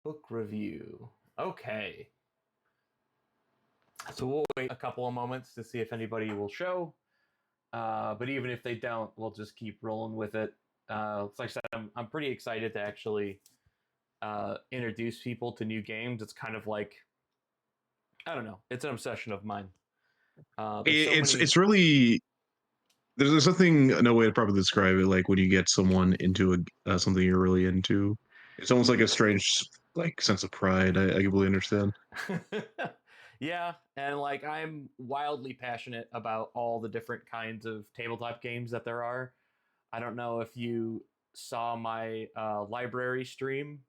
Book review. Okay. So we'll wait a couple of moments to see if anybody will show. But even if they don't, we'll just keep rolling with it. Like I said, I'm pretty excited to actually introduce people to new games. It's kind of like, I don't know, it's an obsession of mine. There's so many. It's really there's nothing no way to properly describe it. Like when you get someone into something you're really into, it's almost like a strange like sense of pride. I completely understand. Yeah, and like I'm wildly passionate about all the different kinds of tabletop games that there are. I don't know if you saw my library stream,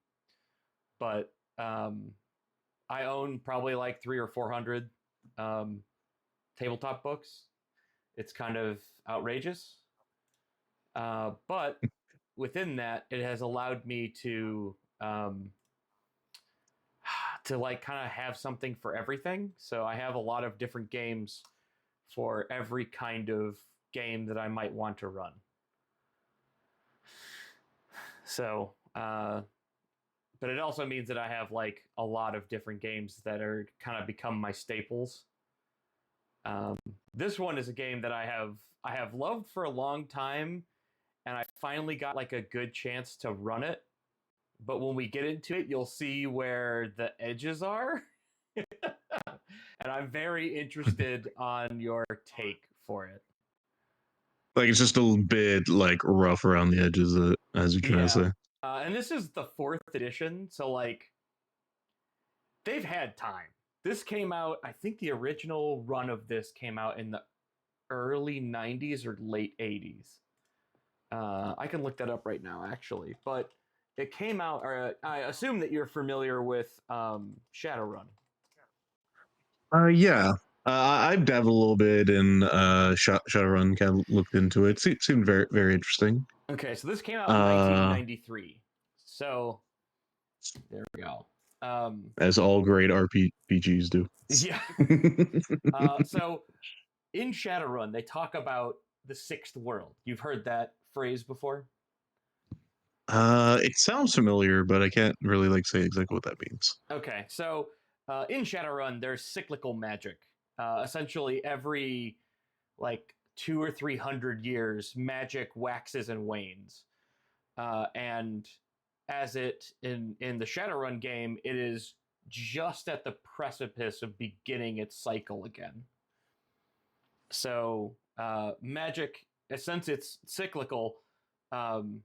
but I own probably like 300 or 400 um, tabletop books. It's kind of outrageous, but within that, it has allowed me to like kind of have something for everything. So I have a lot of different games for every kind of game that I might want to run. So, but it also means that I have like a lot of different games that are kind of become my staples. Um, this one is a game that I have loved for a long time, and I finally got like a good chance to run it. But when we get into it, you'll see where the edges are. And I'm very interested on your take for it. Like it's just a little bit like rough around the edges, as you're trying to Yeah. say. And this is the fourth edition, so like they've had time. This came out, I think the original run of this came out in the early 90s or late 80s. I can look that up right now, actually. But it came out, or I assume that you're familiar with Shadowrun. Yeah. I've dabbled a little bit in Shadowrun. Kind of looked into it. Seemed very very interesting. Okay, so this came out in Uh, 1993. So there we go. Um, as all great RPGs do. yeah. So in Shadowrun, they talk about the sixth world. You've heard that phrase before? It sounds familiar, but I can't really like say exactly what that means. Okay, so in Shadowrun, there's cyclical magic. Essentially, every like 200 or 300 years, magic waxes and wanes. And as it in the Shadowrun game, it is just at the precipice of beginning its cycle again. So magic, since it's cyclical, um,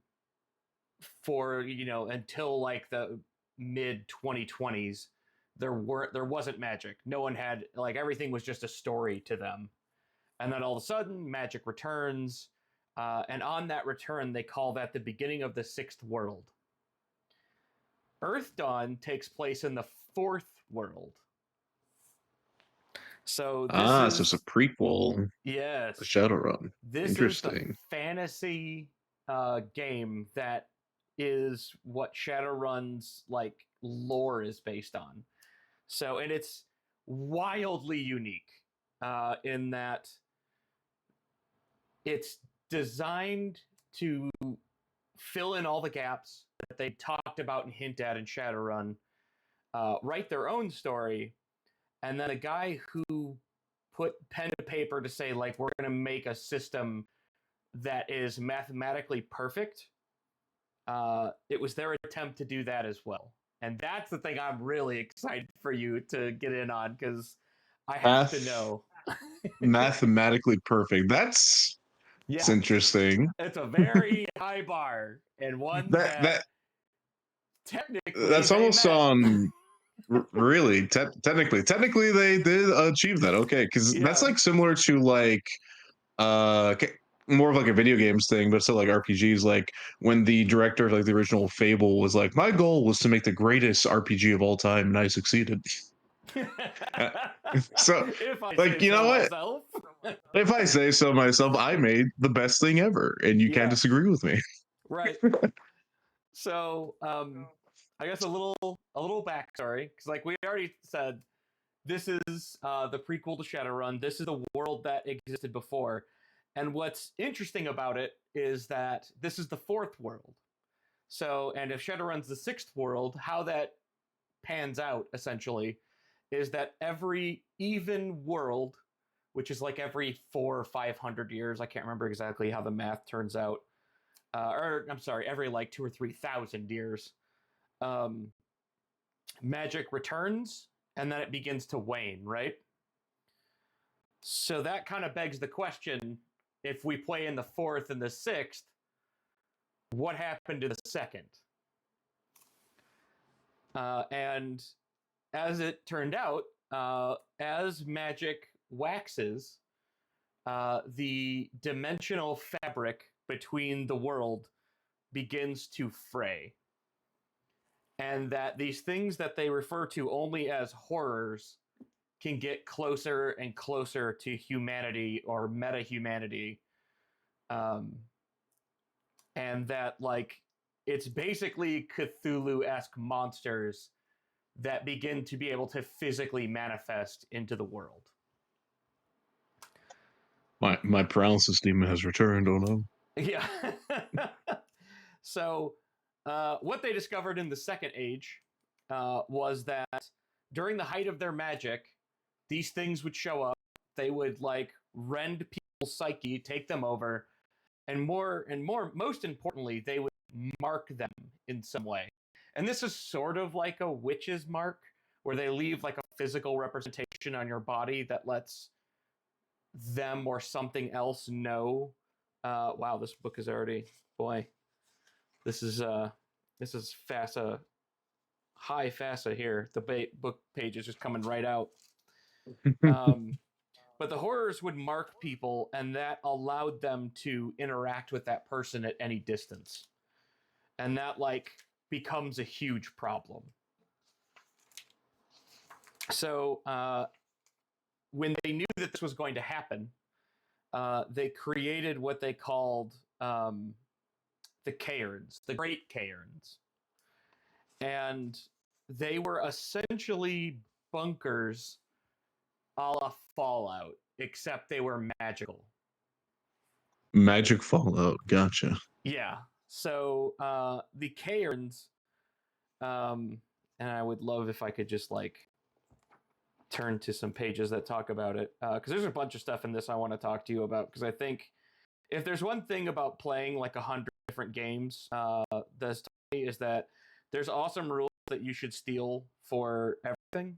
for until like the mid 2020s, there wasn't magic. No one had, like, everything was just a story to them, and then all of a sudden magic returns, and on that return they call that the beginning of the sixth world. Earthdawn takes place in the fourth world. So this So it's a is, prequel to yes, Shadowrun. this is the Interesting. fantasy game that is what Shadowrun's like lore is based on. So, and it's wildly unique in that it's designed to fill in all the gaps that they talked about and hint at in Shadowrun, write their own story, and then a guy who put pen to paper to say, like, we're going to make a system that is mathematically perfect. It was their attempt to do that as well. And that's the thing I'm really excited for you to get in on, because I have to Math know. mathematically perfect. That's Yeah, interesting. it's a very high bar, and one That that that technically that's they almost met. on really technically they did achieve that. Okay, because that's Yeah. like similar to like more of like a video games thing, but still like RPGs. Like when the director of like the original Fable was like, my goal was to make the greatest RPG of all time, and I succeeded. Uh, so, If I like, say you know so what? myself. If I say so myself, I made the best thing ever, and you can't Yeah, disagree with me. right. So, I guess a little backstory, because like we already said, this is the prequel to Shadowrun. This is the world that existed before, and what's interesting about it is that this is the fourth world. So, and if Shadowrun's the sixth world, how that pans out essentially is that every even world, which is like every 400 or 500 years, I can't remember exactly how the math turns out, or I'm sorry, every like 2 or 3 thousand years, um, magic returns and then it begins to wane, right? So that kind of begs the question, if we play in the fourth and the sixth, what happened to the second? And as it turned out, as magic waxes, the dimensional fabric between the world begins to fray. And that these things that they refer to only as horrors can get closer and closer to humanity or meta-humanity. And that, like, it's basically Cthulhu-esque monsters that begin to be able to physically manifest into the world. My paralysis demon has returned. Oh no. Yeah. So, what they discovered in the Second Age was that during the height of their magic, these things would show up. They would like rend people's psyche, take them over, and most importantly, they would mark them in some way. And this is sort of like a witch's mark, where they leave like a physical representation on your body that lets them or something else know. Wow, this book is already, boy, this is FASA, high FASA here. The book page is just coming right out. But the horrors would mark people, and that allowed them to interact with that person at any distance. And that like becomes a huge problem. So when they knew that this was going to happen, they created what they called the cairns, the Great Cairns. And they were essentially bunkers a la Fallout, except they were magical. Magic Fallout. Gotcha. Yeah. So the cairns, and I would love if I could just like turn to some pages that talk about it, because there's a bunch of stuff in this I want to talk to you about, because I think if there's one thing about playing like 100 different games, that's is that there's awesome rules that you should steal for everything.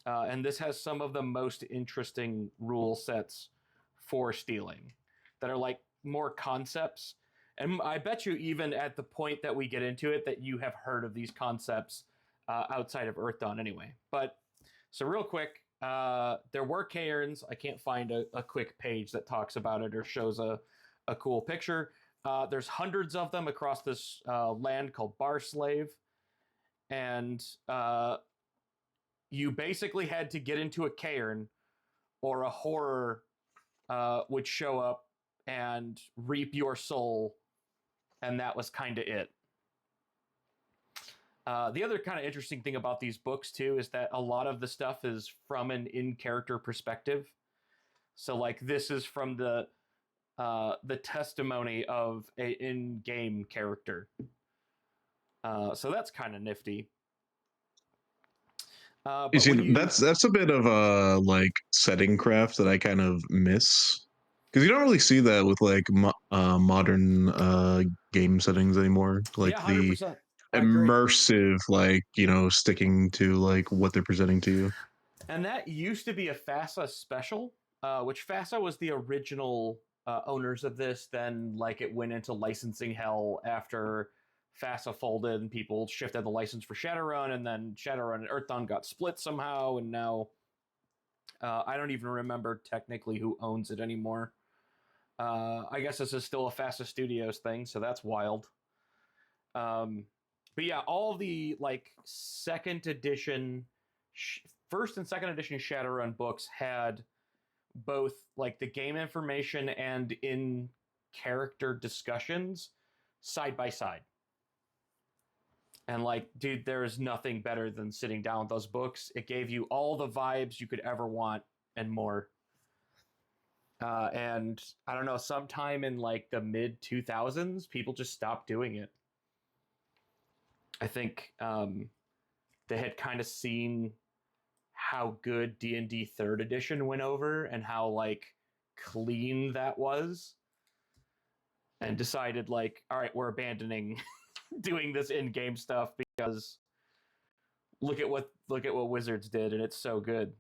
And this has some of the most interesting rule sets for stealing that are like more concepts. And I bet you even at the point that we get into it that you have heard of these concepts outside of Earthdawn anyway. But so real quick, there were cairns. I can't find a quick page that talks about it or shows a cool picture. There's hundreds of them across this land called Barslave. And you basically had to get into a cairn or a horror would show up and reap your soul, and that was kind of it. The other kind of interesting thing about these books too is that a lot of the stuff is from an in-character perspective. So like this is from the testimony of an in-game character. So that's kind of nifty. You But when see, you that's a bit of a like setting craft that I kind of miss, because you don't really see that with like modern game settings anymore. Like yeah, the 100%. I agree. immersive, like sticking to like what they're presenting to you. And that used to be a FASA special, which FASA was the original owners of this. Then, like, it went into licensing hell after FASA folded and people shifted the license for Shadowrun, and then Shadowrun and Earthdawn got split somehow, and now I don't even remember technically who owns it anymore. I guess this is still a FASA Studios thing, so that's wild. But yeah, all the like second edition, first and second edition Shadowrun books had both like the game information and in character discussions side by side. And like, dude, there is nothing better than sitting down with those books. It gave you all the vibes you could ever want and more. And I don't know, sometime in like the mid 2000s, people just stopped doing it. I think they had kind of seen how good D&D third edition went over and how like clean that was, and decided like, all right, we're abandoning doing this in-game stuff because look at what Wizards did, and it's so good.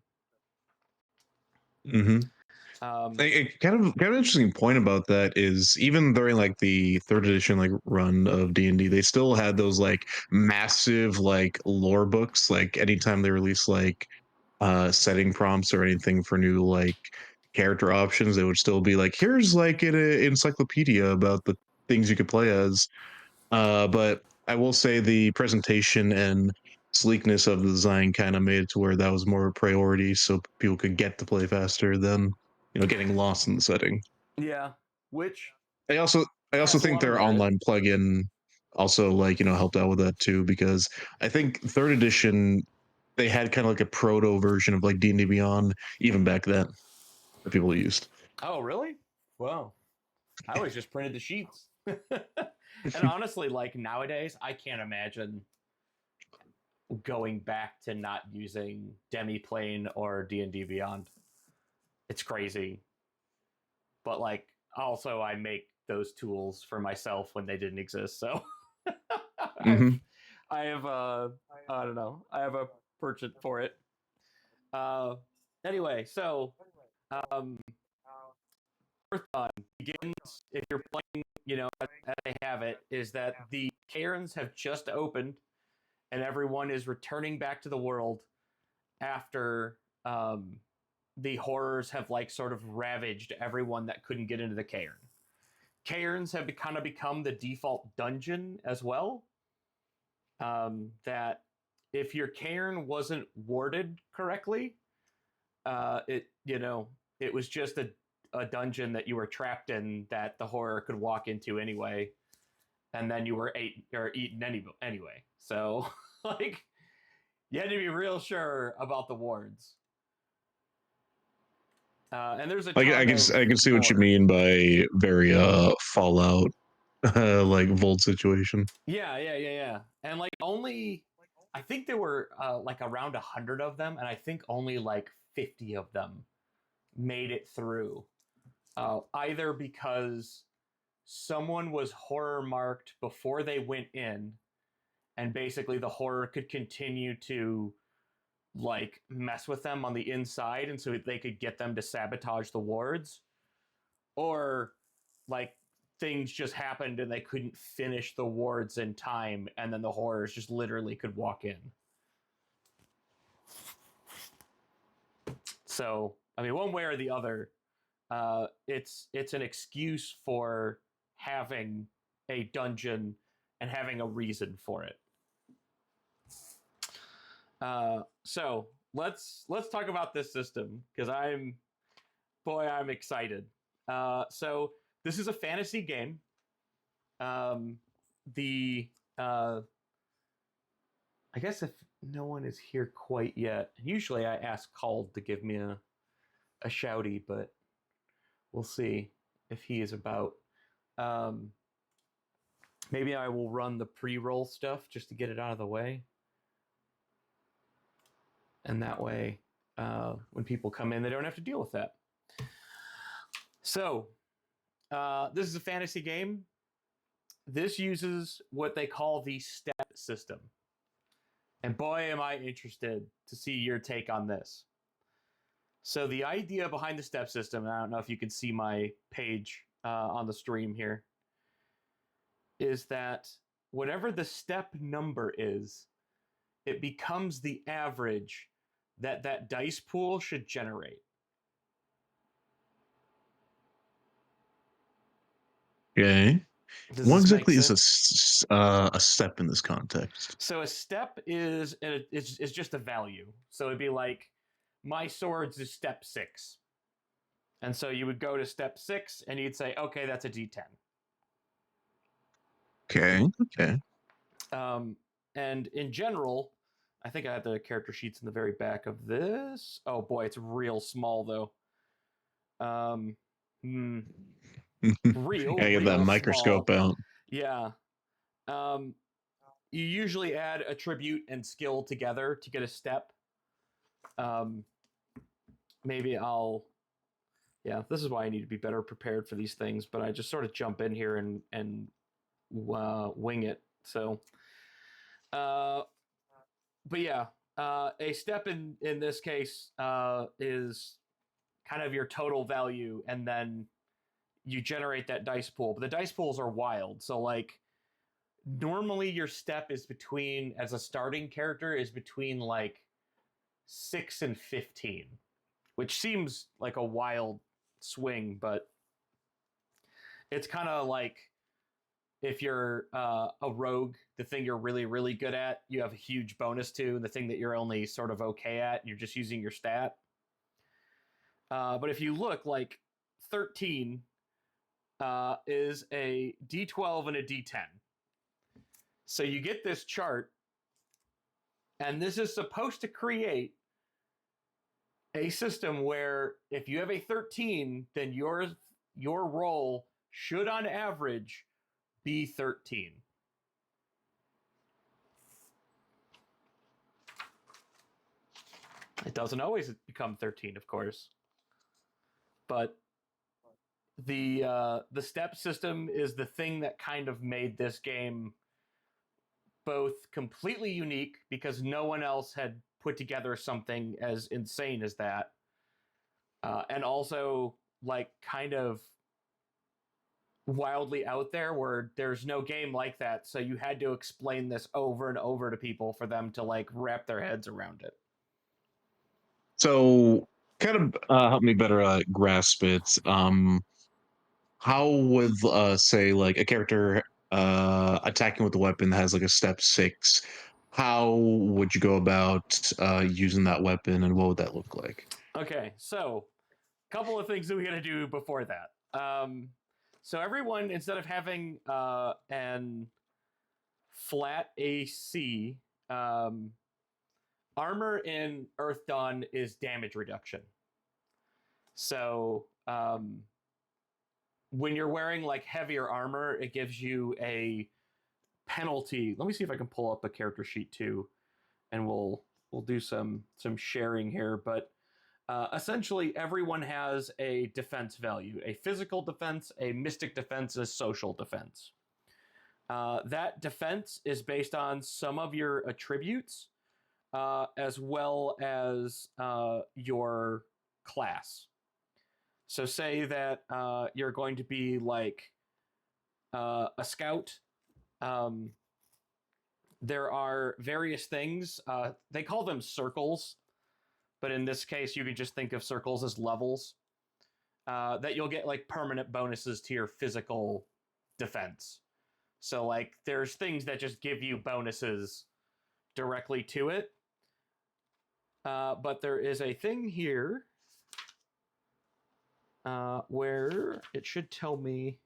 Mm-hmm. Um, Kind of interesting point about that is even during like the third edition like run of D&D, they still had those like massive like lore books. Like anytime they release like setting prompts or anything for new like character options, they would still be like, here's like an encyclopedia about the things you could play as. But I will say the presentation and sleekness of the design kind of made it to where that was more a priority, so people could get to play faster than getting lost in the setting. yeah, which I also I also has a think lot of their merit. online plugin also like helped out with that too, because I think third edition they had kind of like a proto version of like D&D Beyond even back then that people used. Oh, really? Wow. I always just printed the sheets. And honestly, like nowadays, I can't imagine going back to not using Demiplane or D&D Beyond. It's crazy. But like also I make those tools for myself when they didn't exist. So I've Hmm. I have I don't know. I have a purchase for it. Uh anyway, so um Earthdawn begins if you're playing, as they have it, is that the cairns have just opened and everyone is returning back to the world after the horrors have like sort of ravaged everyone that couldn't get into the cairn. Cairns have kind of become the default dungeon as well. That if your cairn wasn't warded correctly, it was just a dungeon that you were trapped in that the horror could walk into anyway, and then you were eaten anyway. So like you had to be real sure about the wards. And there's a Like ton of I can see what you lore. mean by very Fallout like Volt situation. Yeah, yeah, yeah, yeah. And like only, I think there were like around 100 of them, and I think only like 50 of them made it through. Either because someone was horror marked before they went in, and basically the horror could continue to like mess with them on the inside, and so they could get them to sabotage the wards, or like things just happened and they couldn't finish the wards in time, and then the horrors just literally could walk in. So I mean, one way or the other, it's an excuse for having a dungeon and having a reason for it. So let's talk about this system because I'm excited. So this is a fantasy game. The I guess if no one is here quite yet, usually I ask Called to give me a shouty, but we'll see if he is about. Um, Maybe I will run the pre-roll stuff just to get it out of the way, and that way, when people come in, they don't have to deal with that. So, this is a fantasy game. This uses what they call the step system. And boy, am I interested to see your take on this. So, the idea behind the step system, and I don't know if you can see my page on the stream here, is that whatever the step number is, it becomes the average that dice pool should generate. Okay. Does What this make exactly is sense? a step in this context? So a step is just a value. So it'd be like my swords is step 6. And so you would go to step 6 and you'd say, okay, that's a D10. Okay. Okay. Um, and in general, I think I have the character sheets in the very back of this. Oh boy, it's real small though. Um, hmm, Gotta get that real small. microscope out. Yeah. Um, you usually add attribute and skill together to get a step. Maybe I'll. Yeah, this is why I need to be better prepared for these things. But I just sort of jump in here and wing it. So, but yeah, a step in this case is kind of your total value, and then you generate that dice pool. But the dice pools are wild. So like normally your step is between, as a starting character, is between like 6 and 15, which seems like a wild swing, but it's kind of like if you're a rogue, the thing you're really, really good at, you have a huge bonus to. The thing that you're only sort of okay at, you're just using your stat. But if you look, like 13 is a D12 and a D10. So you get this chart, and this is supposed to create a system where if you have a 13, then your roll should on average be 13. It doesn't always become 13, of course. But the step system is the thing that kind of made this game both completely unique because no one else had put together something as insane as that, and also like kind of wildly out there where there's no game like that, so you had to explain this over and over to people for them to like wrap their heads around it. So, kind of help me better grasp it. How would say like a character attacking with a weapon that has like a step 6? How would you go about using that weapon, and what would that look like? Okay, so a couple of things that we got to do before that. So everyone, instead of having an flat AC, armor in Earthdawn is damage reduction. So when you're wearing like heavier armor, it gives you a penalty. Let me see if I can pull up a character sheet too, and we'll do some sharing here. But essentially, everyone has a defense value: a physical defense, a mystic defense, a social defense. That defense is based on some of your attributes, as well as your class. So say that you're going to be like a scout. There are various things. They call them circles, but in this case, you can just think of circles as levels that you'll get like permanent bonuses to your physical defense. So like there's things that just give you bonuses directly to it. But there is a thing here where it should tell me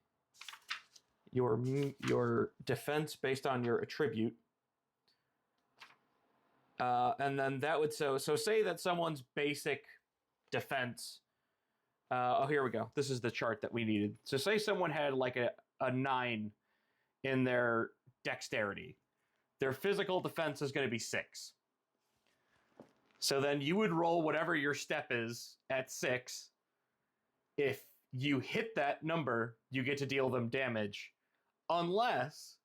your defense based on your attribute. And then that would so say that someone's basic defense. Oh, here we go. This is the chart that we needed. So say someone had like a 9 in their dexterity. Their physical defense is going to be 6. So then you would roll whatever your step is at 6. If you hit that number, you get to deal them damage, unless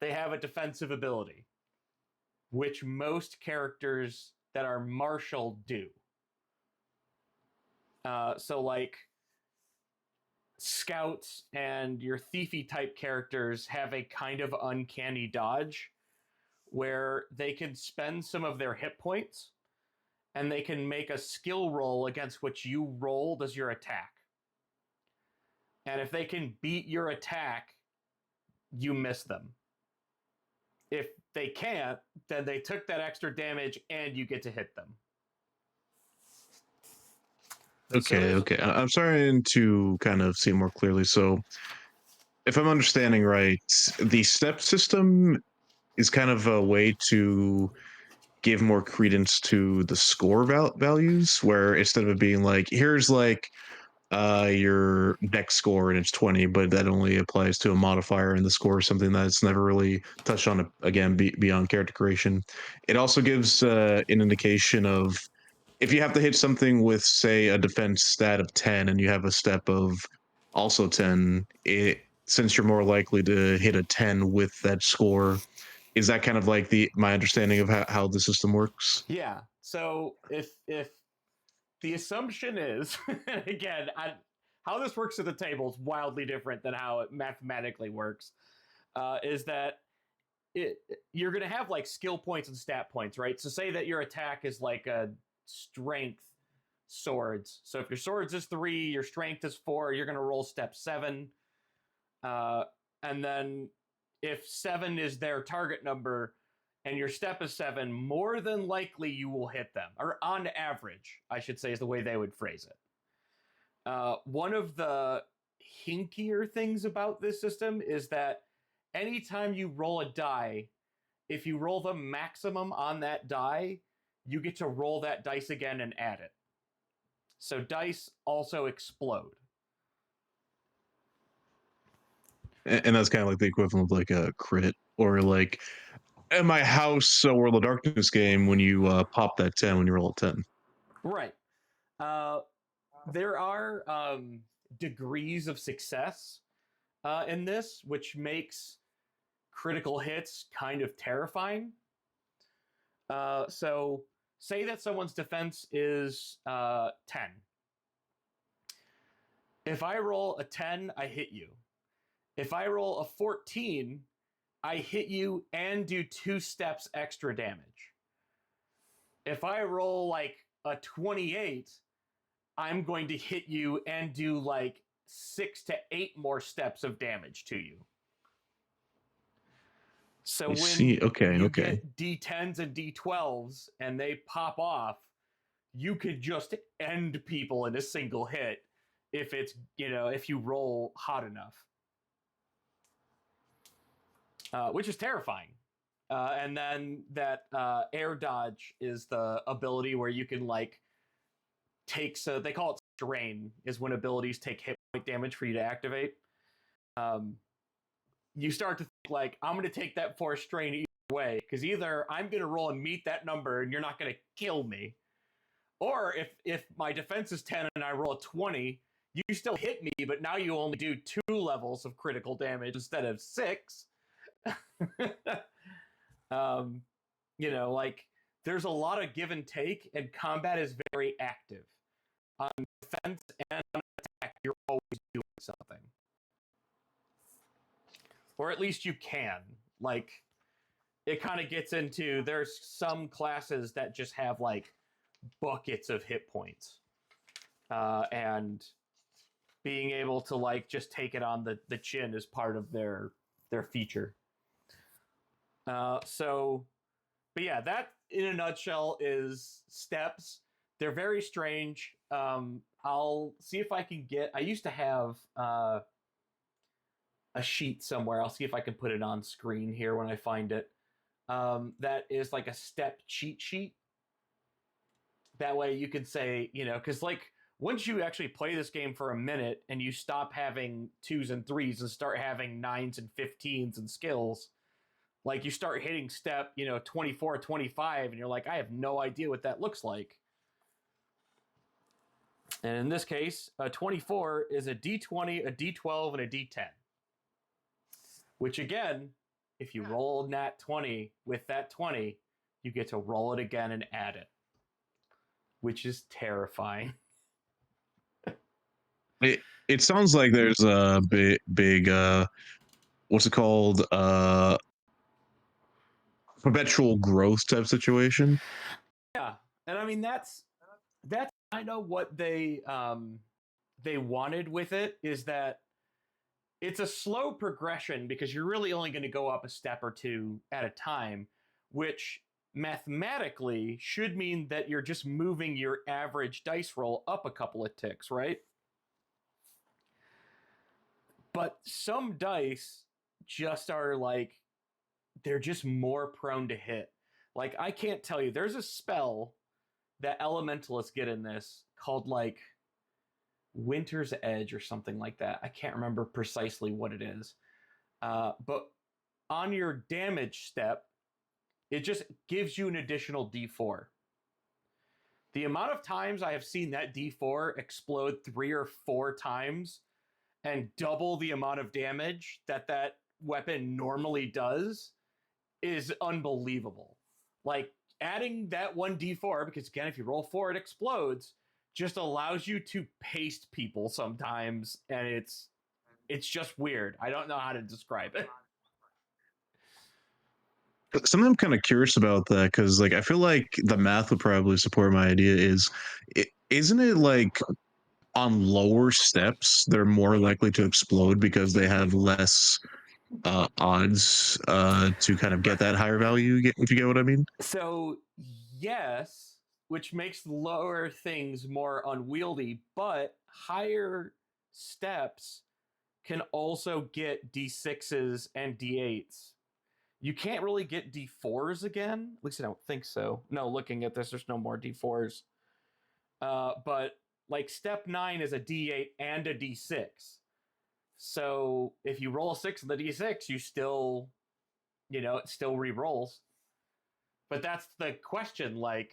they have a defensive ability, which most characters that are martial do. So like scouts and your thiefy type characters have a kind of uncanny dodge where they can spend some of their hit points and they can make a skill roll against which you rolled as your attack. And if they can beat your attack, you miss them. If they can't, then they took that extra damage and you get to hit them. Okay, okay. I'm starting to kind of see more clearly. So, if I'm understanding right, the step system is kind of a way to give more credence to the score values, where instead of it being like, here's like your deck score and it's 20, but that only applies to a modifier, and the score is something that's never really touched on again beyond character creation. It also gives an indication of if you have to hit something with, say, a defense stat of 10 and you have a step of also 10, it since you're more likely to hit a 10 with that score, is that kind of like the my understanding of how the system works? Yeah. So if the assumption is, again, how this works at the table is wildly different than how it mathematically works. Is that you're going to have like skill points and stat points, right? So say that your attack is like a strength swords. So if your swords is 3, your strength is 4, you're going to roll step 7. Uh, and then if 7 is their target number and your step is 7, more than likely you will hit them. Or on average, I should say, is the way they would phrase it. One of the hinkier things about this system is that anytime you roll a die, if you roll the maximum on that die, you get to roll that dice again and add it. So dice also explode. And that's kind of like the equivalent of like a crit or like in my house World of Darkness game when you pop that 10 when you roll a 10. Right. Uh, there are degrees of success in this, which makes critical hits kind of terrifying. So, say that someone's defense is 10. If I roll a 10, I hit you. If I roll a 14, I hit you and do 2 steps extra damage. If I roll like a 28, I'm going to hit you and do like 6 to 8 more steps of damage to you. So I when see. Okay. you Okay. get D10s and D12s and they pop off, you could just end people in a single hit if it's, if you roll hot enough. Which is terrifying. And then that air dodge is the ability where you can like so they call it strain, is when abilities take hit point damage for you to activate. You start to think like, I'm going to take that force strain either way, because either I'm going to roll and meet that number and you're not going to kill me, or if my defense is 10 and I roll a 20, you still hit me, but now you only do 2 levels of critical damage instead of 6. Like there's a lot of give and take, and combat is very active. On defense and on attack, you're always doing something. Or at least you can. Like, it kind of gets into, there's some classes that just have like buckets of hit points. And being able to like just take it on the chin is part of their feature. But yeah, that in a nutshell is steps. They're very strange. I'll see if I can I used to have a sheet somewhere. I'll see if I can put it on screen here when I find it. That is like a step cheat sheet. That way you could say, because like once you actually play this game for a minute and you stop having 2s and 3s and start having 9s and 15s and skills, like you start hitting step, 24, 25, and you're like, I have no idea what that looks like. And in this case, a 24 is a D20, a D12, and a D10. Which again, if you roll nat 20 with that 20, you get to roll it again and add it. Which is terrifying. It sounds like there's a big what's it called? Perpetual growth type situation. Yeah. And I mean that's kind of what they wanted with it, is that it's a slow progression because you're really only going to go up a step or 2 at a time, which mathematically should mean that you're just moving your average dice roll up a couple of ticks, right? But some dice just are like, they're just more prone to hit. Like, I can't tell you, there's a spell that elementalists get in this called like Winter's Edge or something like that. I can't remember precisely what it is. But on your damage step, it just gives you an additional d4. The amount of times I have seen that d4 explode 3 or 4 times and double the amount of damage that that weapon normally does is unbelievable. Like adding that one d4, because again, if you roll 4, it explodes, just allows you to paste people sometimes, and it's just weird. I don't know how to describe it. Something I'm kind of curious about that because like I feel like the math would probably support my idea. Isn't it like on lower steps they're more likely to explode because they have less odds to kind of get that higher value? If you get what I mean? So yes, which makes lower things more unwieldy, but higher steps can also get d6s and d8s. You can't really get d4s again. At least I don't think so. No, looking at this, there's no more d4s. But like step 9 is a d8 and a d6. So if you roll a 6 on the d6, you still, it still re-rolls. But that's the question. Like,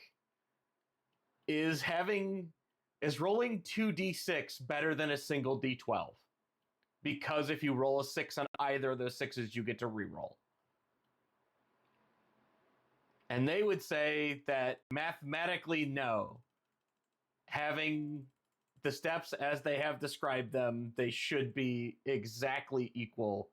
is rolling 2d6 better than a single d12? Because if you roll a 6 on either of those sixes, you get to re-roll. And they would say that mathematically, no. Having the steps as they have described them, they should be exactly equal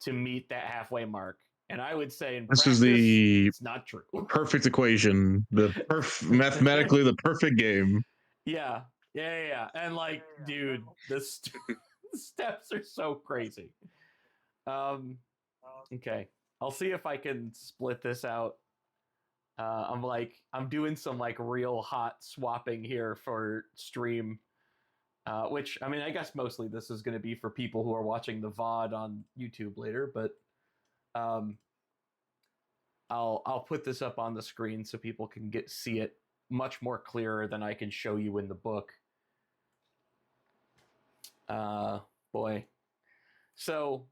to meet that halfway mark. And I would say in This is practice, the it's not true. perfect equation, mathematically the perfect game. Yeah. And like, dude, the steps are so crazy. Okay. I'll see if I can split this out. I'm doing some like real hot swapping here for stream. Which I mean, I guess mostly this is going to be for people who are watching the VOD on YouTube later, but um, I'll put this up on the screen so people can see it much more clearer than I can show you in the book. Boy. So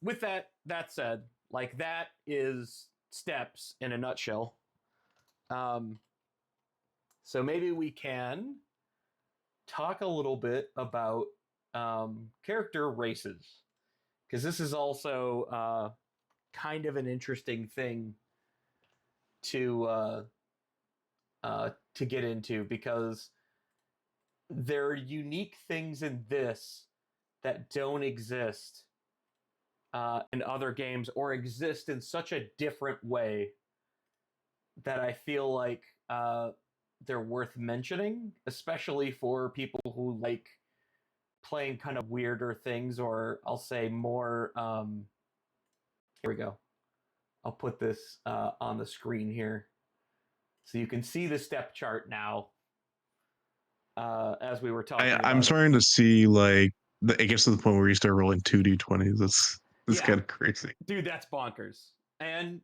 with that said, like that is steps in a nutshell. So maybe we can talk a little bit about character races, because this is also kind of an interesting thing to get into, because there are unique things in this that don't exist in other games, or exist in such a different way that I feel like they're worth mentioning, especially for people who like playing kind of weirder things, or I'll say more. Here we go. I'll put this on the screen here so you can see the step chart now as we were talking I'm about it. starting to see like it gets to the point where you start rolling 2d20s. That's Yeah, kind of crazy. dude, that's bonkers. And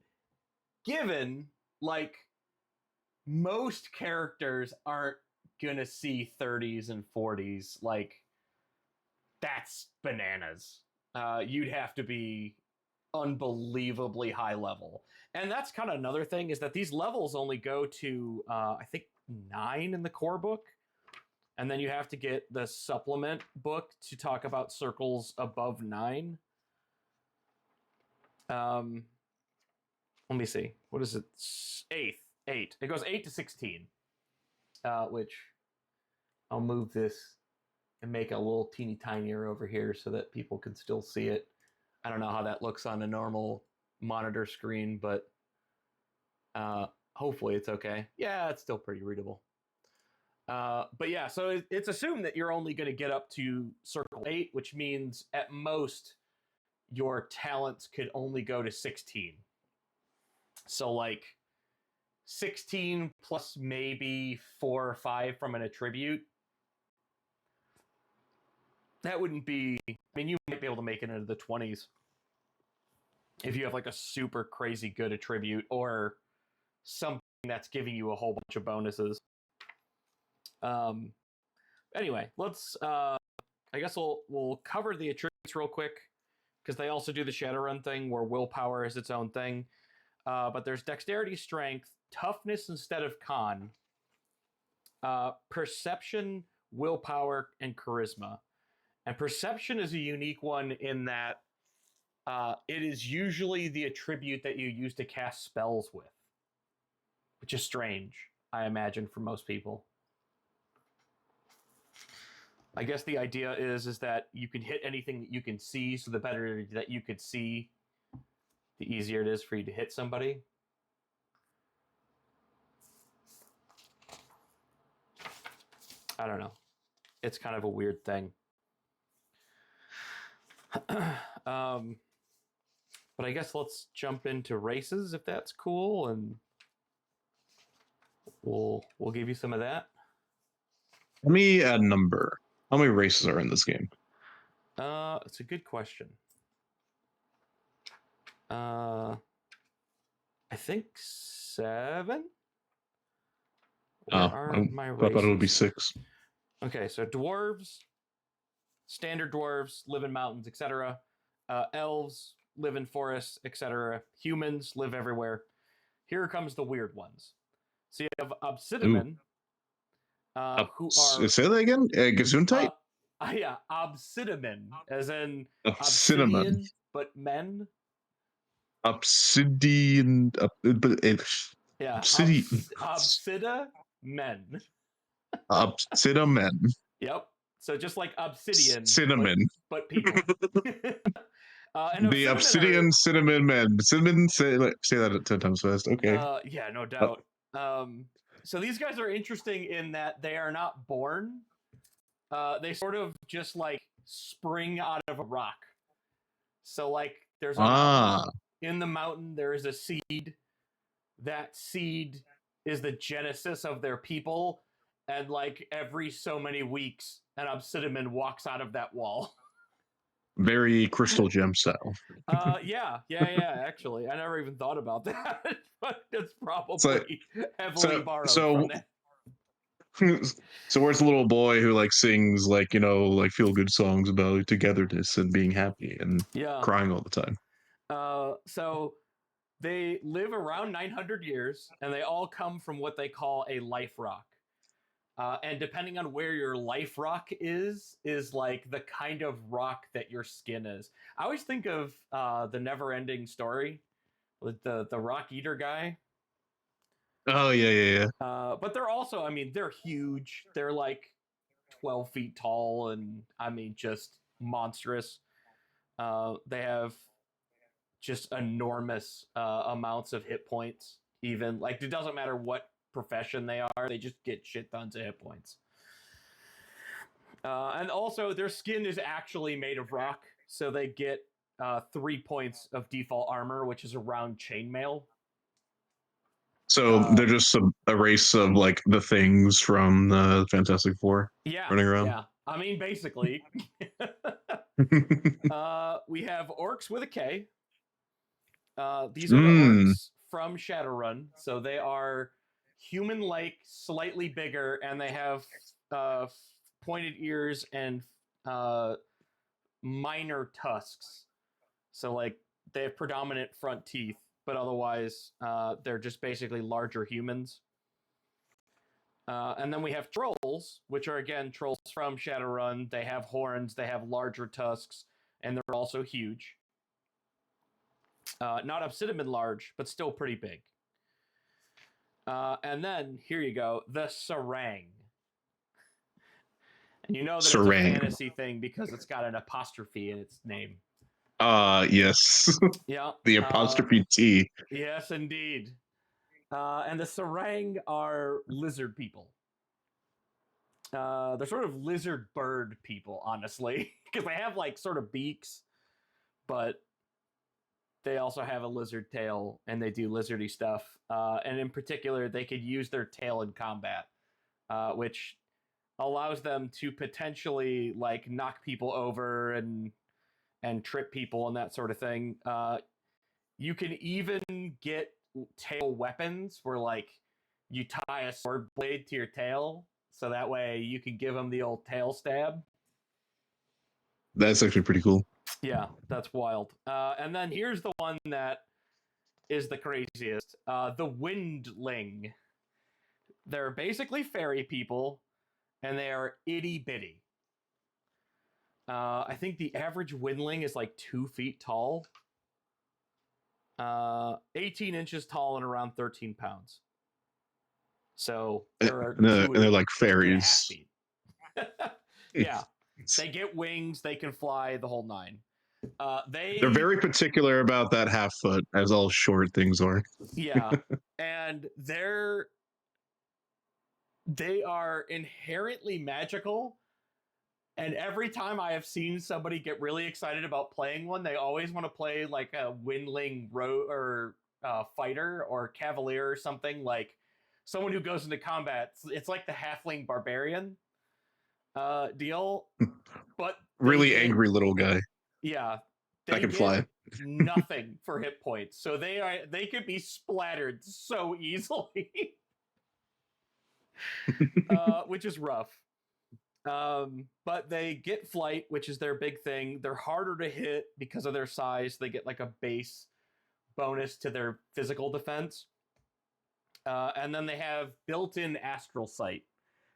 given like most characters aren't gonna see 30s and 40s, like that's bananas. You'd have to be unbelievably high level. And that's kind of another thing, is that these levels only go to I think 9 in the core book, and then you have to get the supplement book to talk about circles above 9. Um, let me see. What is it? 8. It goes 8 to 16. Which I'll move this and make a little teeny tinier over here so that people can still see it. I don't know how that looks on a normal monitor screen, but hopefully it's okay. Yeah, it's still pretty readable. But yeah, so it's assumed that you're only going to get up to circle 8, which means at most your talents could only go to 16. So like 16 plus maybe 4 or 5 from an attribute. That wouldn't be, I mean, you might be able to make it into the 20s if you have like a super crazy good attribute, or something that's giving you a whole bunch of bonuses. anyway, let's. I guess we'll cover the attributes real quick because they also do the Shadowrun thing where willpower is its own thing. But there's dexterity, strength, toughness instead of con, perception, willpower, and charisma. And perception is a unique one in that it is usually the attribute that you use to cast spells with, which is strange, I imagine, for most people. I guess the idea is that you can hit anything that you can see, so the better that you could see, the easier it is for you to hit somebody. I don't know. It's kind of a weird thing. But I guess let's jump into races if that's cool, and we'll give you some of that. Let me add a number. How many races are in this game? It's a good question. I think 7. Where are my races? I thought it would be 6. Okay, so dwarves, standard dwarves live in mountains, etc. Elves live in forests, etc. Humans live everywhere. Here comes the weird ones. So you have Obsidian, who are... Say that again? Gesundheit? Yeah, Obsidian, as in Cinnamon. obsidian, but men. Obsidian. Yeah, Obsida men. Obsidian men. Yep. So just like obsidian, cinnamon, but people. And the obsidian cinnamon men. Cinnamon. Say that 10 times fast. Okay. Yeah, no doubt. So these guys are interesting in that they are not born. They sort of just like spring out of a rock. So like there's a mountain. In the mountain there is a seed. That seed is the genesis of their people, and like every so many weeks an obsidian walks out of that wall. Very Crystal Gem style. Yeah, actually I never even thought about that. But it's probably heavily borrowed from that. So where's the little boy who like sings like feel good songs about togetherness and being happy and crying all the time? So they live around 900 years, and they all come from what they call a life rock. And depending on where your life rock is like the kind of rock that your skin is. I always think of the Never-Ending Story with the rock eater guy. Oh, yeah. But they're also, they're huge. They're like 12 feet tall and, just monstrous. They have just enormous amounts of hit points. Even like it doesn't matter what profession they are, they just get shit tons of hit points. And also their skin is actually made of rock, so they get 3 points of default armor, which is around chainmail. So they're just a race of like the things from the Fantastic Four running around. Yeah, basically. We have orcs with a K. These are the orcs from Shadowrun. So they are human-like, slightly bigger, and they have pointed ears and minor tusks. So like they have predominant front teeth, but otherwise they're just basically larger humans. And then we have trolls, which are again trolls from Shadowrun. They have horns, they have larger tusks, and they're also huge. Not obsidian large, but still pretty big. And then, here you go, the Sarang. And you know that Sarang. It's a fantasy thing because it's got an apostrophe in its name. Yes. Yeah. The apostrophe T. Yes, indeed. And the Sarang are lizard people. They're sort of lizard bird people, honestly. Because they have, like, sort of beaks, but they also have a lizard tail, and they do lizardy stuff. And in particular, they could use their tail in combat, which allows them to potentially like knock people over and trip people and that sort of thing. You can even get tail weapons where like you tie a sword blade to your tail, so that way you can give them the old tail stab. That's actually pretty cool. Yeah, that's wild. And then here's the one that is the craziest: the Windling. They're basically fairy people, and they are itty bitty. I think the average Windling is like 2 feet tall, 18 inches tall, and around 13 pounds. So they're And they're like 2.5 fairies. feet. Yeah, they get wings, they can fly, the whole nine. They're They very particular about that half foot, as all short things are. Yeah, and they are inherently magical. And every time I have seen somebody get really excited about playing one, they always want to play like a Windling or fighter or cavalier or something, like someone who goes into combat. It's like the halfling barbarian deal, but they Really get angry little guy yeah that they can get fly. nothing for hit points, so they could be splattered so easily, which is rough. But they get flight, which is their big thing. They're harder to hit because of their size. They get like a base bonus to their physical defense. And then they have built-in astral sight.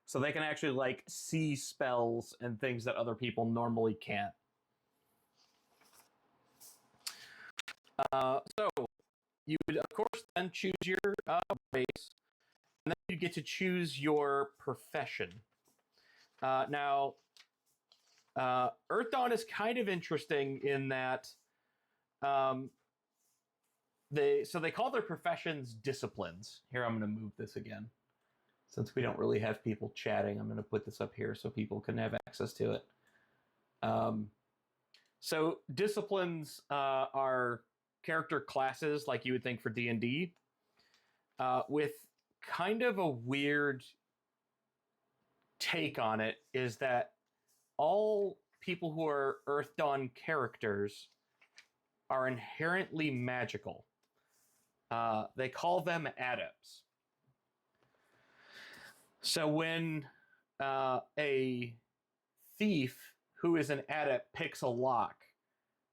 So they can actually like see spells and things that other people normally can't. So you would, of course, then choose your race, and then you get to choose your profession. Now, Earthdawn is kind of interesting in that they call their professions disciplines. Here, I'm going to move this again. Since we don't really have people chatting, I'm going to put this up here so people can have access to it. So disciplines are character classes like you would think for D&D, with kind of a weird take on it, is that all people who are Earthdawn characters are inherently magical. They call them adepts. So when a thief who is an adept picks a lock,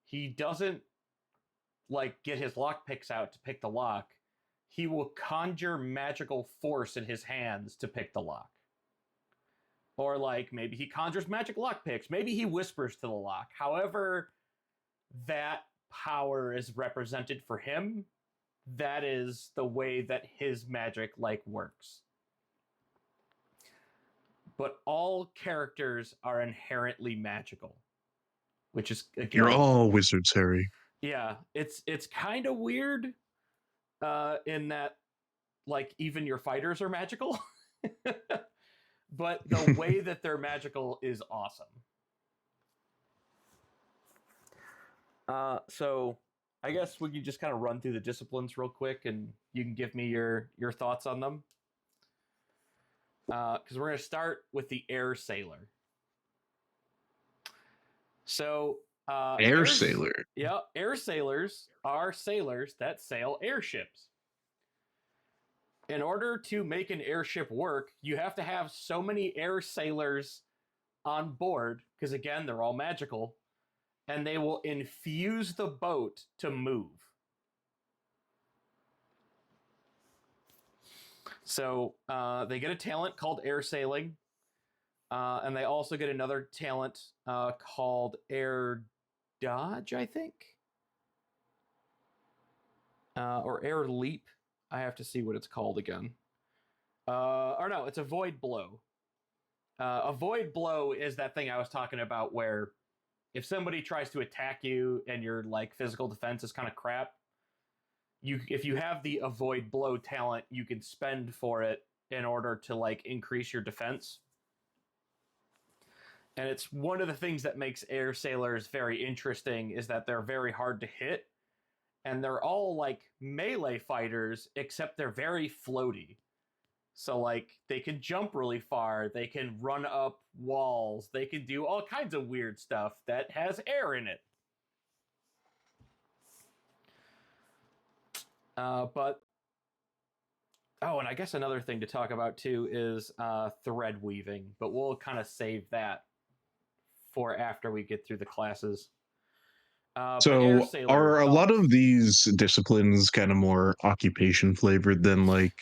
he doesn't like get his lock picks out to pick the lock. He will conjure magical force in his hands to pick the lock. Or like maybe he conjures magic lock picks. Maybe he whispers to the lock. However, that power is represented for him. That is the way that his magic like works. But all characters are inherently magical, which is again, You're all wizards, Harry. yeah, it's kind of weird in that like even your fighters are magical. But the way that they're magical is awesome. So I guess we can just kind of run through the disciplines real quick, and you can give me your thoughts on them. Because we're going to start with the air sailor. So Air sailor. Yeah, air sailors are sailors that sail airships. In order to make an airship work, you have to have so many air sailors on board, because again, they're all magical, and they will infuse the boat to move. So they get a talent called air sailing, and they also get another talent called air dodge, I think, or air leap. I have to see what it's called again. Or no, it's a void blow. A void blow is that thing I was talking about where if somebody tries to attack you and your like physical defense is kind of crap, if you have the avoid blow talent, you can spend for it in order to like increase your defense. And it's one of the things that makes air sailors very interesting, is that they're very hard to hit, and they're all like melee fighters, except they're very floaty. So like they can jump really far, they can run up walls, they can do all kinds of weird stuff that has air in it. But Oh, and I guess another thing to talk about too is thread weaving, but we'll kind of save that for after we get through the classes. But air So sailor are a lot of thoughts. these disciplines kind of more occupation flavored than like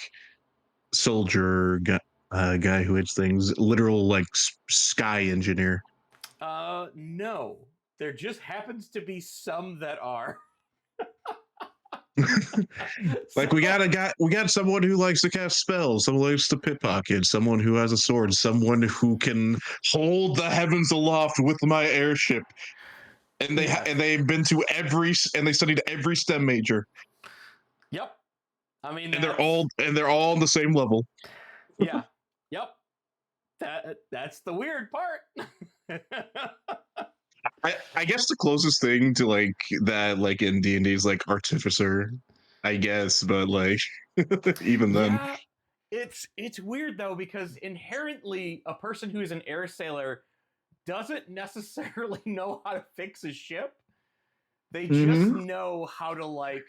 soldier guy who hits things, literal like sky engineer? No, there just happens to be some that are. Like So we got someone who likes to cast spells, someone who likes to pickpocket, someone who has a sword, someone who can hold the heavens aloft with my airship. And and yes, they've been to and they studied every STEM major, yep. I mean and that's they're all on the same level. yeah, yep. That's the weird part. I guess the closest thing to like that like in D&D is like artificer, I guess, but like even then. Yeah, it's weird though because inherently a person who is an air sailor doesn't necessarily know how to fix a ship. They just Mm-hmm. know how to like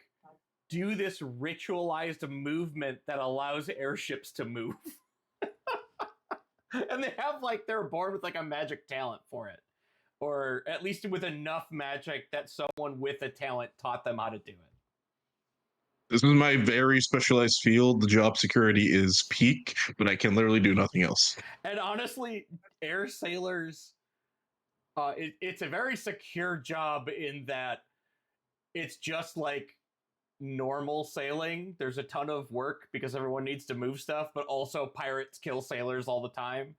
do this ritualized movement that allows airships to move. And they have like they're born with like a magic talent for it. Or at least with enough magic that someone with a talent taught them how to do it. This is my very specialized field. The job security is peak, but I can literally do nothing else. And honestly, air sailors, it's a very secure job in that it's just like normal sailing. There's a ton of work because everyone needs to move stuff, but also pirates kill sailors all the time.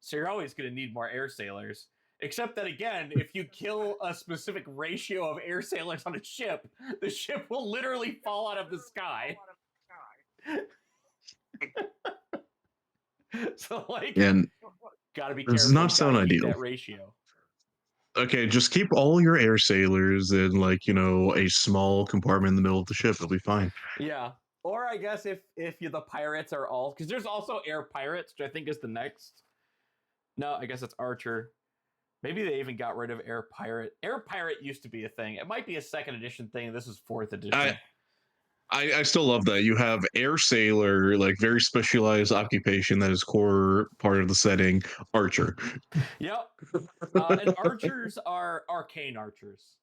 So you're always going to need more air sailors. Except that, again, if you kill a specific ratio of air sailors on a ship, the ship will literally fall out of the sky. So, like, And gotta be this does careful. not Gotta sound keep ideal. that ratio. Okay, just keep all your air sailors in like, a small compartment in the middle of the ship. It'll be fine. Yeah. Or I guess if you, the pirates are all because there's also air pirates, which I think is the next. No, I guess it's archer. Maybe they even got rid of air pirate. Air pirate used to be a thing. It might be a second edition thing. This is fourth I edition. I still love that. You have air sailor, like very specialized occupation that is core part of the setting, archer. Yep. And archers are arcane archers.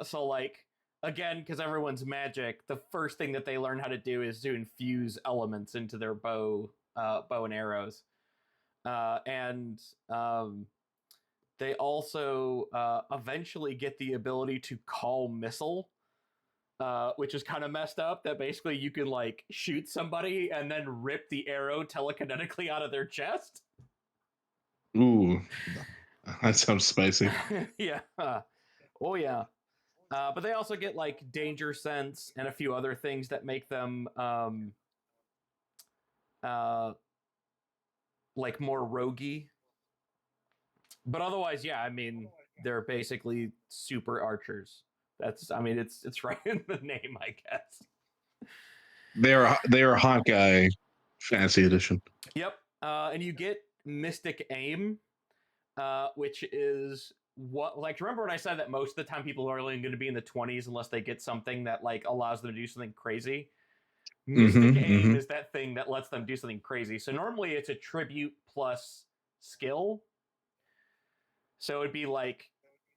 So like again, because everyone's magic, the first thing that they learn how to do is to infuse elements into their bow and arrows, and they also eventually get the ability to call missile, which is kind of messed up. That basically you can like shoot somebody and then rip the arrow telekinetically out of their chest. Ooh, that sounds spicy. Yeah. Oh yeah. But they also get like danger sense and a few other things that make them uh, like more roguey. But otherwise, yeah, I mean they're basically super archers. That's I mean it's right in the name, I guess. They are hot guy fantasy edition. Yep. And you get mystic aim, which is what like remember when I said that most of the time people are only going to be in the 20s unless they get something that like allows them to do something crazy. Mystic Mm-hmm. aim Mm-hmm. is that thing that lets them do something crazy. So normally it's a tribute plus skill. So it'd be like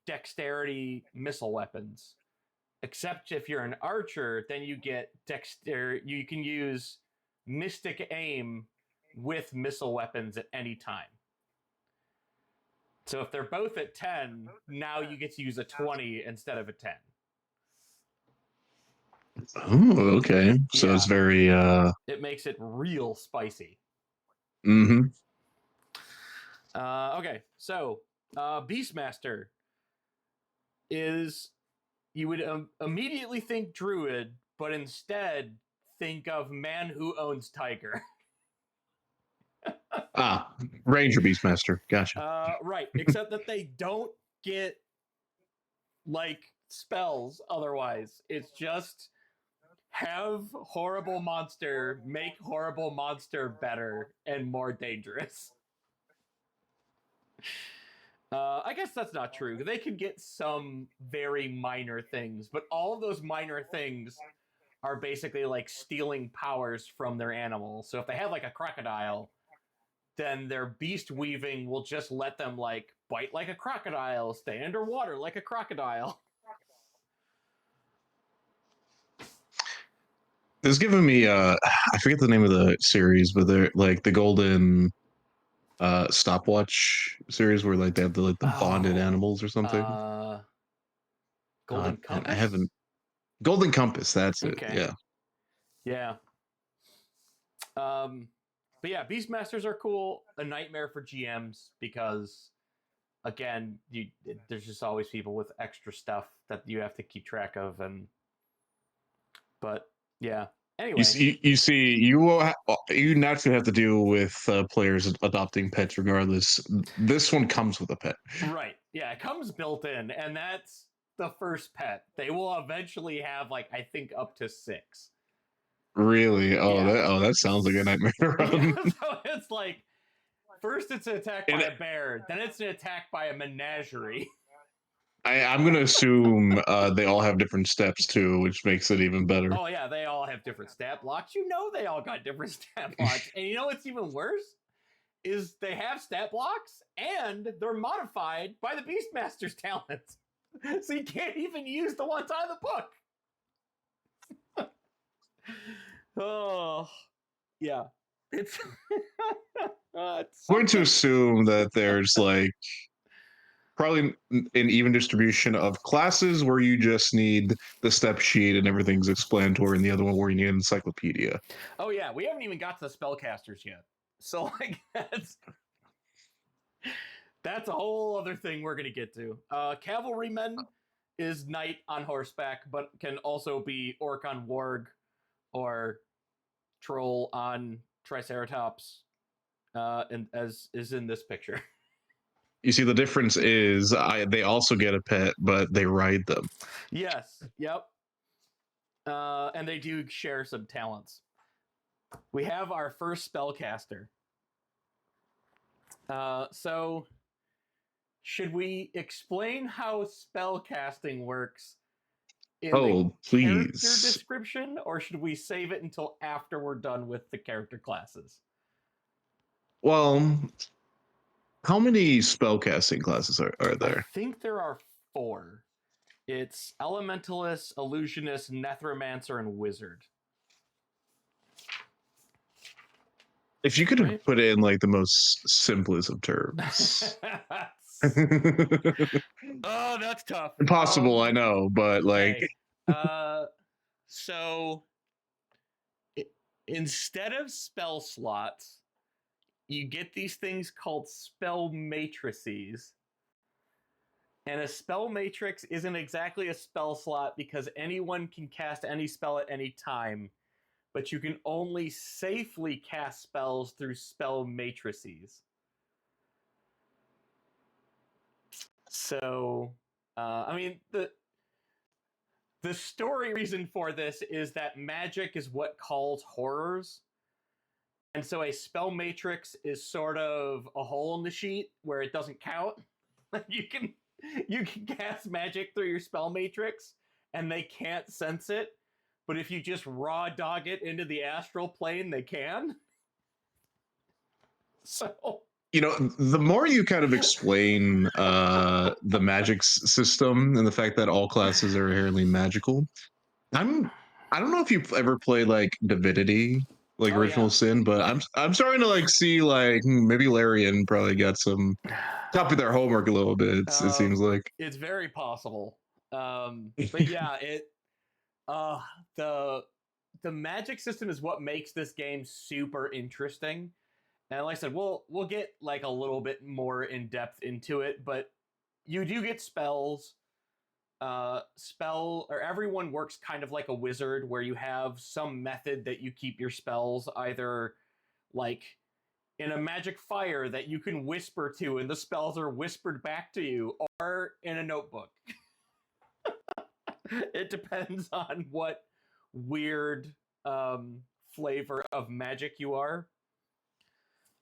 dexterity missile weapons. Except if you're an archer, then you get dexter. You can use mystic aim with missile weapons at any time. So if they're both at 10, now you get to use a 20 instead of a 10. Oh, okay. So it's Yeah, very it makes it real spicy. mm-hmm. Okay, so Beastmaster is you would immediately think druid, but instead think of man who owns tiger. Ah, Ranger Beastmaster. Gotcha. Right, except that they don't get like spells otherwise. It's just have horrible monster make horrible monster better and more dangerous. I guess that's not true. They could get some very minor things, but all of those minor things are basically like stealing powers from their animals. So if they have like a crocodile, then their beast weaving will just let them like bite like a crocodile, stay underwater like a crocodile. It's giving me I forget the name of the series, but they're like the golden stopwatch series where like they have the bonded Oh, animals or something. Golden And I Compass. haven't Golden Compass, that's it. Okay, Yeah. yeah. Um, but yeah, Beastmasters are cool. A nightmare for GMs because, again, there's just always people with extra stuff that you have to keep track of, and but yeah. Anyway, You will you naturally have to deal with players adopting pets regardless. This one comes with a pet. right? Yeah, it comes built in, and that's the first pet. They will eventually have like I think up to 6. Really? Yeah, Oh, that sounds like a nightmare yeah. run. So it's like first it's an attack by And a bear, then it's an attack by a menagerie. I'm gonna assume they all have different steps too, which makes it even better. Oh yeah, they all have different stat blocks. You know they all got different stat blocks. And you know what's even worse? Is they have stat blocks and they're modified by the Beastmaster's talents. So you can't even use the ones out of the book. Oh yeah. It's, it's I'm going to something. assume that there's like probably an even distribution of classes where you just need the step sheet and everything's explanatory, and the other one where you need an encyclopedia. Oh yeah, we haven't even got to the spellcasters yet. So like that's a whole other thing we're gonna get to. Cavalryman is knight on horseback, but can also be orc on warg or troll on triceratops, and as is in this picture. You see, the difference is they also get a pet, but they ride them. Yes, yep. And they do share some talents. We have our first spellcaster. So should we explain how spellcasting works in the Oh, character please. description, or should we save it until after we're done with the character classes? Well, how many spellcasting classes are I there? think there are 4. It's Elementalist, Illusionist, Necromancer, and Wizard. If you could Right? put it in like the most simplest of terms. Oh, that's tough. Impossible, I know, but like, Okay. Uh, so I instead of spell slots, you get these things called spell matrices. And a spell matrix isn't exactly a spell slot because anyone can cast any spell at any time, but you can only safely cast spells through spell matrices. So, I mean, the story reason for this is that magic is what calls horrors. And so a spell matrix is sort of a hole in the sheet where it doesn't count. you can you can cast magic through your spell matrix and they can't sense it. But if you just raw dog it into the astral plane, they can. So the more you kind of explain the system and the fact that all classes are inherently magical, I'm I don't know if you've ever played like Divinity, like oh Original yeah. Sin, but I'm starting to like see like maybe Larian probably got some copy their homework a little bit. It seems like. It's very possible. But yeah, it uh the the magic system is what makes this game super interesting. And like I said, we'll get like a little bit more in depth into it, but you do get spells. Spell or everyone works kind of like a wizard where you have some method that you keep your spells either like in a magic fire that you can whisper to and the spells are whispered back to you or in a notebook. It depends on what weird flavor of magic you are.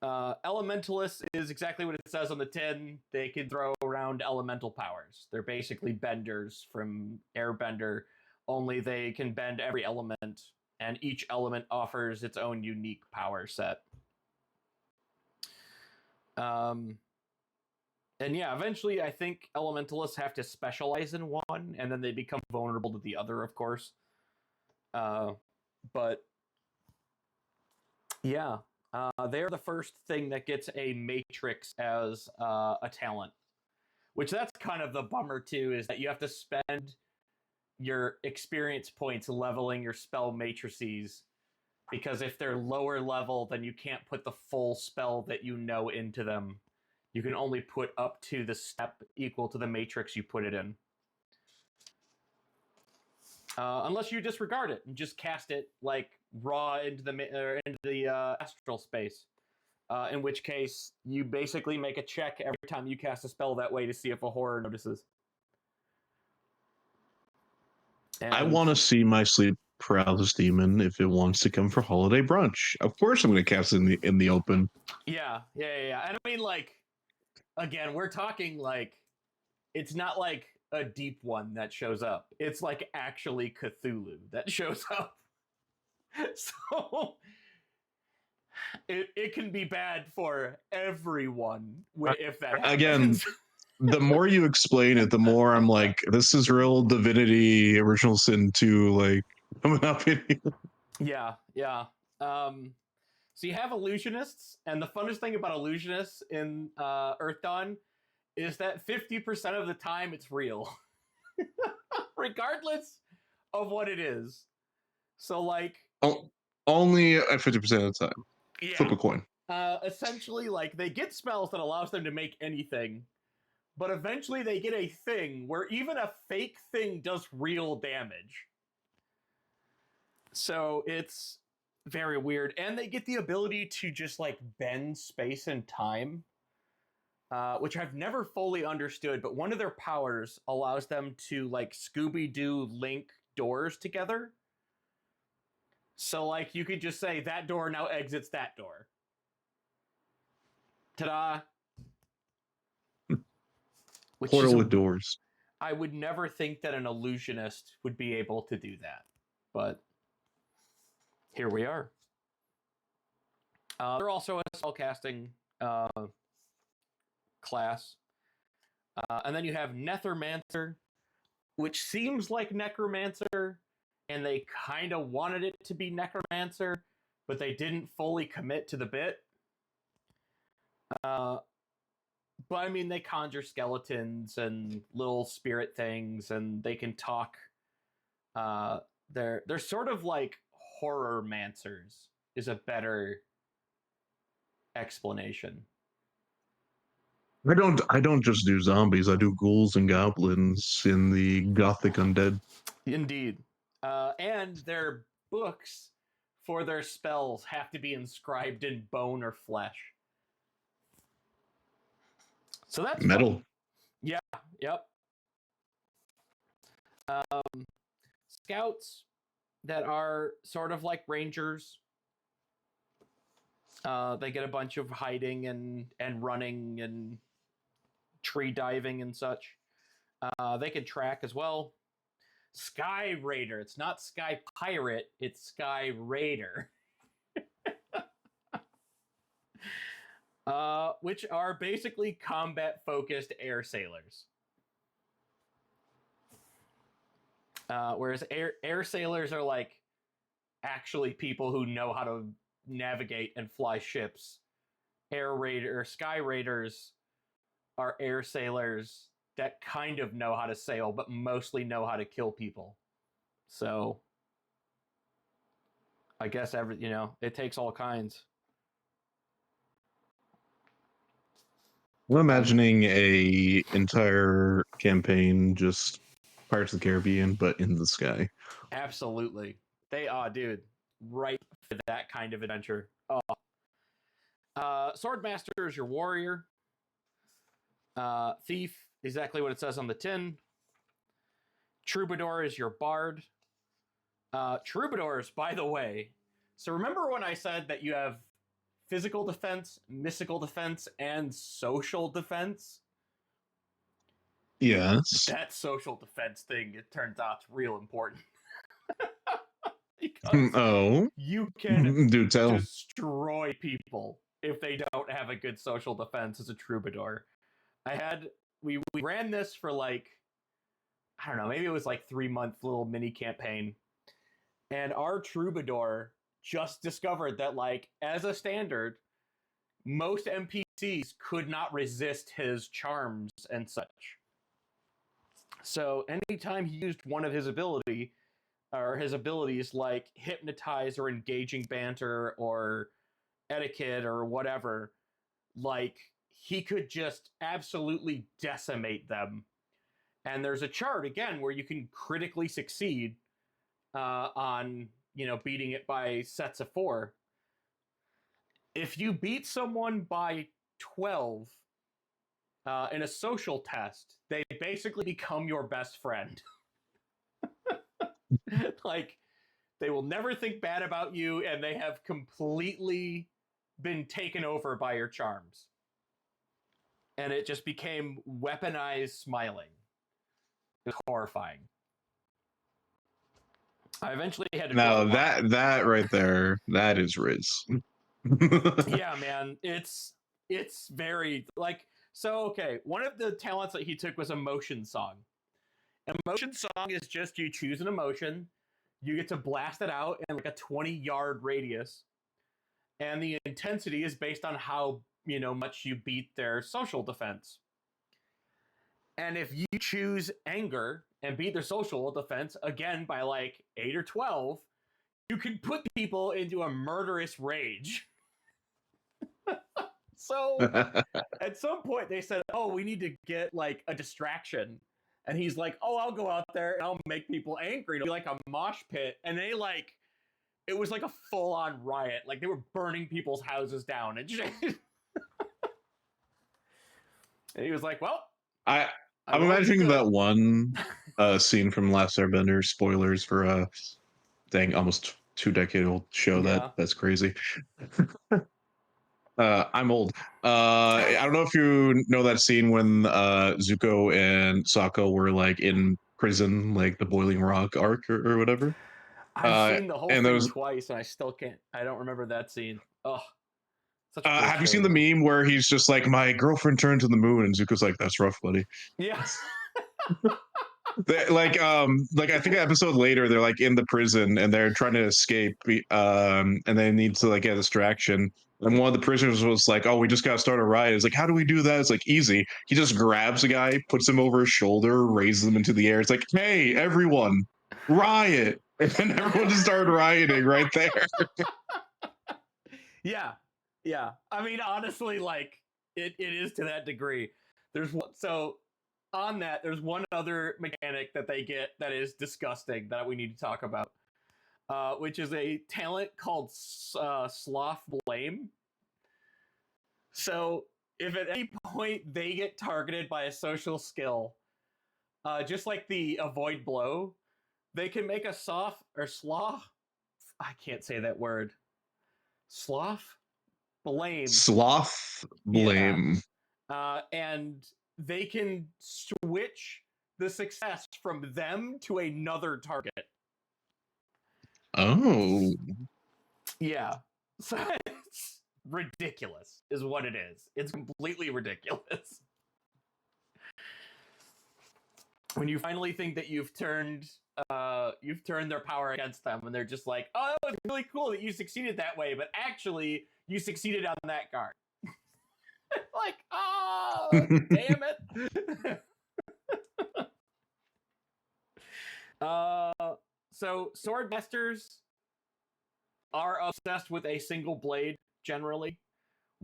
Elementalist is exactly what it says on the tin. They can throw around elemental powers. They're basically benders from Airbender, only they can bend every element and each element offers its own unique power set. And yeah, eventually I think elementalists have to specialize in one, and then they become vulnerable to the other, of course. But yeah, they're the first thing that gets a matrix as a talent, which that's kind of the bummer too, is that you have to spend your experience points leveling your spell matrices, because if they're lower level, then you can't put the full spell that you know into them. You can only put up to the step equal to the matrix you put it in. Unless you disregard it and just cast it like raw into the astral space. In which case, you basically make a check every time you cast a spell that way to see if a horror notices. And I want to see my sleep paralysis demon if it wants to come for holiday brunch. Of course, I'm going to cast it in the open. Yeah. And I mean, like, again, we're talking like, it's not like a deep one that shows up. It's like actually Cthulhu that shows up. So it can be bad for everyone if that happens. Again, the more you explain it, the more I'm like, this is real Divinity Original Sin 2, like, coming up in here. Yeah. So you have illusionists, and the funnest thing about illusionists in Earthdawn is that 50% of the time it's real, regardless of what it is. So, like, only at 50% of the time. yeah. Flip a coin. Essentially, like, they get spells that allows them to make anything, but eventually they get a thing where even a fake thing does real damage. So it's very weird. And they get the ability to just like bend space and time, which I've never fully understood, but one of their powers allows them to like Scooby-Doo link doors together. So like you could just say that door now exits that door. Ta-da. Portal with doors. I would never think that an illusionist would be able to do that, but here we are. They're also a spellcasting class. And then you have Nethermancer, which seems like Necromancer, and they kind of wanted it to be Necromancer, but they didn't fully commit to the bit. But I mean, they conjure skeletons and little spirit things, and they can talk. They're sort of like horror mancers is a better explanation. I don't just do zombies. I do ghouls and goblins in the gothic undead. Indeed. And their books for their spells have to be inscribed in bone or flesh. So that's metal. Fun. Yeah, yep. Scouts that are sort of like rangers. They get a bunch of hiding and running and tree diving and such. They can track as well. Sky Raider. It's not Sky Pirate, it's Sky Raider. Which are basically combat-focused air sailors. Whereas air sailors are like actually people who know how to navigate and fly ships. Sky Raiders are air sailors that kind of know how to sail, but mostly know how to kill people. So I guess it takes all kinds. I'm imagining a entire campaign just Pirates of the Caribbean, but in the sky. Absolutely. They are, dude, right for that kind of adventure. Oh. Swordmaster is your warrior. Thief, exactly what it says on the tin. Troubadour is your bard. Troubadours, by the way. So remember when I said that you have physical defense, mystical defense, and social defense? Yes. That social defense thing, it turns out, is real important. because Oh, you can do tell. destroy people if they don't have a good social defense as a troubadour. We ran this for like, I don't know, maybe it was like 3 month little mini campaign, and our troubadour just discovered that, like, as a standard, most NPCs could not resist his charms and such. So anytime he used one of his abilities like hypnotize or engaging banter or etiquette or whatever, like, he could just absolutely decimate them. And there's a chart again where you can critically succeed on beating it by sets of 4. If you beat someone by 12 in a social test, they basically become your best friend. Like, they will never think bad about you, and they have completely been taken over by your charms. And it just became weaponized smiling. It was horrifying. I eventually had to draw Now the line. that right there, that is Riz. Yeah, man, it's very like, so. Okay, one of the talents that he took was emotion song. Emotion song is just you choose an emotion, you get to blast it out in like a 20-yard radius, and the intensity is based on how much you beat their social defense. And if you choose anger and beat their social defense again by like 8 or 12, you can put people into a murderous rage. So at some point they said, oh, we need to get like a distraction. And he's like, oh, I'll go out there and I'll make people angry. It'll be like a mosh pit. And it was like a full-on riot. Like, they were burning people's houses down and shit. And he was like, well, I'm imagining that one scene from Last Airbender, spoilers for a dang almost 2 decade old show. Yeah. That's crazy. I'm old. I don't know if you know that scene when Zuko and Sokka were like in prison, like the Boiling Rock arc or whatever. I've seen the whole And there thing was twice, and I don't remember that scene. Oh, such a great have you show, seen the though. meme where he's just like, my girlfriend turned to the moon, and Zuko's like, that's rough, buddy. Yeah. Like I think an episode later they're like in the prison and they're trying to escape, and they need to like get a distraction, and one of the prisoners was like, oh, we just gotta start a riot. It's like, how do we do that? It's like, easy. He just grabs a guy, puts him over his shoulder, raises him into the air. It's like, hey, everyone, riot. And then everyone just started rioting right there. Yeah. Yeah. I mean, honestly, like, it is to that degree. So on that, there's one other mechanic that they get that is disgusting that we need to talk about, which is a talent called Sloth Blame. So if at any point they get targeted by a social skill, just like the avoid blow, they can make a sloth. I can't say that word. Sloth blame. Sloth Yeah. blame. And they can switch the success from them to another target. Oh. Yeah. So it's ridiculous, is what it is. It's completely ridiculous. When you finally think that you've turned their power against them, and they're just like, oh, it's really cool that you succeeded that way, but actually you succeeded on that card. Like, oh, damn it. So sword masters are obsessed with a single blade generally.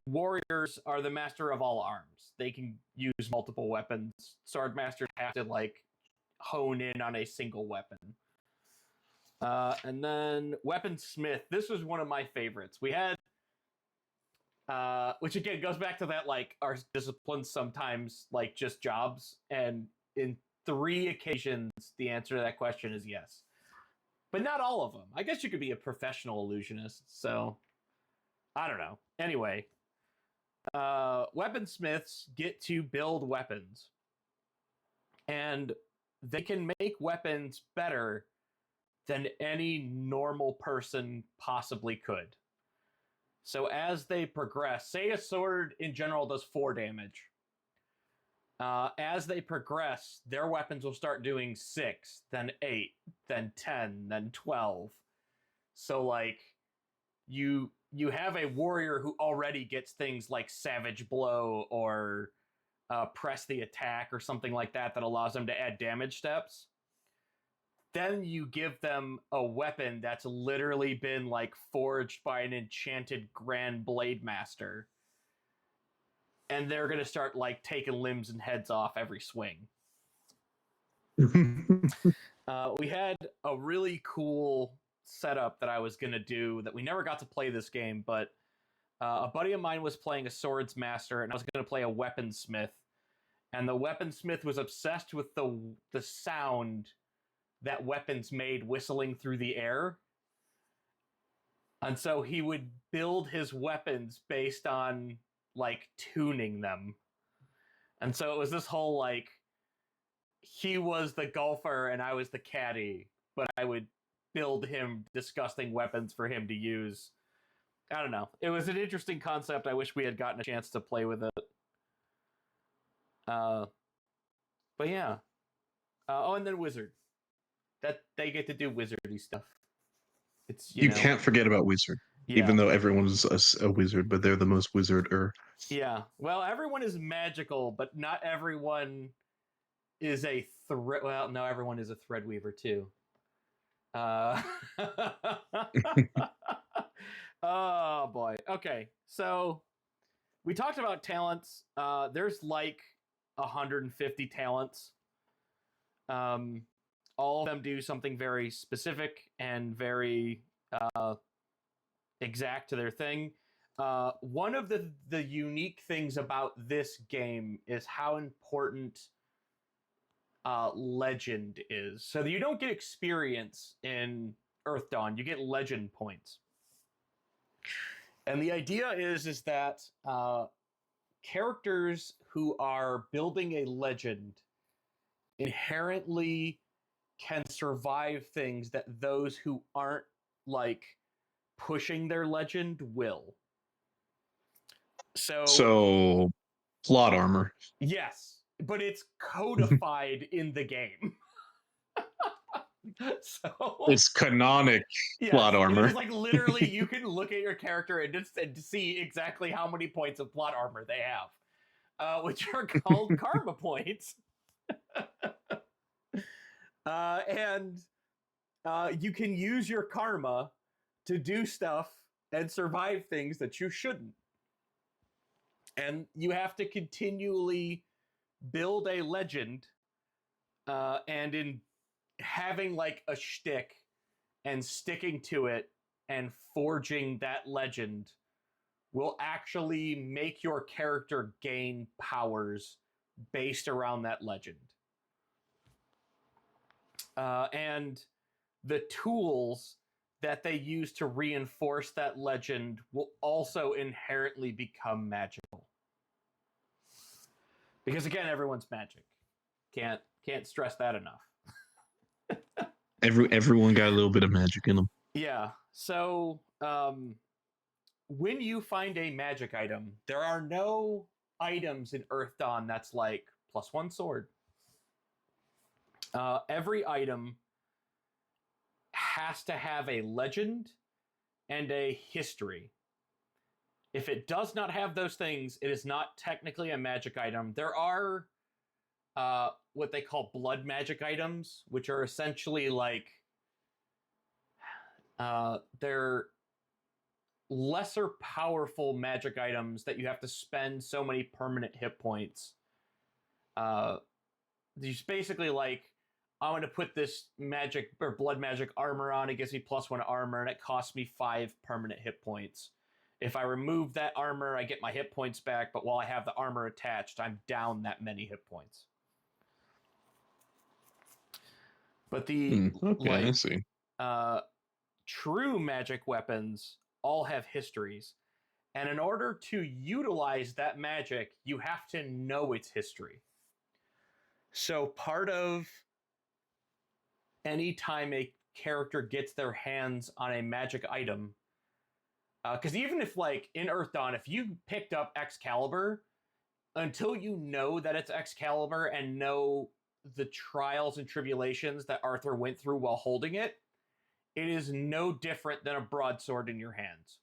Warriors are the master of all arms. They can use multiple weapons. Sword masters have to like hone in on a single weapon. And then weaponsmith. This was one of my favorites. We had, which again goes back to that, like, our disciplines sometimes like just jobs, and in 3 occasions the answer to that question is yes, but not all of them. I guess you could be a professional illusionist, so I don't know. Anyway, weaponsmiths get to build weapons, and they can make weapons better than any normal person possibly could. So as they progress, say a sword in general does 4 damage. As they progress, their weapons will start doing 6, then 8, then 10, then 12. So like you have a warrior who already gets things like Savage Blow or Press the Attack or something like that allows them to add damage steps. Then you give them a weapon that's literally been like forged by an enchanted Grand Blade Master, and they're gonna start like taking limbs and heads off every swing. We had a really cool setup that I was gonna do that we never got to play this game, but a buddy of mine was playing a swords master, and I was gonna play a weaponsmith, and the weaponsmith was obsessed with the sound that weapons made whistling through the air. And so he would build his weapons based on like tuning them. And so it was this whole like he was the golfer and I was the caddy, but I would build him disgusting weapons for him to use. I don't know. It was an interesting concept. I wish we had gotten a chance to play with it. But yeah. And then Wizard. That they get to do wizardy stuff. It's you can't forget about Wizard, even though everyone's a wizard, but they're the most wizard-er. Yeah. Well, everyone is magical, but not everyone is a thread. Well, no, everyone is a thread weaver too. Oh boy. Okay, so we talked about talents. There's like 150 talents. All of them do something very specific and very exact to their thing. One of the unique things about this game is how important legend is. So you don't get experience in Earthdawn, you get legend points. And the idea is that characters who are building a legend inherently can survive things that those who aren't like pushing their legend will. So plot armor. Yes, but it's codified in the game. So it's canonic plot armor. It's like literally you can look at your character and see exactly how many points of plot armor they have, which are called karma points. And you can use your karma to do stuff and survive things that you shouldn't. And you have to continually build a legend, and in having like a shtick and sticking to it and forging that legend will actually make your character gain powers based around that legend. And the tools that they use to reinforce that legend will also inherently become magical. Because again, everyone's magic. Can't stress that enough. Everyone got a little bit of magic in them. Yeah. So when you find a magic item, there are no items in Earthdawn that's like +1 sword. Every item has to have a legend and a history. If it does not have those things, it is not technically a magic item. There are what they call blood magic items, which are essentially like they're lesser powerful magic items that you have to spend so many permanent hit points. These basically like, I'm going to put this magic or blood magic armor on. It gives me +1 armor, and it costs me 5 permanent hit points. If I remove that armor, I get my hit points back, but while I have the armor attached, I'm down that many hit points. But the I see. True magic weapons all have histories. And in order to utilize that magic, you have to know its history. So part of any time a character gets their hands on a magic item, because even if like in Earthdawn, if you picked up Excalibur, until you know that it's Excalibur and know the trials and tribulations that Arthur went through while holding it, it is no different than a broadsword in your hands.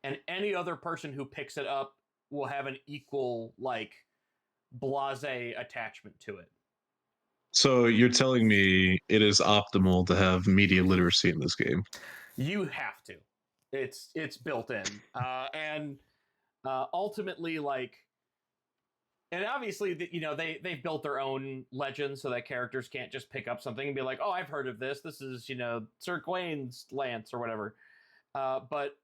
And any other person who picks it up will have an equal, like, blasé attachment to it. So you're telling me it is optimal to have media literacy in this game? You have to. It's built in, and ultimately, like, and obviously, they've built their own legends so that characters can't just pick up something and be like, "Oh, I've heard of this. This is Sir Gawain's lance or whatever." But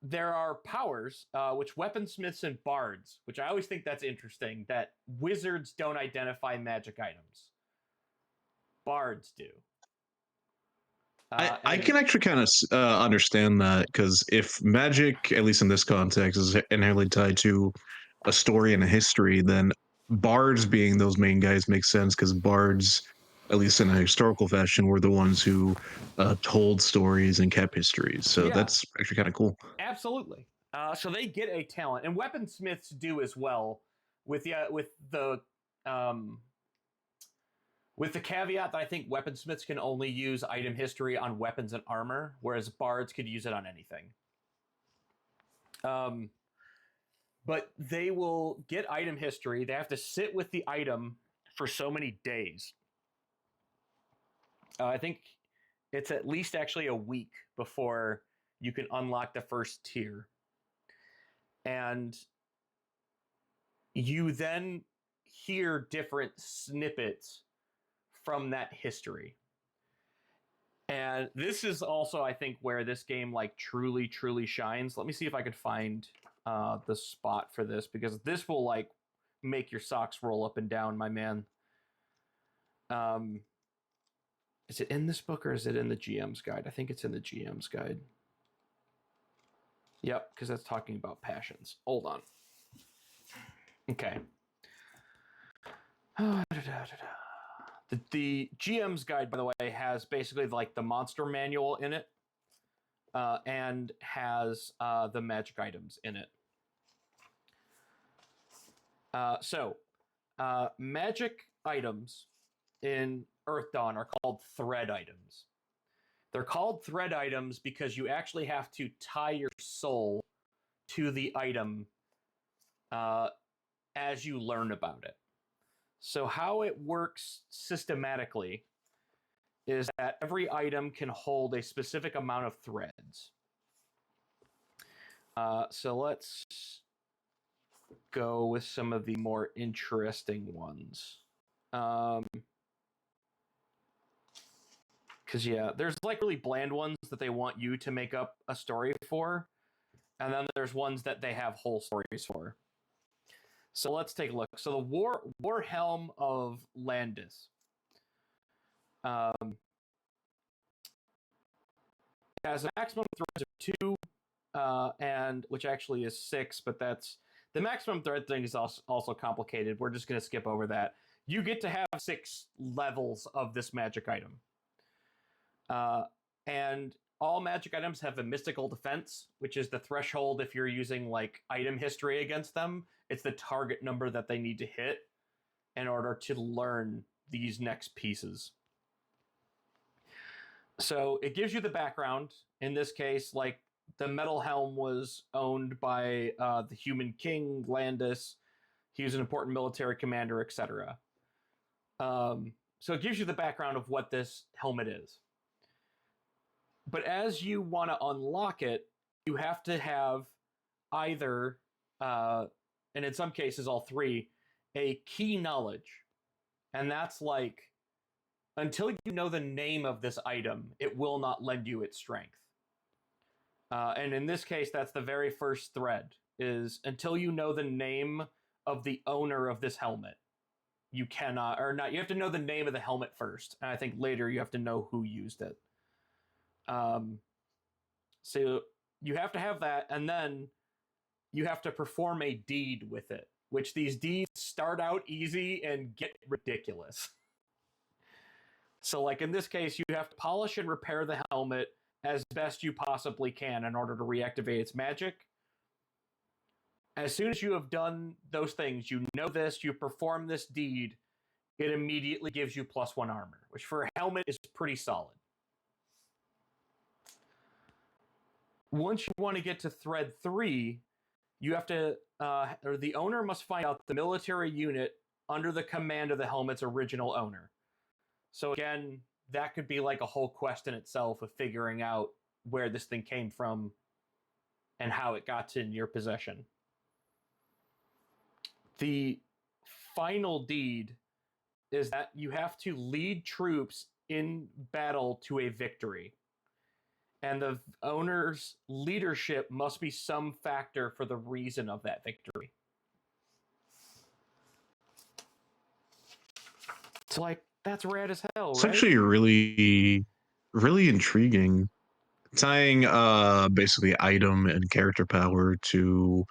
there are powers, which weaponsmiths and bards, which I always think that's interesting, that wizards don't identify magic items. Bards do. I can actually kind of understand that, because if magic, at least in this context, is inherently tied to a story and a history, then bards being those main guys makes sense, because bards, at least in a historical fashion, were the ones who told stories and kept histories. So Yeah, that's actually kind of cool. absolutely. So they get a talent, and weaponsmiths do as well, with um, with the caveat that I think weaponsmiths can only use item history on weapons and armor, whereas bards could use it on anything. But they will get item history. They have to sit with the item for so many days. I think it's at least actually a week before you can unlock the first tier. And you then hear different snippets from that history. And this is also, I think, where this game like truly, truly shines. Let me see if I can find the spot for this, because this will like make your socks roll up and down, my man. Is it in this book or is it in the GM's guide? I think it's in the GM's guide. Yep, because that's talking about passions. Hold on. Okay. The GM's guide, by the way, has basically like the monster manual in it, and has the magic items in it. So, magic items in Earthdawn are called thread items. They're called thread items because you actually have to tie your soul to the item as you learn about it. So how it works systematically is that every item can hold a specific amount of threads. So let's go with some of the more interesting ones. Because, yeah, there's like really bland ones that they want you to make up a story for. And then there's ones that they have whole stories for. So let's take a look. So the War Helm of Landis. Has a maximum threads of 2, and which actually is 6, but that's the maximum thread thing is also complicated. We're just going to skip over that. You get to have 6 levels of this magic item. And all magic items have a mystical defense, which is the threshold if you're using like item history against them. It's the target number that they need to hit in order to learn these next pieces. So it gives you the background. In this case, like the metal helm was owned by the human king, Landis. He was an important military commander, etc. So it gives you the background of what this helmet is. But as you want to unlock it, you have to have either, and in some cases all 3, a key knowledge. And that's like, until you know the name of this item, it will not lend you its strength. And in this case, that's the very first thread, is until you know the name of the owner of this helmet, you cannot, or not, you have to know the name of the helmet first. And I think later you have to know who used it. So you have to have that, and then you have to perform a deed with it, which these deeds start out easy and get ridiculous. So, like in this case, you have to polish and repair the helmet as best you possibly can in order to reactivate its magic. As soon as you have done those things, you know this, you perform this deed, it immediately gives you +1 armor, which for a helmet is pretty solid. Once you want to get to thread 3, you have to, or the owner must find out the military unit under the command of the helmet's original owner. So again, that could be like a whole quest in itself of figuring out where this thing came from and how it got in your possession. The final deed is that you have to lead troops in battle to a victory. And the owner's leadership must be some factor for the reason of that victory. It's like, that's rad as hell, It's right? actually really, really intriguing. Tying basically item and character power to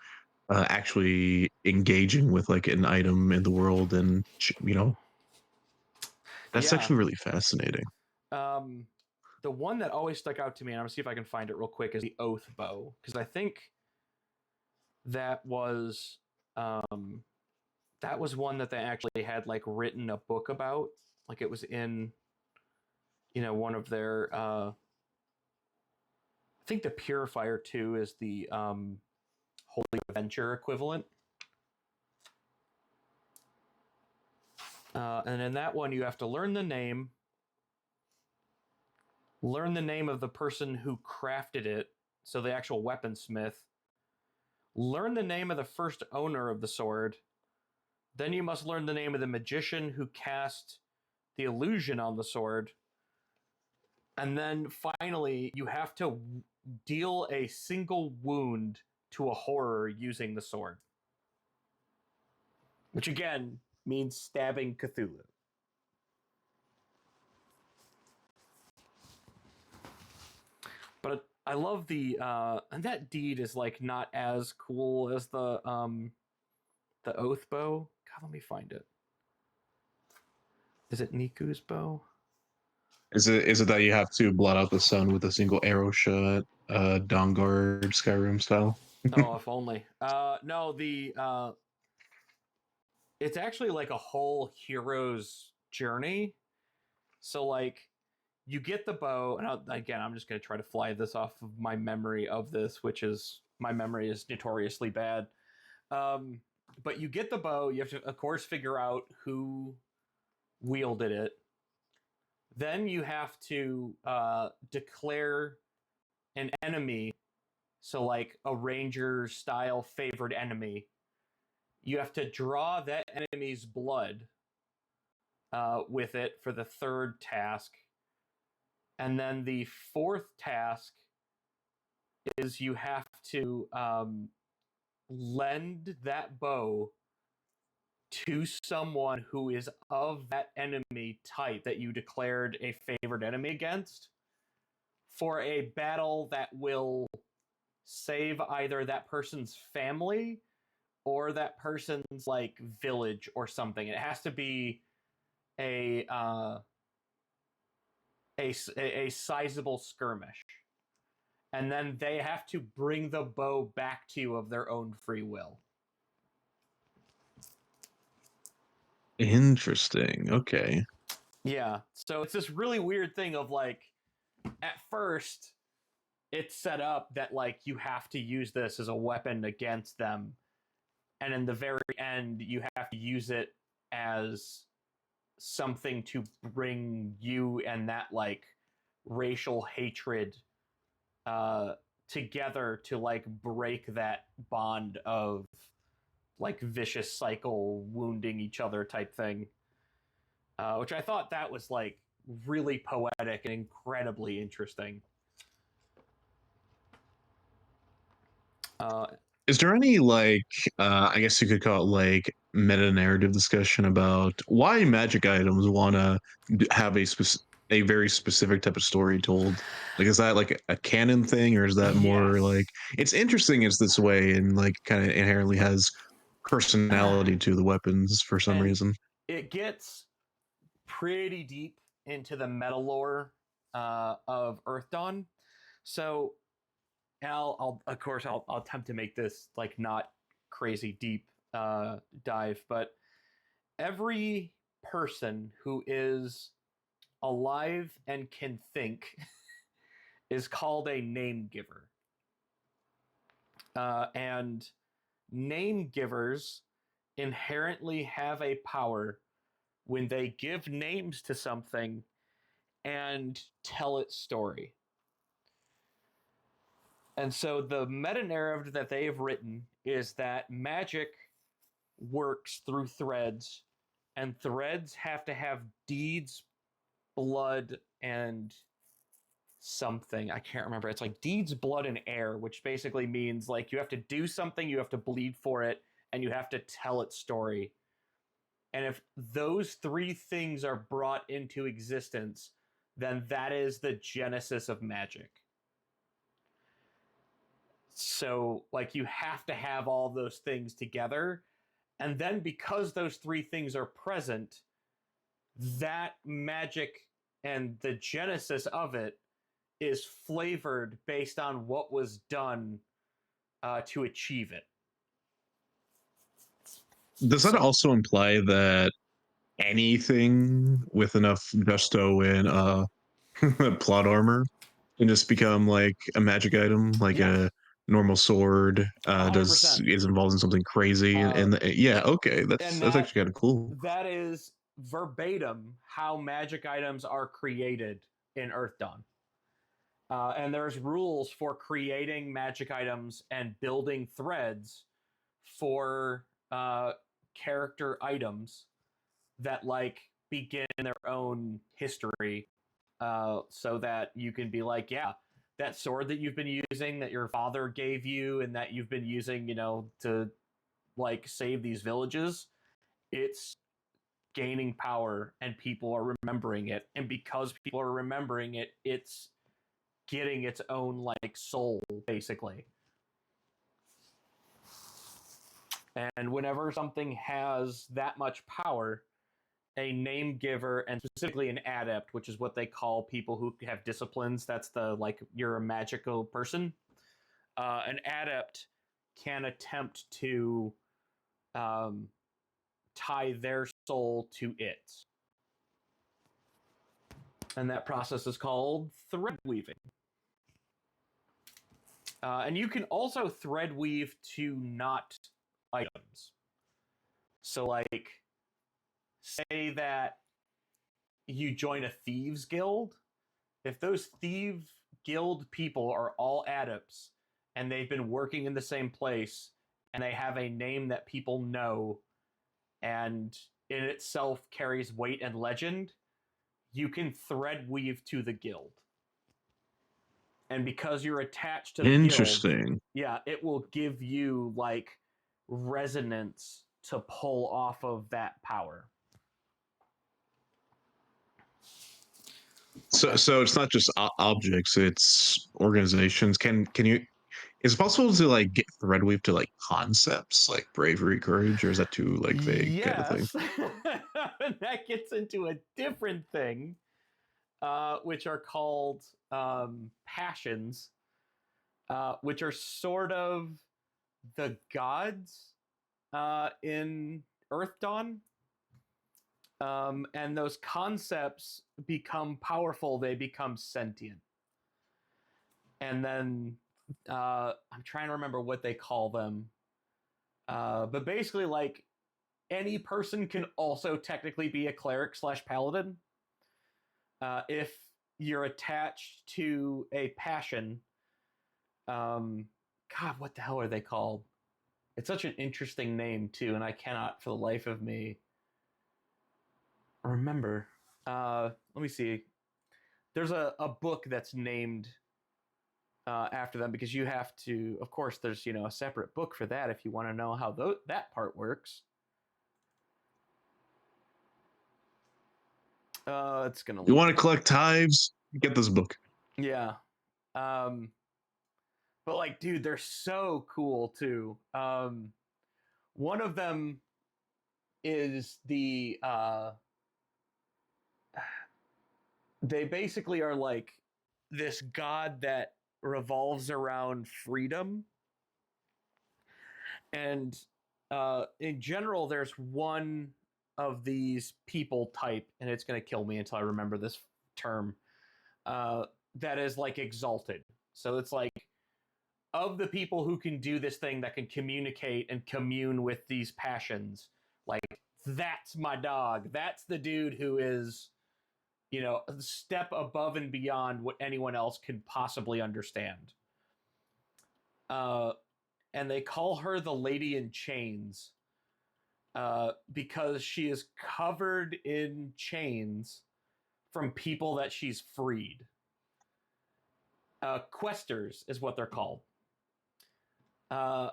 actually engaging with like an item in the world, and that's Yeah. actually really fascinating. The one that always stuck out to me, and I'm gonna see if I can find it real quick, is the Oath Bow, because I think that was one that they actually had like written a book about. Like it was in, one of their. I think the Purifier 2 is the Holy Adventure equivalent. And in that one, you have to learn the name of the person who crafted it, so the actual weaponsmith, learn the name of the first owner of the sword, then you must learn the name of the magician who cast the illusion on the sword, and then finally, you have to deal a single wound to a horror using the sword. Which again means stabbing Cthulhu. But I love the and that deed is like not as cool as the Oath Bow. God, let me find it. Is it Niku's bow? Is it that you have to blot out the sun with a single arrow shot, Dawnguard Skyrim style? Oh, if only. No, it's actually like a whole hero's journey. So like you get the bow, and again, I'm just going to try to fly this off of my memory of this, which is my memory is notoriously bad. But you get the bow. You have to, of course, figure out who wielded it. Then you have to declare an enemy. So, like a ranger style favored enemy. You have to draw that enemy's blood with it for the third task. And then the fourth task is you have to lend that bow to someone who is of that enemy type that you declared a favored enemy against for a battle that will save either that person's family or that person's like village or something. It has to be a sizable skirmish, and then they have to bring the bow back to you of their own free will. Interesting. Okay. Yeah, so it's this really weird thing of like, at first, it's set up that like you have to use this as a weapon against them, and in the very end, you have to use it as something to bring you and that like racial hatred together to like break that bond of like vicious cycle wounding each other type thing, which I thought that was like really poetic and incredibly interesting. Is there any like I guess you could call it like meta narrative discussion about why magic items want to have a very specific type of story told? Like, is that like a canon thing, or is that more Yes. like it's interesting it's this way and like kind of inherently has personality to the weapons for some And reason? it gets pretty deep into the meta lore of Earthdawn. So, and I'll of course I'll attempt to make this like not crazy deep dive, but every person who is alive and can think is called a name giver. And name givers inherently have a power when they give names to something and tell its story. And so the meta narrative that they have written is that magic works through threads, and threads have to have deeds, blood, and something. I can't remember. It's like deeds, blood, and air, which basically means like you have to do something, you have to bleed for it, and you have to tell its story. And if those three things are brought into existence, then that is the genesis of magic. So, like, you have to have all those things together. And then, because those three things are present, that magic and the genesis of it is flavored based on what was done to achieve it. Does that also imply that anything with enough gusto and plot armor can just become like a magic item, like Yeah, a normal sword? Does 100%. is involved in something crazy? Uh, Yeah, okay, and that's actually kind of cool. that is verbatim how magic items are created in Earthdawn. And there's rules for creating magic items and building threads for character items that like begin their own history, so that you can be like, yeah, that sword that you've been using, that your father gave you, and that you've been using, to like save these villages, it's gaining power and people are remembering it. And because people are remembering it, it's getting its own like soul, basically. And whenever something has that much power, a name giver, and specifically an adept, which is what they call people who have disciplines, that's the like you're a magical person. An adept can attempt to um, tie their soul to it. And that process is called thread weaving. And you can also thread weave to not items. So, like, say that you join a thieves guild. If those thief guild people are all adepts and they've been working in the same place and they have a name that people know and in itself carries weight and legend, you can thread weave to the guild. And because you're attached to the guild, Interesting. yeah, it will give you like resonance to pull off of that power. So it's not just objects; it's organizations. Can you? Is it possible to like get threadweave to like concepts like bravery, courage, or is that too like vague kind of thing? Yes. That gets into a different thing, which are called passions, which are sort of the gods in Earthdawn. And those concepts become powerful, they become sentient. And then I'm trying to remember what they call them. But basically, like, any person can also technically be a cleric slash paladin. If you're attached to a passion, God, what the hell are they called? It's such an interesting name too, and I cannot for the life of me remember. Let me see. There's a book that's named after them because you have to. Of course, there's a separate book for that if you want to know how that part works. It's gonna You load. want to collect tithes? Get this book. Yeah. Um, but like, dude, they're so cool too. One of them is the they basically are like this god that revolves around freedom. And in general, there's one of these people type, and it's going to kill me until I remember this term, uh, that is like exalted. So it's like, of the people who can do this thing that can communicate and commune with these passions, like, that's my dog. That's the dude who is, a step above and beyond what anyone else could possibly understand. Uh, and they call her the Lady in Chains, because she is covered in chains from people that she's freed. Questers is what they're called. Uh,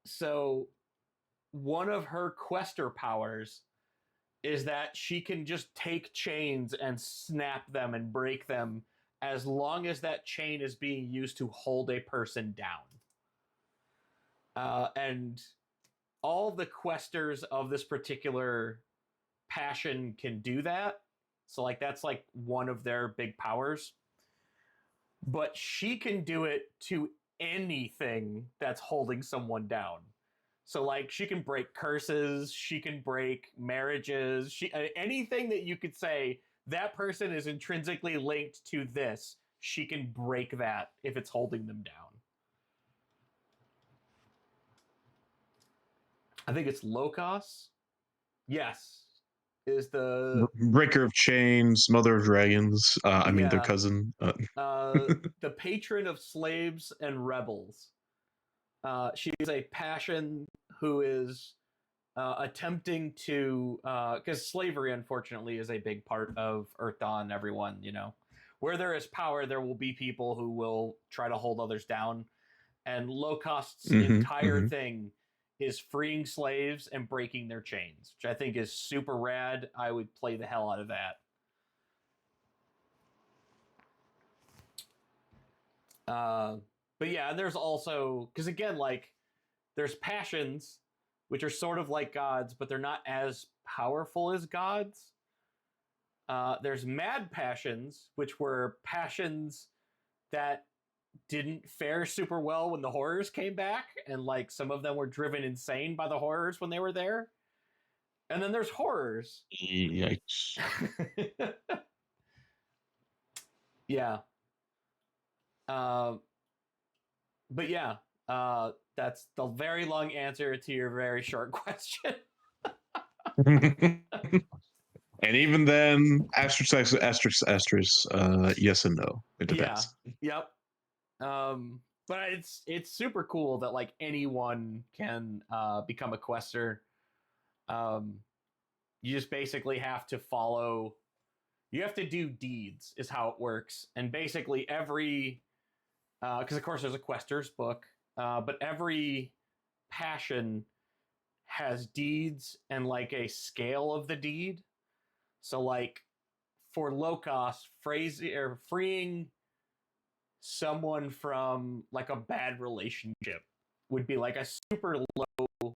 so one of her quester powers is that she can just take chains and snap them and break them as long as that chain is being used to hold a person down. And all the questers of this particular passion can do that. So, like, that's like one of their big powers. But she can do it to anything that's holding someone down. So, like, she can break curses, she can break marriages, anything that you could say that person is intrinsically linked to this, she can break that if it's holding them down. I think it's Locos. Yes, is the Breaker of Chains, Mother of Dragons. I mean, their yeah cousin. the patron of slaves and rebels. She's a passion who is attempting to, because slavery, unfortunately, is a big part of Earthdawn. Everyone, where there is power, there will be people who will try to hold others down. And Low Cost's entire thing is freeing slaves and breaking their chains, which I think is super rad. I would play the hell out of that. But yeah, there's also, because again, like, there's passions, which are sort of like gods, but they're not as powerful as gods. There's mad passions, which were passions that didn't fare super well when the horrors came back, and like some of them were driven insane by the horrors when they were there. And then there's horrors. Yikes. Yeah. But yeah, that's the very long answer to your very short question. And even then, asterisk, asterisk, asterisk, yes and no. It Yeah. depends. Yep. But it's super cool that like anyone can become a quester. Um, you just basically have to follow. You have to do deeds, is how it works, and basically every, because of course there's a questers book, but every passion has deeds and like a scale of the deed. So like for low cost, freeing someone from like a bad relationship would be like a super low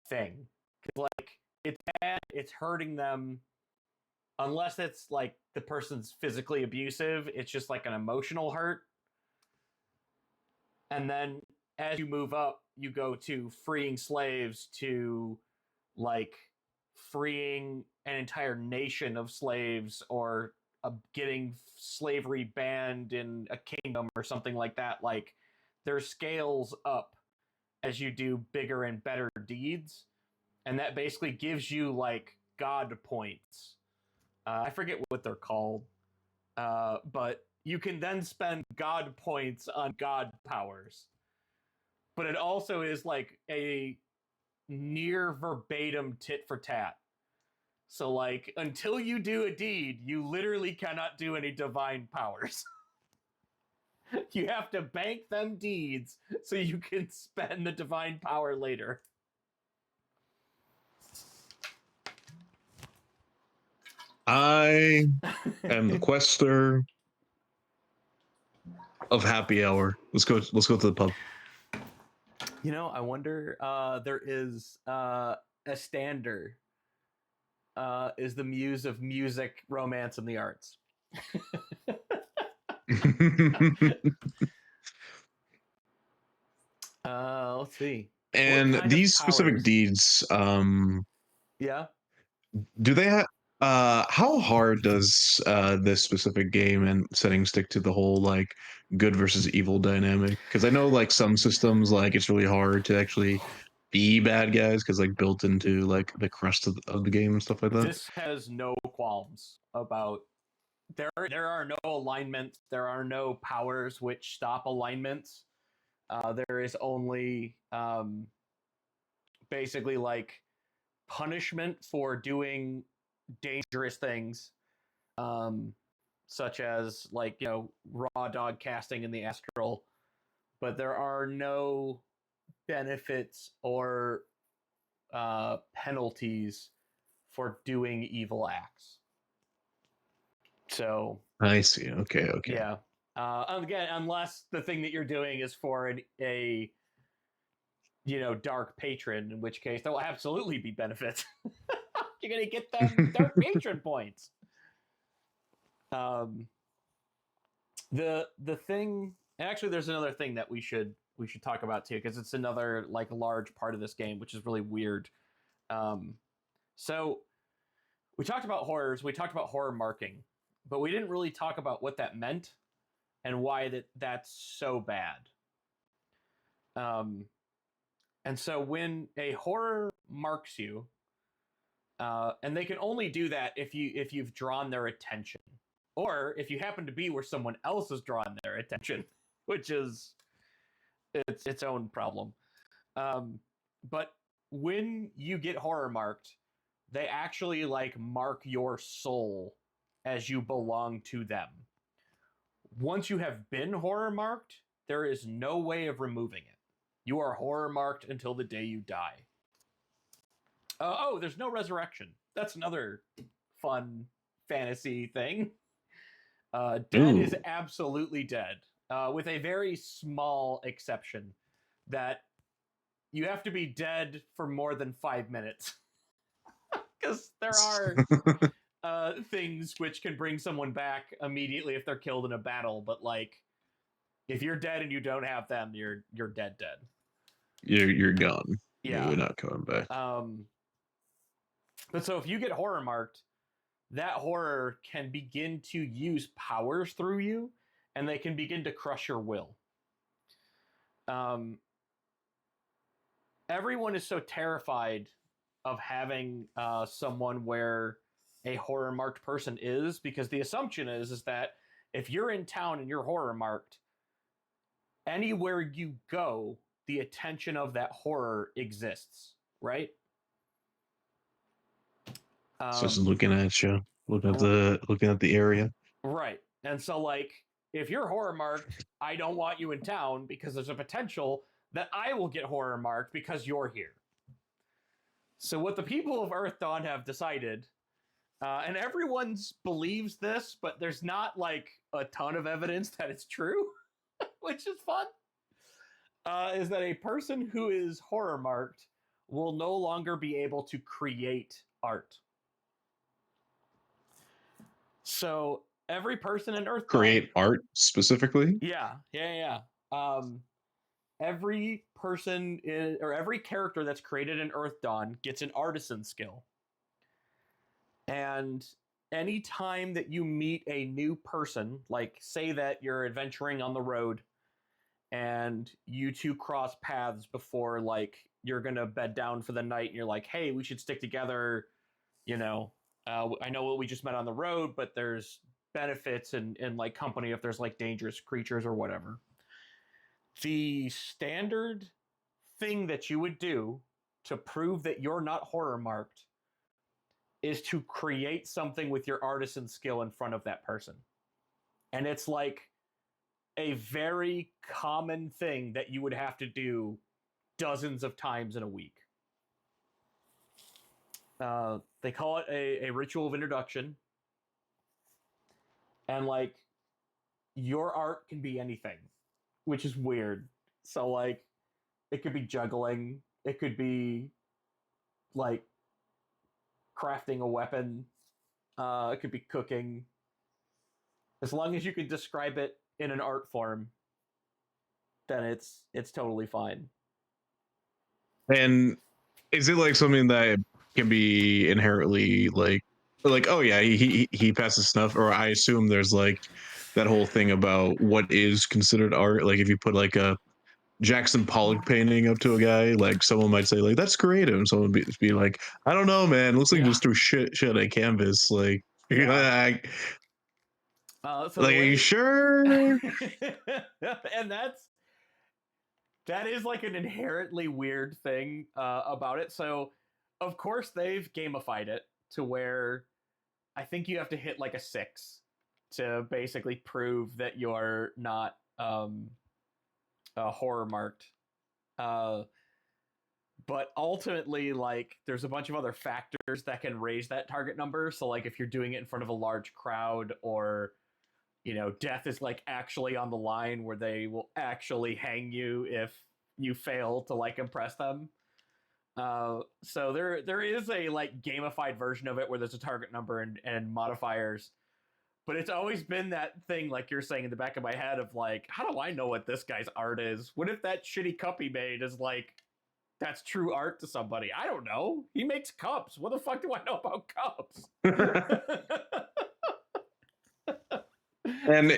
thing. Because like it's bad, it's hurting them. Unless it's like the person's physically abusive, it's just like an emotional hurt. And then as you move up, you go to freeing slaves, to like freeing an entire nation of slaves, or getting slavery banned in a kingdom or something like that. Like, there's scales up as you do bigger and better deeds, and that basically gives you like god points. I forget what they're called, but you can then spend god points on god powers. But it also is like a near verbatim tit for tat. So, like, until you do a deed, you literally cannot do any divine powers. You have to bank them deeds so you can spend the divine power later. I am the quester of happy hour. Let's go. Let's go to the pub. I wonder. There is Estander. Is the muse of music, romance, and the arts. Let's see. What And kind of these specific powers? deeds, Yeah. do they have how hard does this specific game and setting stick to the whole like good versus evil dynamic? Because I know like some systems like it's really hard to actually be bad guys because like built into like the crust of the game and stuff like that. This has no qualms about there are no alignments, there are no powers which stop alignments. There is only basically like punishment for doing dangerous things, um, such as like raw dog casting in the astral, but there are no benefits or penalties for doing evil acts. So I see. Okay, okay. yeah. Again, unless the thing that you're doing is for a dark patron, in which case there will absolutely be benefits. You're gonna get them dark patron points. Um, the thing, actually, there's another thing that we should talk about too, because it's another like large part of this game, which is really weird. Um, so we talked about horrors, we talked about horror marking, but we didn't really talk about what that meant and why that's so bad. Um, and so when a horror marks you, and they can only do that if you've drawn their attention, or if you happen to be where someone else has drawn their attention, which is its own problem. But when you get horror marked, they actually like mark your soul as you belong to them. Once you have been horror marked, there is no way of removing it. You are horror marked until the day you die. There's no resurrection. That's another fun fantasy thing. Dead is Ooh. absolutely dead, with a very small exception that you have to be dead for more than 5 minutes. Because there are things which can bring someone back immediately if they're killed in a battle, but like if you're dead and you don't have them, you're dead. You're gone. Yeah. You're not coming back. Um, but so if you get horror marked, that horror can begin to use powers through you, and they can begin to crush your will. Um, Everyone is so terrified of having someone where a horror marked person is, because the assumption is that if you're in town and you're horror marked, anywhere you go, the attention of that horror exists, right? So just Um, looking at you, looking at the area. right. And so, like, if you're horror marked, I don't want you in town because there's a potential that I will get horror marked because you're here. So, what the people of Earthdawn have decided, and everyone believes this, but there's not like a ton of evidence that it's true, which is fun, is that a person who is horror marked will no longer be able to create art. So every person in Earthdawn, Create art specifically. yeah. Every person or every character that's created in Earthdawn gets an artisan skill. And anytime that you meet a new person, like say that you're adventuring on the road and you two cross paths before like you're gonna bed down for the night, and you're like, hey, we should stick together, you know. I know we just met on the road, but there's benefits in like company if there's like dangerous creatures or whatever. The standard thing that you would do to prove that you're not horror marked is to create something with your artisan skill in front of that person. And it's like a very common thing that you would have to do dozens of times in a week. They call it a ritual of introduction. And like your art can be anything, which is weird. So like it could be juggling, it could be like crafting a weapon, it could be cooking. As long as you can describe it in an art form, then it's totally fine. And is it like something that can be inherently like oh yeah, he passes snuff, or I assume there's like that whole thing about what is considered art. Like if you put like a Jackson Pollock painting up to a guy, like someone might say like that's creative, and someone be like, I don't know, man, looks like you Yeah, just threw shit at canvas. Like, yeah. like, So the are you way, sure? and that is like an inherently weird thing about it. So, of course, they've gamified it to where I think you have to hit like a 6 to basically prove that you're not horror marked. Uh, but ultimately, like, there's a bunch of other factors that can raise that target number. So, like, if you're doing it in front of a large crowd, or death is like actually on the line where they will actually hang you if you fail to like impress them. So there is a like gamified version of it where there's a target number and modifiers, but it's always been that thing like you're saying in the back of my head of like, how do I know what this guy's art is? What if that shitty cup he made is like that's true art to somebody? I don't know. He makes cups. What the fuck do I know about cups? And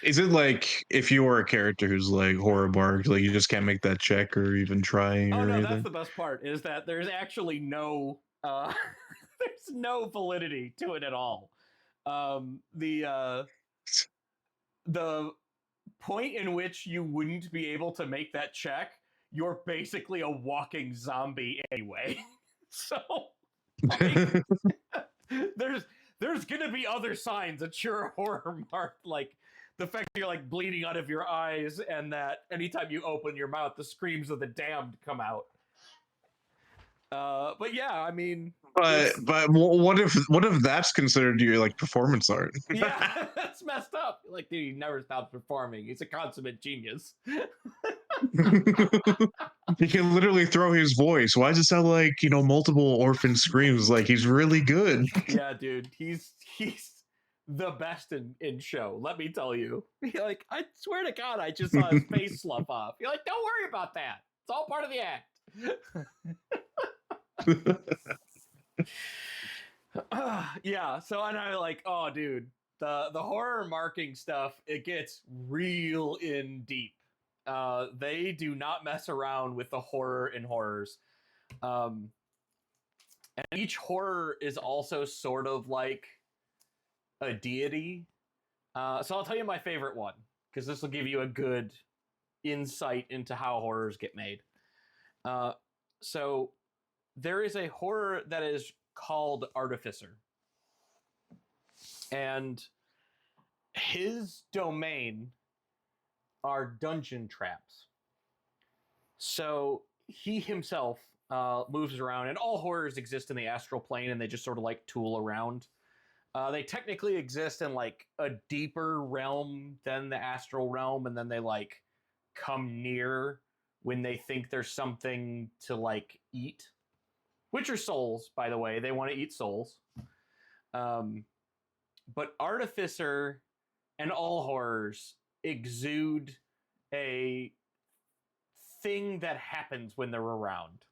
is it like if you were a character who's like horror marked, like you just can't make that check or even try Oh or no, that's anything? the best part is that there's actually no there's no validity to it at all. The point in which you wouldn't be able to make that check, you're basically a walking zombie anyway. So like there's there's gonna be other signs that you're a horror mark, like the fact that you're like bleeding out of your eyes and that anytime you open your mouth the screams of the damned come out. But yeah, I mean, it's What if that's considered your like performance art? yeah, that's messed up. Like, dude, he never stops performing. He's a consummate genius. He can literally throw his voice. Why does it sound like multiple orphan screams? Like he's really good. Yeah, dude, he's the best in show. Let me tell you. You're like, I swear to God, I just saw his face slough off. You're like, don't worry about that. It's all part of the act. Yeah. So and I like, oh, dude, the horror marking stuff. It gets real in deep. They do not mess around with the horror in horrors. Um, and each horror is also sort of like a deity. So I'll tell you my favorite one because this will give you a good insight into how horrors get made. Uh, so there is a horror that is called Artificer, and his domain are dungeon traps. So he himself moves around, and all horrors exist in the astral plane, and they just sort of like tool around. They technically exist in like a deeper realm than the astral realm, and then they like come near when they think there's something to like eat, which are souls, by the way. They want to eat souls. Um, but Artificer and all horrors exude a thing that happens when they're around.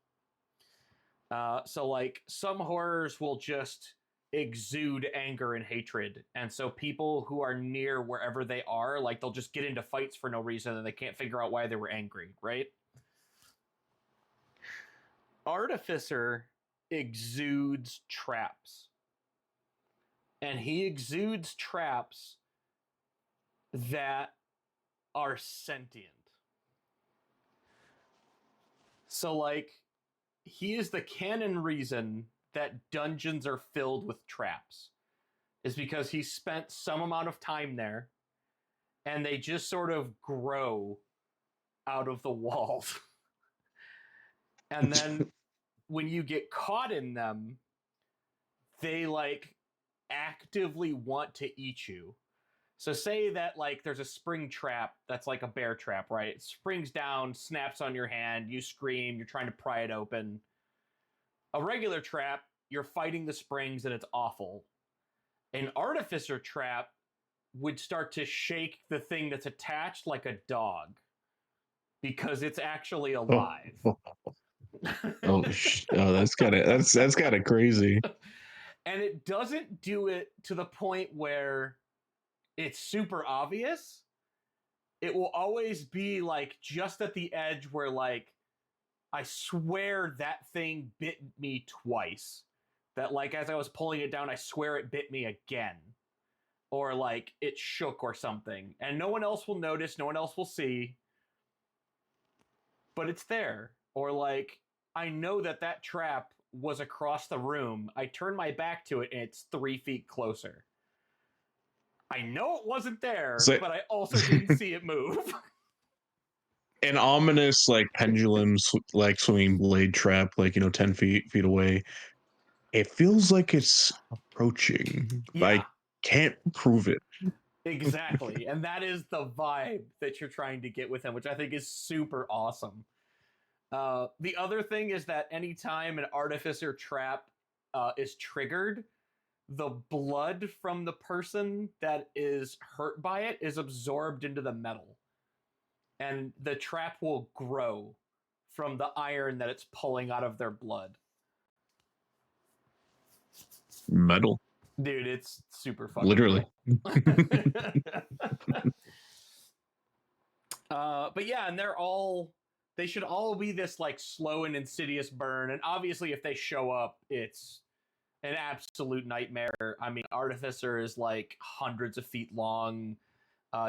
So, like, some horrors will just exude anger and hatred. And so, people who are near wherever they are, like, they'll just get into fights for no reason and they can't figure out why they were angry, right? Artificer exudes traps. And he exudes traps that are sentient. So, like, he is the canon reason that dungeons are filled with traps, is because he spent some amount of time there and they just sort of grow out of the walls. And then when you get caught in them, they like actively want to eat you. So say that like there's a spring trap that's like a bear trap, right? It springs down, snaps on your hand, you scream, you're trying to pry it open. A regular trap, you're fighting the springs and it's awful. An artificer trap would start to shake the thing that's attached like a dog because it's actually Oh, alive. oh, that's kind of that's kind of crazy. And it doesn't do it to the point where it's super obvious. It will always be like just at the edge where like I swear that thing bit me twice. That like as I was pulling it down, I swear it bit me again. Or like it shook or something. And no one else will notice, no one else will see. But it's there. Or like I know that that trap was across the room. I turn my back to it and it's 3 feet closer. I know it wasn't there, So but I also didn't see it move. an ominous like pendulum like swinging blade trap, like 10 feet away. It feels like it's approaching, but Yeah, I can't prove it. exactly. And that is the vibe that you're trying to get with him, which I think is super awesome. The other thing is that anytime an artificer trap is triggered, the blood from the person that is hurt by it is absorbed into the metal. And the trap will grow from the iron that it's pulling out of their blood. Metal, Dude, it's super fucking literally. cool. But yeah, and they should all be this like slow and insidious burn. And obviously, if they show up, it's an absolute nightmare. I mean, Artificer is like hundreds of feet long.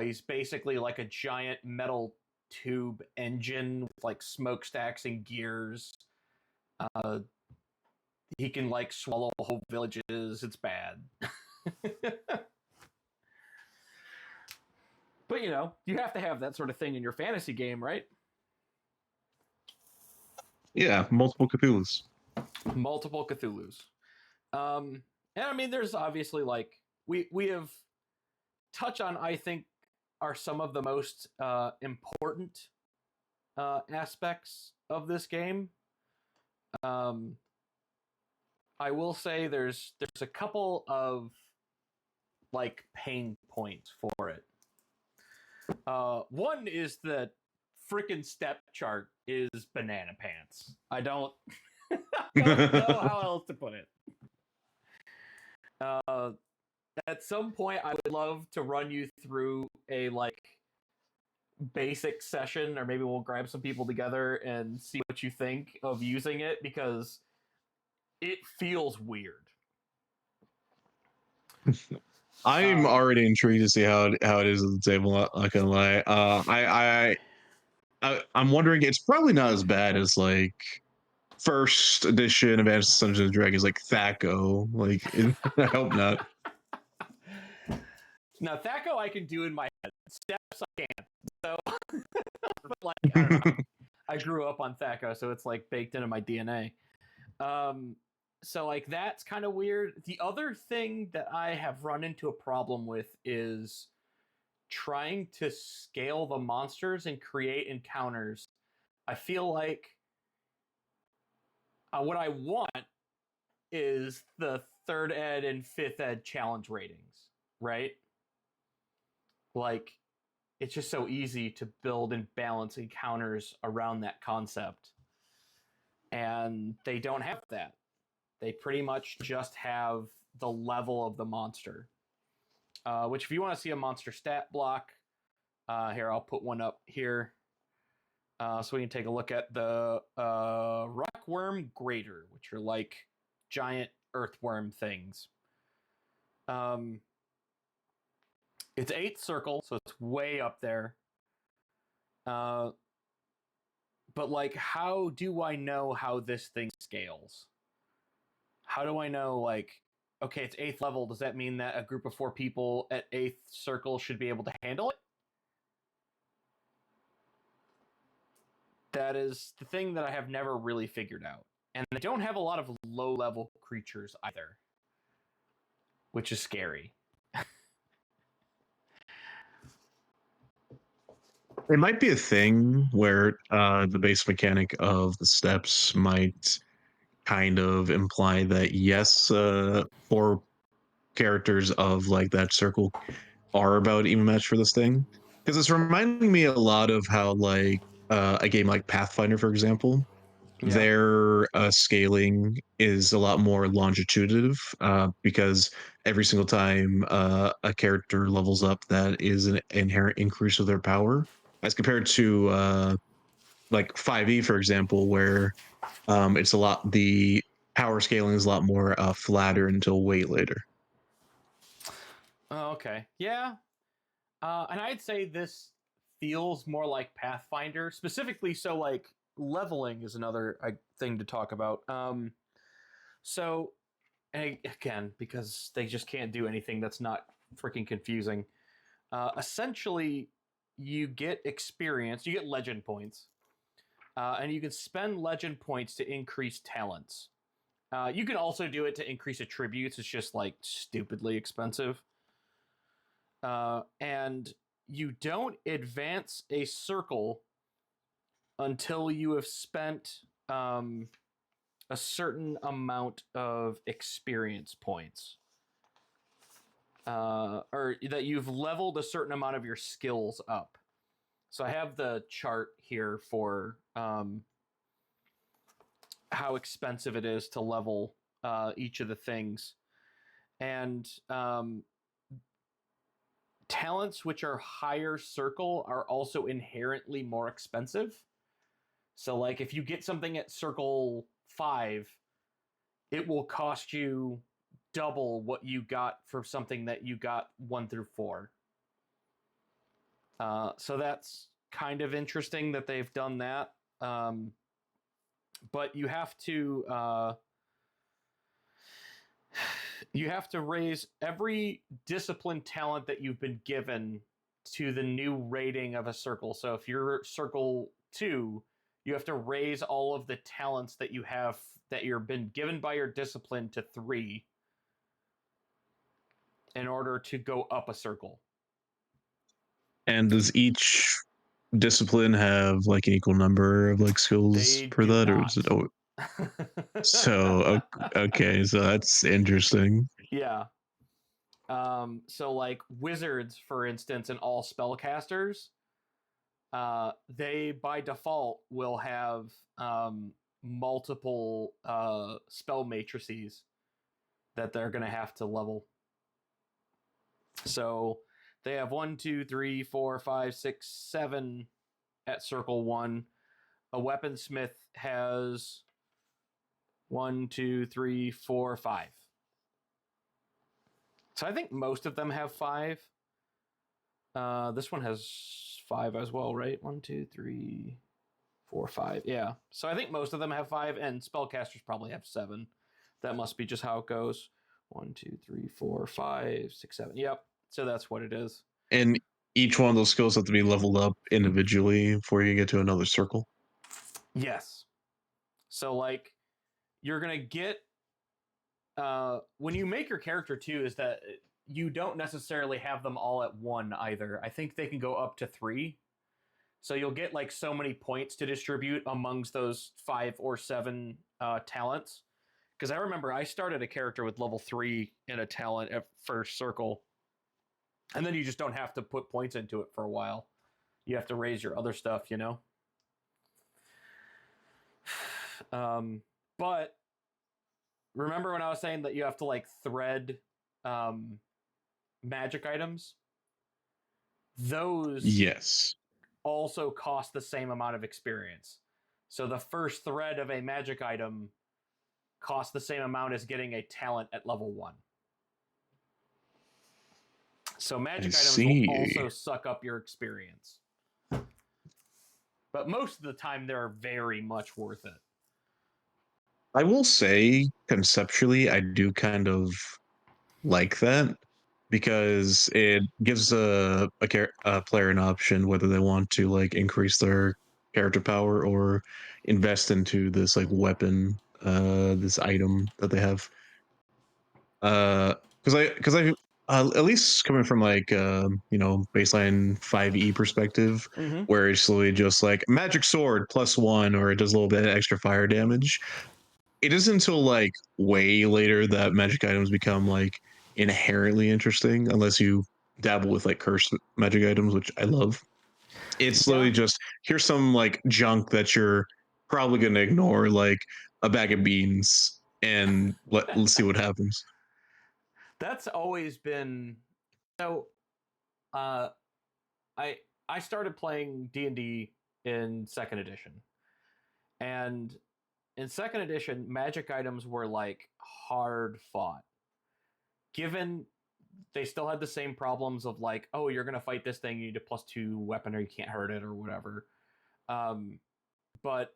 He's basically like a giant metal tube engine with like smokestacks and gears. Uh, he can like swallow whole villages. It's bad. But you have to have that sort of thing in your fantasy game, right? Yeah, multiple Cthulhu's. Multiple Cthulhu's. And I mean, there's obviously like we have touched on, I think, are some of the most important aspects of this game. I will say there's a couple of like pain points for it. One is that freaking step chart is banana pants. I don't don't know how else to put it. At some point, I would love to run you through a like basic session, or maybe we'll grab some people together and see what you think of using it because it feels weird. I'm already intrigued to see how it is at the table. Not gonna lie. I'm wondering. It's probably not as bad as like first edition Advanced Dungeons and Dragons, like Thaco. Like, I hope not. Now, Thaco I can do in my head. Steps I can't. So, but like, I don't know. I grew up on Thaco, so it's like baked into my DNA. So like that's kind of weird. The other thing that I have run into a problem with is trying to scale the monsters and create encounters. I feel like what I want is the third ed and fifth ed challenge ratings, right? Like, it's just so easy to build and balance encounters around that concept. And they don't have that. They pretty much just have the level of the monster. Which, if you want to see a monster stat block, here, I'll put one up here. So we can take a look at the rockworm grater, which are like giant earthworm things. It's 8th circle, so it's way up there. But like, how do I know how this thing scales? How do I know, like, okay, it's 8th level. Does that mean that a group of 4 people at 8th circle should be able to handle it? That is the thing that I have never really figured out. And they don't have a lot of low-level creatures either, which is scary. It might be a thing where the base mechanic of the steps might kind of imply that yes, for characters of like that circle are about even match for this thing, because it's reminding me a lot of how like a game like Pathfinder, for example, Yeah. their scaling is a lot more longitudinal, because every single time a character levels up, that is an inherent increase of their power, as compared to like 5e, for example, where it's a lot the power scaling is a lot more flatter until way later. Oh, okay. Yeah. And I'd say this feels more like Pathfinder, specifically. So, like, leveling is another thing to talk about. So, and again, because they just can't do anything that's not freaking confusing. Essentially, you get experience, you get legend points, and you can spend legend points to increase talents. You can also do it to increase attributes. It's just like stupidly expensive. And you don't advance a circle until you have spent a certain amount of experience points. Or that you've leveled a certain amount of your skills up. So I have the chart here for how expensive it is to level each of the things. And talents which are higher circle are also inherently more expensive. So, like, if you get something at circle 5, it will cost you double what you got for something that you got 1 through 4. So that's kind of interesting that they've done that. But you have to raise every discipline talent that you've been given to the new rating of a circle. So if you're circle 2, you have to raise all of the talents that you have that you've been given by your discipline to 3 in order to go up a circle. And does each discipline have like an equal number of like skills They per do that, or not. is it? Oh, so okay, so that's interesting. Yeah. So like wizards, for instance, and all spellcasters, they by default will have multiple spell matrices that they're going to have to level. So they have 1, 2, 3, 4, 5, 6, 7 at circle 1. A weaponsmith has 1, 2, 3, 4, 5. So I think most of them have 5. This one has 5 as well, right? 1, 2, 3, 4, 5. Yeah. So I think most of them have 5, and spellcasters probably have 7. That must be just how it goes. 1, 2, 3, 4, 5, 6, 7. Yep. So that's what it is. And each one of those skills have to be leveled up individually before you get to another circle. Yes. So like you're gonna get when you make your character too, is that you don't necessarily have them all at 1 either. I think they can go up to 3. So you'll get like so many points to distribute amongst those 5 or 7 talents. Because I remember I started a character with level 3 in a talent at first circle, and then you just don't have to put points into it for a while. You have to raise your other stuff, you know. But remember when I was saying that you have to like thread magic items? Those Yes. also cost the same amount of experience. So the first thread of a magic item costs the same amount as getting a talent at level 1. So magic I items will see. also suck up your experience. But most of the time, they're very much worth it. I will say conceptually, I do kind of like that, because it gives a player an option whether they want to like increase their character power or invest into this like weapon, this item that they have. Because I at least coming from like baseline 5e perspective, Mm-hmm. where it's literally just like magic sword +1, or it does a little bit of extra fire damage. It isn't until like way later that magic items become like inherently interesting unless you dabble with like cursed magic items, which I love. It's Yeah, literally just here's some like junk that you're probably gonna ignore, like a bag of beans, and let's see what happens. that's always been so. Uh, I I started playing D&D in second edition, and in second edition, magic items were like hard fought. Given they still had the same problems of like, oh, you're gonna fight this thing, you need a +2 weapon, or you can't hurt it, or whatever. Um, but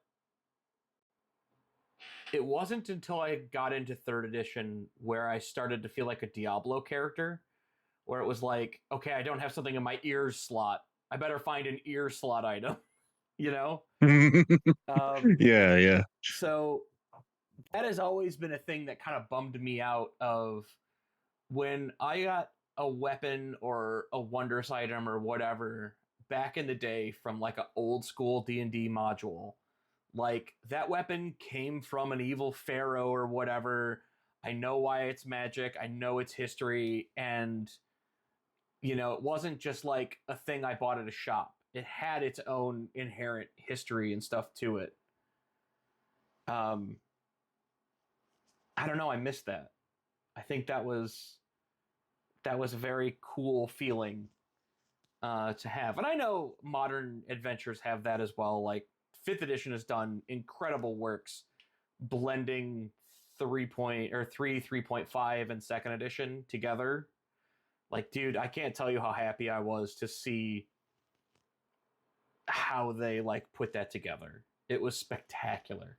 it wasn't until I got into third edition where I started to feel like a Diablo character, where it was like, okay, I don't have something in my ears slot. I better find an ear slot item, you know? Um, Yeah, yeah. so that has always been a thing that kind of bummed me out of when I got a weapon or a wondrous item or whatever back in the day from like an old school D&D module. Like that weapon came from an evil pharaoh or whatever. I know why it's magic. I know its history, and it wasn't just like a thing I bought at a shop. It had its own inherent history and stuff to it. Um I don't know, I missed that. I think that was a very cool feeling to have. And I know modern adventures have that as well. Like fifth edition has done incredible works blending 3.5 and second edition together. Like, dude, I can't tell you how happy I was to see how they like put that together. It was spectacular.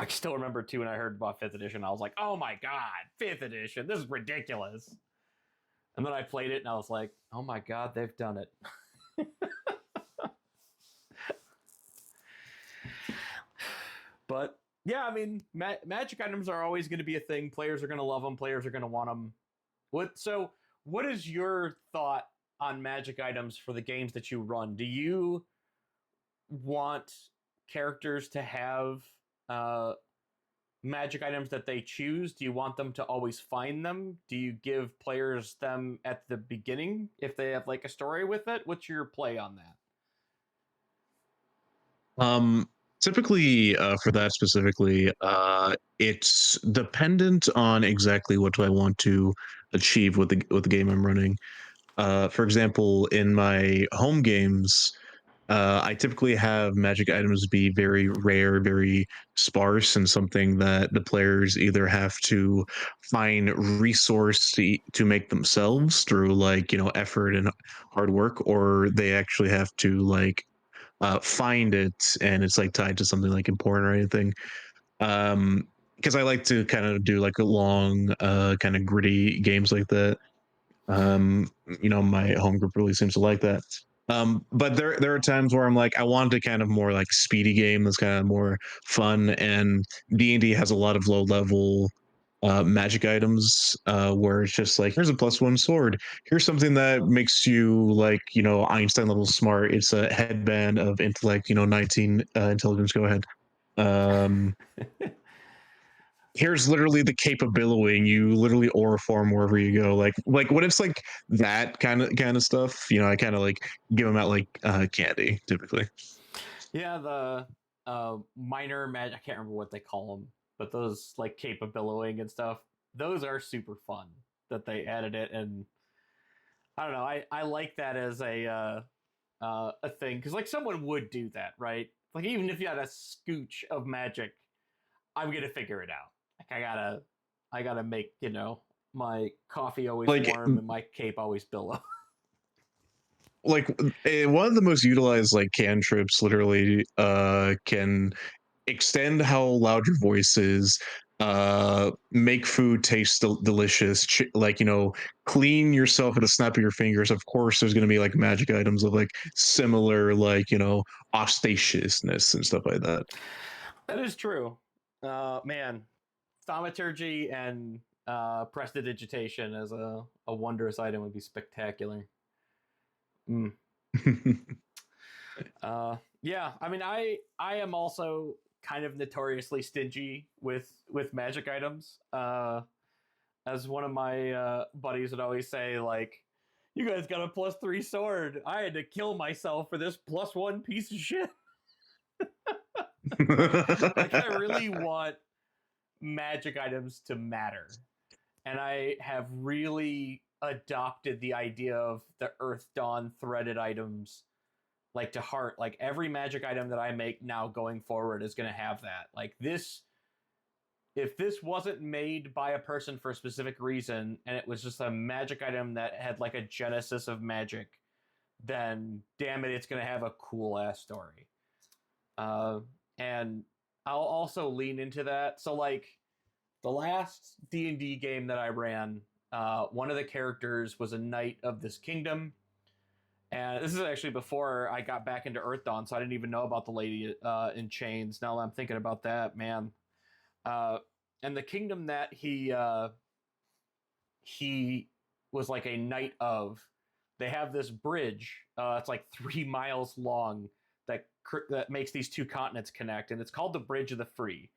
I still remember too when I heard about fifth edition, I was like, "Oh my god, fifth edition! This is ridiculous." And then I played it and I was like, "Oh my god, they've done it." But yeah, I mean, magic items are always going to be a thing. Players are going to love them. Players are going to want them. What is your thought on magic items for the games that you run? Do you want characters to have uh, magic items that they choose? Do you want them to always find them? Do you give players them at the beginning if they have like a story with it? What's your play on that? Um, Typically, for that specifically, it's dependent on exactly what do I want to achieve with the game I'm running. For example, in my home games, I typically have magic items be very rare, very sparse, and something that the players either have to find resource to make themselves through like effort and hard work, or they actually have to like find it, and it's like tied to something like important or anything. Um, because I like to kind of do like a long, kind of gritty games like that. Um, my home group really seems to like that. But there are times where I'm like, I want a kind of more like speedy game that's kind of more fun, and D&D has a lot of low level magic items where it's just like here's a +1 sword, here's something that makes you like Einstein level smart, it's a headband of intellect 19 intelligence, go ahead. um Here's literally the capability, and you literally aura farm wherever you go, like when it's like that kind of stuff, I kind of like give them out like candy typically. Yeah, the minor magic, I can't remember what they call them, but those like capabilitying and stuff, those are super fun that they added it. And I don't know, I like that as a thing, because like someone would do that, right? Like even if you had a scooch of magic, I'm gonna figure it out. Like I gotta make my coffee always like warm and my cape always billow. like one of the most utilized like cantrips literally can extend how loud your voice is, make food taste delicious, like clean yourself at a snap of your fingers. Of course there's going to be like magic items of like similar like ostatiousness and stuff like that. That is true. Man, thaumaturgy and prestidigitation as a wondrous item would be spectacular. Mm. Yeah, I mean, I am also kind of notoriously stingy with magic items. as one of my buddies would always say, like, you guys got a +3 sword. I had to kill myself for this +1 piece of shit. Like, I really want magic items to matter. And I have really adopted the idea of the Earthdawn threaded items like to heart. Like every magic item that I make now going forward is going to have that. Like this, if this wasn't made by a person for a specific reason and it was just a magic item that had like a genesis of magic, then damn it, it's going to have a cool ass story. And I'll also lean into that. So like the last D&D game that I ran, one of the characters was a knight of this kingdom. And this is actually before I got back into Earthdawn, so I didn't even know about the lady in chains. Now that I'm thinking about that, man. And the kingdom that he was like a knight of, they have this bridge. It's like 3 miles long that makes these two continents connect, and it's called the Bridge of the Free.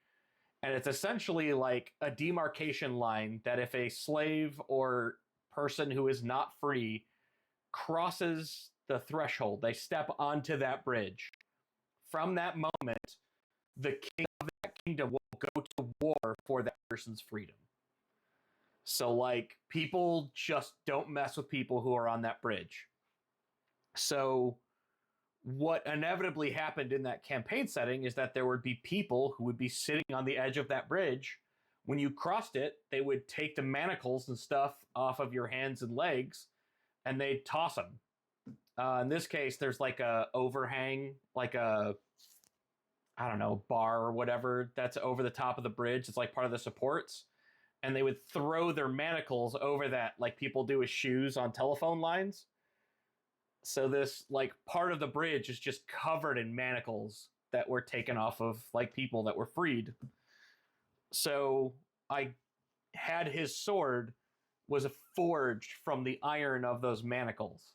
And it's essentially like a demarcation line that if a slave or person who is not free crosses the threshold, they step onto that bridge. From that moment, the king of that kingdom will go to war for that person's freedom. So, like, people just don't mess with people who are on that bridge. So, what inevitably happened in that campaign setting is that there would be people who would be sitting on the edge of that bridge. When you crossed it, they would take the manacles and stuff off of your hands and legs, and they'd toss them. In this case, there's like a overhang, like a, I don't know, bar or whatever that's over the top of the bridge. It's like part of the supports. And they would throw their manacles over that like people do with shoes on telephone lines. So this like part of the bridge is just covered in manacles that were taken off of like people that were freed. So I had his sword was forged from the iron of those manacles.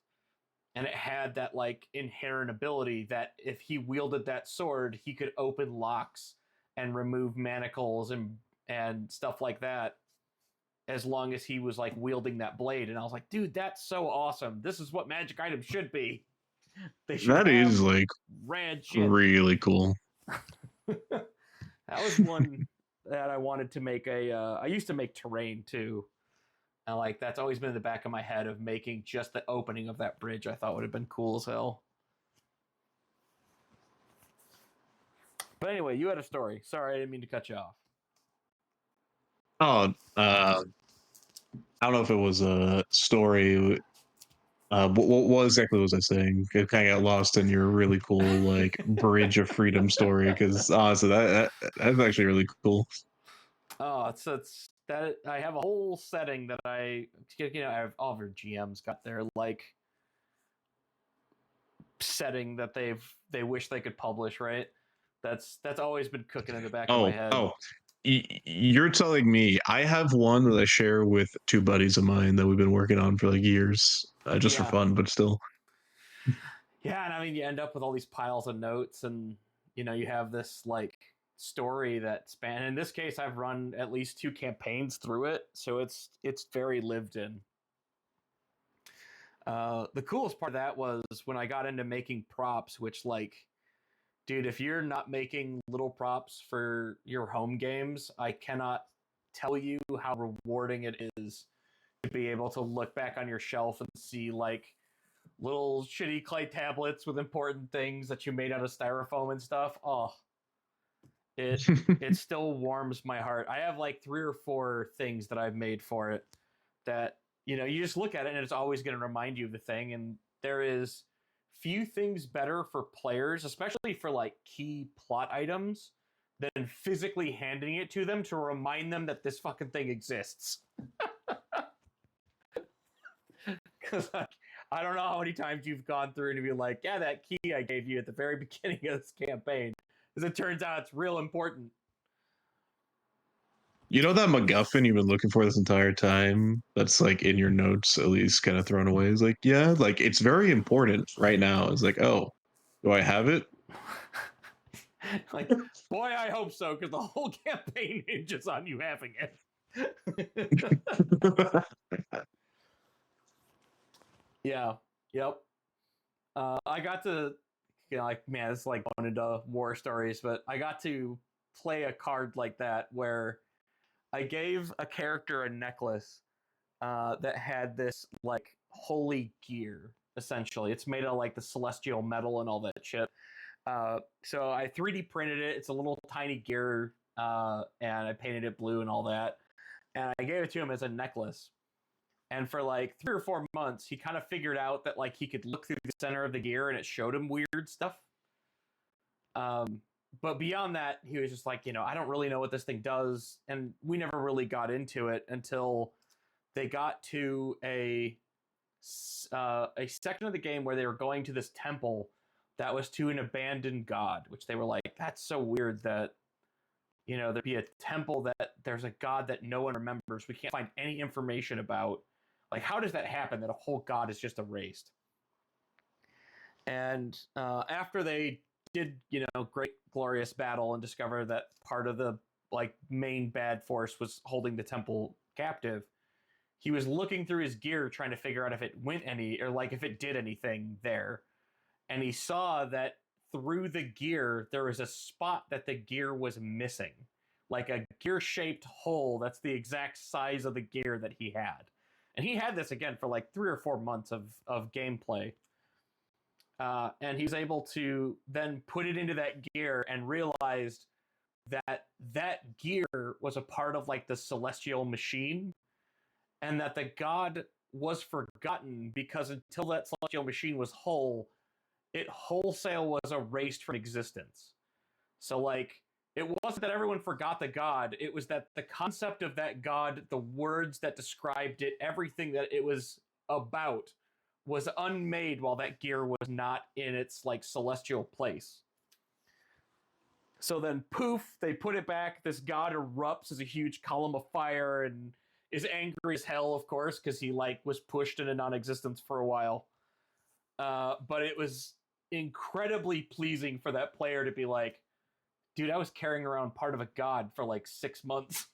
And it had that like inherent ability that if he wielded that sword, he could open locks and remove manacles and stuff like that, as long as he was like wielding that blade. And I was like, dude, that's so awesome. This is what magic items should be. They should That have is like rad shit. really cool. That was one that I wanted to make I used to make terrain too. And like that's always been in the back of my head of making just the opening of that bridge. I thought would have been cool as hell. But anyway, you had a story. Sorry, I didn't mean to cut you off. Oh, I don't know if it was a story. What exactly was I saying? I kind of got lost in your really cool like Bridge of Freedom story because honestly, that's actually really cool. Oh, it's that I have a whole setting that I have all of your GMs got their like setting that they wish they could publish, right? That's always been cooking in the back of my head. You're telling me I have one that I share with 2 buddies of mine that we've been working on for like years, just for fun, but still. Yeah, and I mean, you end up with all these piles of notes, and you have this like story that span. In this case, I've run at least 2 campaigns through it, so it's very lived in. The coolest part of that was when I got into making props, which like, dude, if you're not making little props for your home games, I cannot tell you how rewarding it is to be able to look back on your shelf and see like little shitty clay tablets with important things that you made out of styrofoam and stuff. Oh, it still warms my heart. I have like 3 or 4 things that I've made for it that you just look at it and it's always going to remind you of the thing. And there is few things better for players, especially for like key plot items, than physically handing it to them to remind them that this fucking thing exists. Because like, I don't know how many times you've gone through and be like, yeah, that key I gave you at the very beginning of this campaign. As it turns out, it's real important. You know that MacGuffin you've been looking for this entire time? That's like in your notes, at least kind of thrown away. It's like, yeah, like it's very important right now. It's like, oh, do I have it? Like, boy, I hope so, because the whole campaign hinges on you having it. Yeah. Yep. I got to, like, man, it's like going into war stories, but I got to play a card like that where I gave a character a necklace that had this like holy gear. Essentially, it's made of like the celestial metal and all that shit. So I 3D printed it. It's a little tiny gear, and I painted it blue and all that. And I gave it to him as a necklace. And for like 3 or 4 months, he kind of figured out that like he could look through the center of the gear and it showed him weird stuff. Um, but beyond that, he was just like, I don't really know what this thing does, and we never really got into it until they got to a section of the game where they were going to this temple that was to an abandoned god, which they were like, that's so weird that there'd be a temple that there's a god that no one remembers. We can't find any information about. Like, how does that happen that a whole god is just erased? And after they did, great glorious battle and discover that part of the like main bad force was holding the temple captive, he was looking through his gear trying to figure out if it went any or like if it did anything there. And he saw that through the gear there was a spot that the gear was missing, like a gear shaped hole that's the exact size of the gear that he had. And he had this again for like 3 or 4 months of gameplay. And he was able to then put it into that gear and realized that that gear was a part of like the celestial machine, and that the god was forgotten because until that celestial machine was whole, it wholesale was erased from existence. So like, it wasn't that everyone forgot the god, it was that the concept of that god, the words that described it, everything that it was about was unmade while that gear was not in its like celestial place. So then poof, they put it back, this god erupts as a huge column of fire and is angry as hell, of course, because he like was pushed into non-existence for a while. But it was incredibly pleasing for that player to be like, dude, I was carrying around part of a god for like 6 months.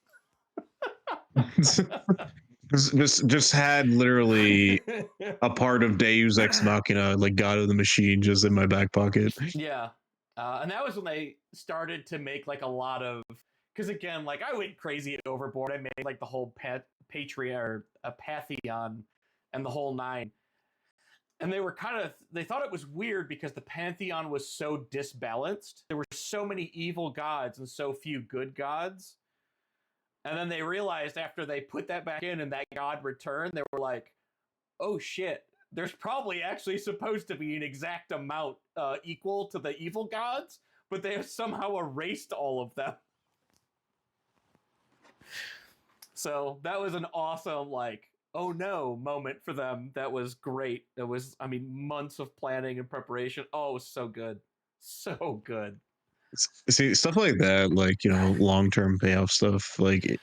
just had literally a part of Deus Ex Machina, like God of the Machine, just in my back pocket. Yeah. And that was when they started to make like a lot of, because again, like I went crazy at Overboard. I made like the whole Patreon or a Pantheon and the whole nine. And they were they thought it was weird because the Pantheon was so disbalanced. There were so many evil gods and so few good gods. And then they realized after they put that back in and that god returned, they were like, oh shit, there's probably actually supposed to be an exact amount equal to the evil gods, but they have somehow erased all of them. So that was an awesome, like, oh no moment for them. That was great. It was, I mean, months of planning and preparation. Oh, it was so good. So good. See, stuff like that, like, long-term payoff stuff, like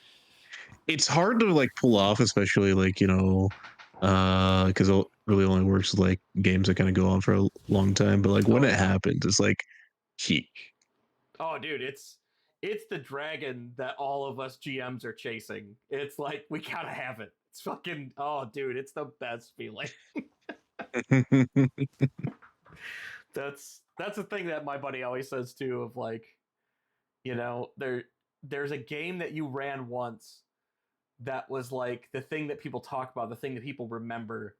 it's hard to like pull off, especially like, because it really only works with like games that kind of go on for a long time. But like when Oh, it yeah. happens, it's like peak. Oh, dude, it's the dragon that all of us GMs are chasing. It's like we gotta have it. It's fucking, oh, dude, it's the best feeling. That's the thing that my buddy always says too. Of like, there's a game that you ran once that was like the thing that people talk about, the thing that people remember,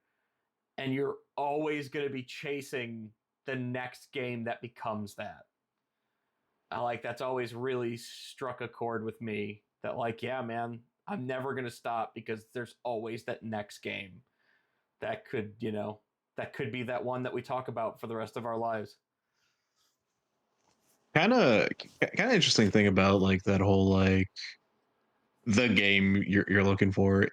and you're always going to be chasing the next game that becomes that. I like that's always really struck a chord with me. That like, yeah, man, I'm never going to stop because there's always that next game that could, that could be that one that we talk about for the rest of our lives. Kind of interesting thing about like that whole like the game you're looking for,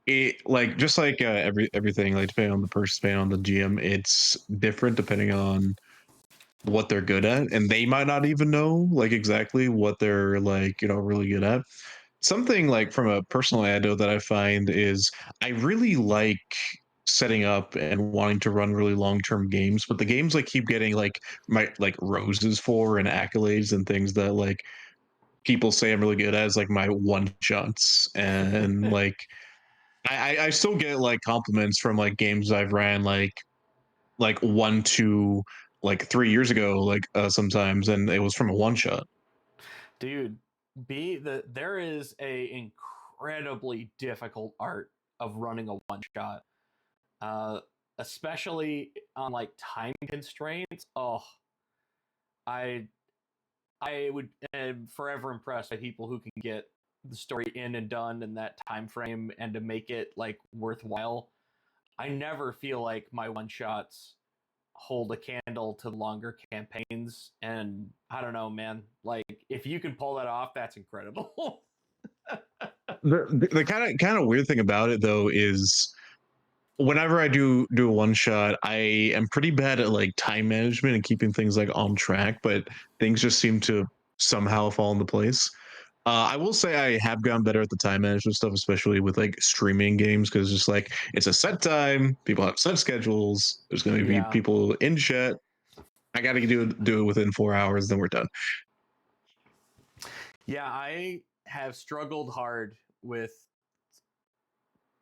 it like just like everything, like depending on the person, depending on the GM, it's different depending on what they're good at, and they might not even know like exactly what they're like really good at. Something like from a personal anecdote that I find is I really like setting up and wanting to run really long-term games, but the games like keep getting like my like roses for and accolades and things that like people say I'm really good at is like my one shots, and like I still get like compliments from like games I've ran like 1 to like 3 years ago, like sometimes, and it was from a one shot. Dude, there is a incredibly difficult art of running a one shot. Uh Especially on like time constraints. Oh, I I would am forever impressed by people who can get the story in and done in that time frame and to make it like worthwhile. I never feel like my one shots hold a candle to longer campaigns, and I don't know, man. Like if you can pull that off, that's incredible. The kind of weird thing about it though is whenever I do a one shot, I am pretty bad at like time management and keeping things like on track, but things just seem to somehow fall into place. I will say I have gotten better at the time management stuff, especially with like streaming games, because it's just like it's a set time, people have set schedules. There's going to be Yeah. people in chat. I got to do it within 4 hours, then we're done. Yeah, I have struggled hard with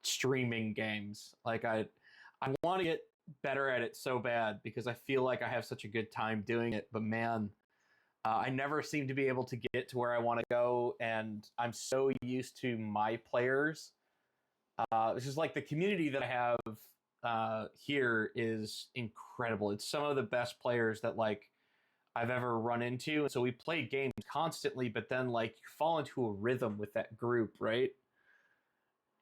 streaming games. Like I want to get better at it so bad because I feel like I have such a good time doing it, but man, I never seem to be able to get to where I want to go, and I'm so used to my players. It's just like the community that I have here is incredible. It's some of the best players that like I've ever run into. And so we play games constantly, but then like you fall into a rhythm with that group, right?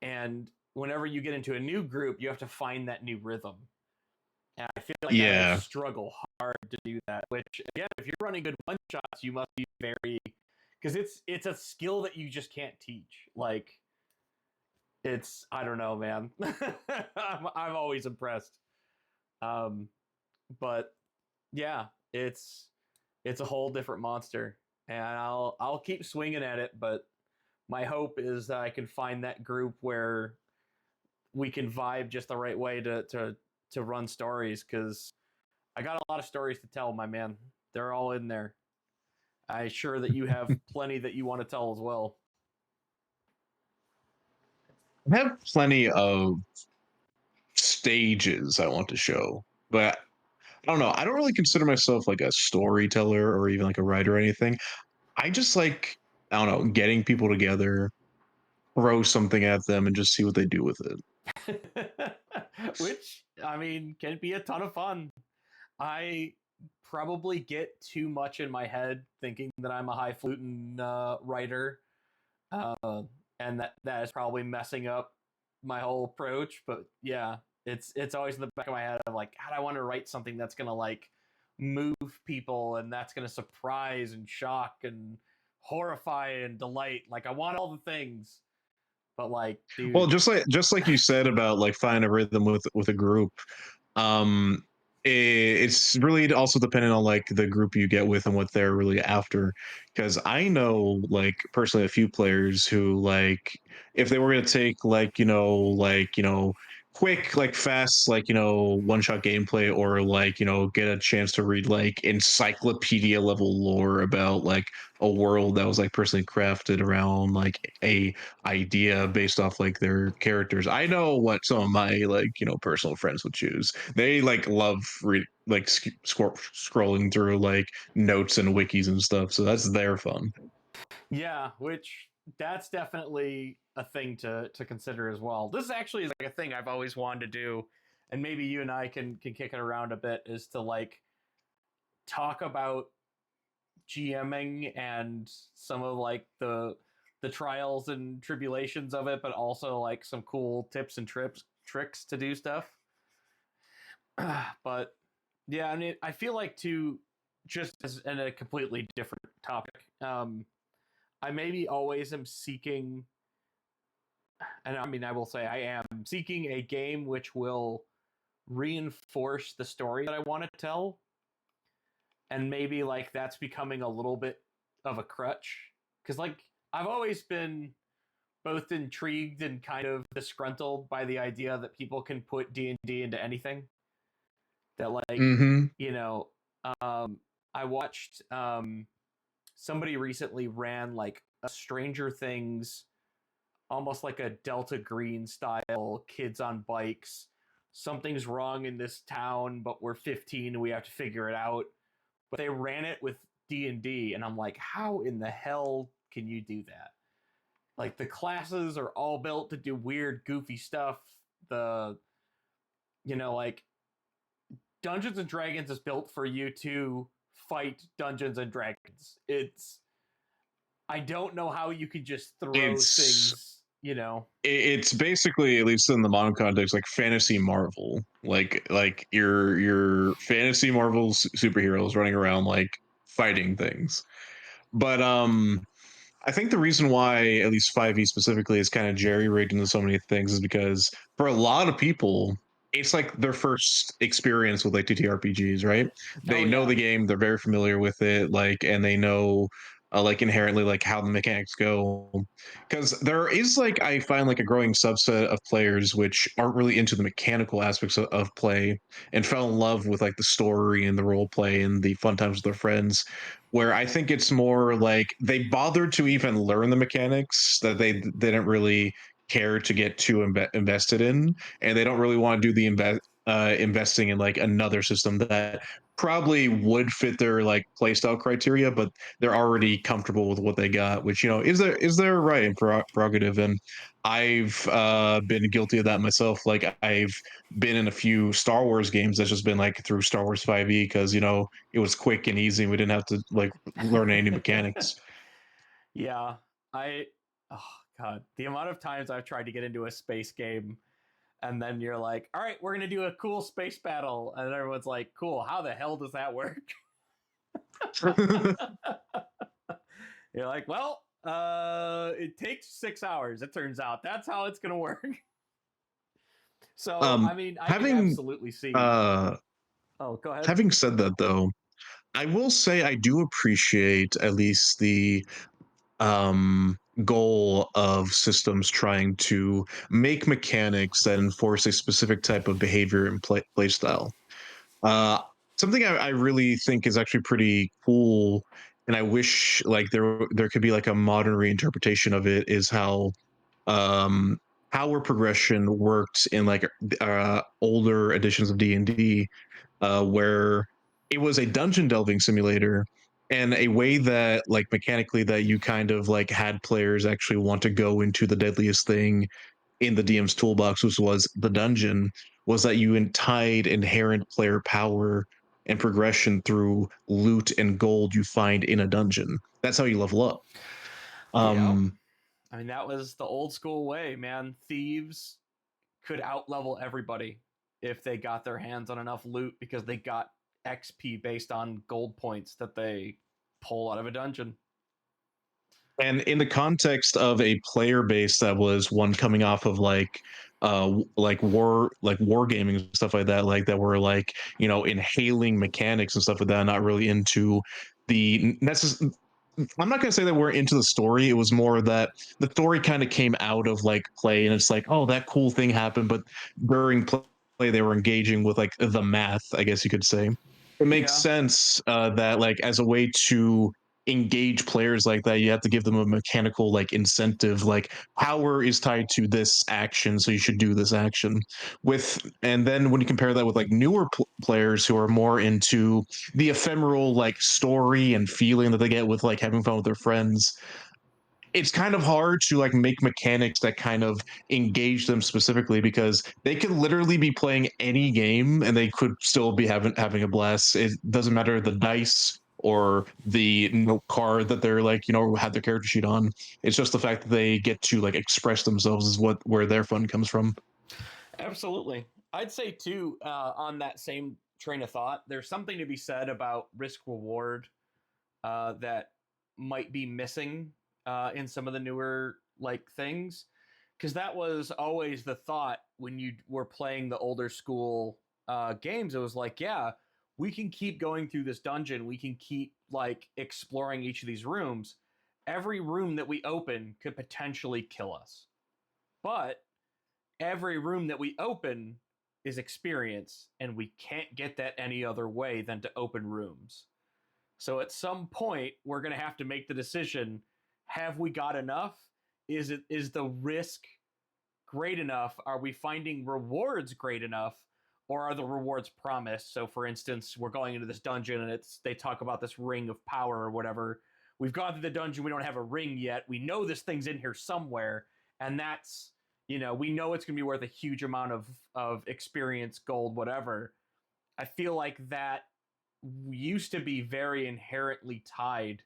And whenever you get into a new group, you have to find that new rhythm. And I feel like I Yeah. struggle hard to do that. Which again, if you're running good one shots, you must be very because it's a skill that you just can't teach. Like it's I don't know, man. I'm always impressed. Um, but yeah, it's a whole different monster, and I'll keep swinging at it. But my hope is that I can find that group where we can vibe just the right way to run stories because I got a lot of stories to tell, my man. They're all in there. I'm sure that you have plenty that you want to tell as well. I have plenty of stages I want to show, but I don't know. I don't really consider myself like a storyteller or even like a writer or anything. I just like, I don't know, getting people together, throw something at them, and just see what they do with it. Which I mean can be a ton of fun. I probably get too much in my head thinking that I'm a highfalutin writer, uh, and that is probably messing up my whole approach. But yeah, it's always in the back of my head. I'm like, God, I want to write something that's gonna like move people and that's gonna surprise and shock and horrify and delight. Like I want all the things, but like, Well, dude, just like you said about like finding a rhythm with a group, um, it's really also dependent on like the group you get with and what they're really after. Because I know like personally a few players who like if they were gonna take like quick like fast like one shot gameplay or like get a chance to read like encyclopedia level lore about like a world that was like personally crafted around like a idea based off like their characters. I know what some of my like personal friends would choose. They like love like scrolling through like notes and wikis and stuff. So that's their fun. yeah, which that's definitely a thing to consider as well. This actually is like a thing I've always wanted to do, and maybe you and I can kick it around a bit. Is to like talk about GMing and some of like the trials and tribulations of it, but also like some cool tips and tricks to do stuff. But yeah, I mean, I feel like to just as in a completely different topic. I maybe always am seeking, and I mean, I will say I am seeking a game which will reinforce the story that I want to tell, and maybe like that's becoming a little bit of a crutch because like I've always been both intrigued and kind of disgruntled by the idea that people can put D&D into anything. That like Mm-hmm. you know, um, I watched somebody recently ran like a Stranger Things, almost like a Delta Green style kids on bikes. Something's wrong in this town, but we're 15 and we have to figure it out. But they ran it with D&D, and I'm like, how in the hell can you do that? Like, the classes are all built to do weird, goofy stuff. The, like, Dungeons and Dragons is built for you to fight Dungeons and Dragons. I don't know how you can just throw It's things. it's basically, at least in the modern context, like fantasy Marvel, like your fantasy Marvel superheroes running around like fighting things. But I think the reason why at least 5e specifically is kind of jerry rigged into so many things is because for a lot of people, it's like their first experience with like TTRPGs, right? Oh, They know yeah. the game, they're very familiar with it, like, and they know like inherently like how the mechanics go. Because there is like I find like a growing subset of players which aren't really into the mechanical aspects of play and fell in love with like the story and the role play and the fun times with their friends, where I think it's more like they bothered to even learn the mechanics that they didn't really care to get too invested in, and they don't really want to do the investing in like another system that probably would fit their like playstyle criteria, but they're already comfortable with what they got, which is their right and prerogative. And I've been guilty of that myself. Like I've been in a few Star Wars games that's just been like through Star Wars 5e because it was quick and easy and we didn't have to like learn any mechanics. Yeah. I oh god, the amount of times I've tried to get into a space game and then you're like, "All right, we're going to do a cool space battle." And everyone's like, "Cool, how the hell does that work?" You're like, "Well, it takes 6 hours, it turns out. That's how it's going to work." So, I um mean, I can having absolutely see. uh Oh, go ahead. having said that though, I will say I do appreciate at least the goal of systems trying to make mechanics that enforce a specific type of behavior and play style. Uh, Something I really think is actually pretty cool, and I wish like there could be like a modern reinterpretation of it, is um power progression worked in like older editions of D&D, where it was a dungeon delving simulator and a way that like mechanically that you kind of like had players actually want to go into the deadliest thing in the DM's toolbox, which was the dungeon, was that you tied inherent player power and progression through loot and gold you find in a dungeon. That's how you level up. Yeah. Um, I mean, that was the old school way, man. Thieves could outlevel everybody if they got their hands on enough loot because they got XP based on gold points that they pull out of a dungeon. and in the context of a player base that was one coming off of like war gaming and stuff like that, like that were like inhaling mechanics and stuff like that, not really into the necessary. I'm not gonna say that we're into the story. It was more that the story kind of came out of like play, and it's like, oh, that cool thing happened, but during play they were engaging with like the math, I guess you could say. It makes Yeah, sense that like as a way to engage players like that, you have to give them a mechanical like incentive, like power is tied to this action, so you should do this action. And then when you compare that with like newer players who are more into the ephemeral like story and feeling that they get with like having fun with their friends, it's kind of hard to like make mechanics that kind of engage them specifically because they could literally be playing any game and they could still be having a blast. It doesn't matter the dice or the note card that they're like had their character sheet on. It's just the fact that they get to like express themselves is where their fun comes from. absolutely. I'd say too, on that same train of thought, there's something to be said about risk reward that might be missing in some of the newer like things, because that was always the thought when you were playing the older school games. It was like, yeah, we can keep going through this dungeon, we can keep like exploring each of these rooms. Every room that we open could potentially kill us, but every room that we open is experience, and we can't get that any other way than to open rooms. So at some point, we're going to have to make the decision: have we got enough? Is the risk great enough? Are we finding rewards great enough? Or are the rewards promised? So, for instance, we're going into this dungeon and they talk about this ring of power or whatever. We've gone through the dungeon, we don't have a ring yet. We know this thing's in here somewhere, and that's, we know it's going to be worth a huge amount of experience, gold, whatever. I feel like that used to be very inherently tied.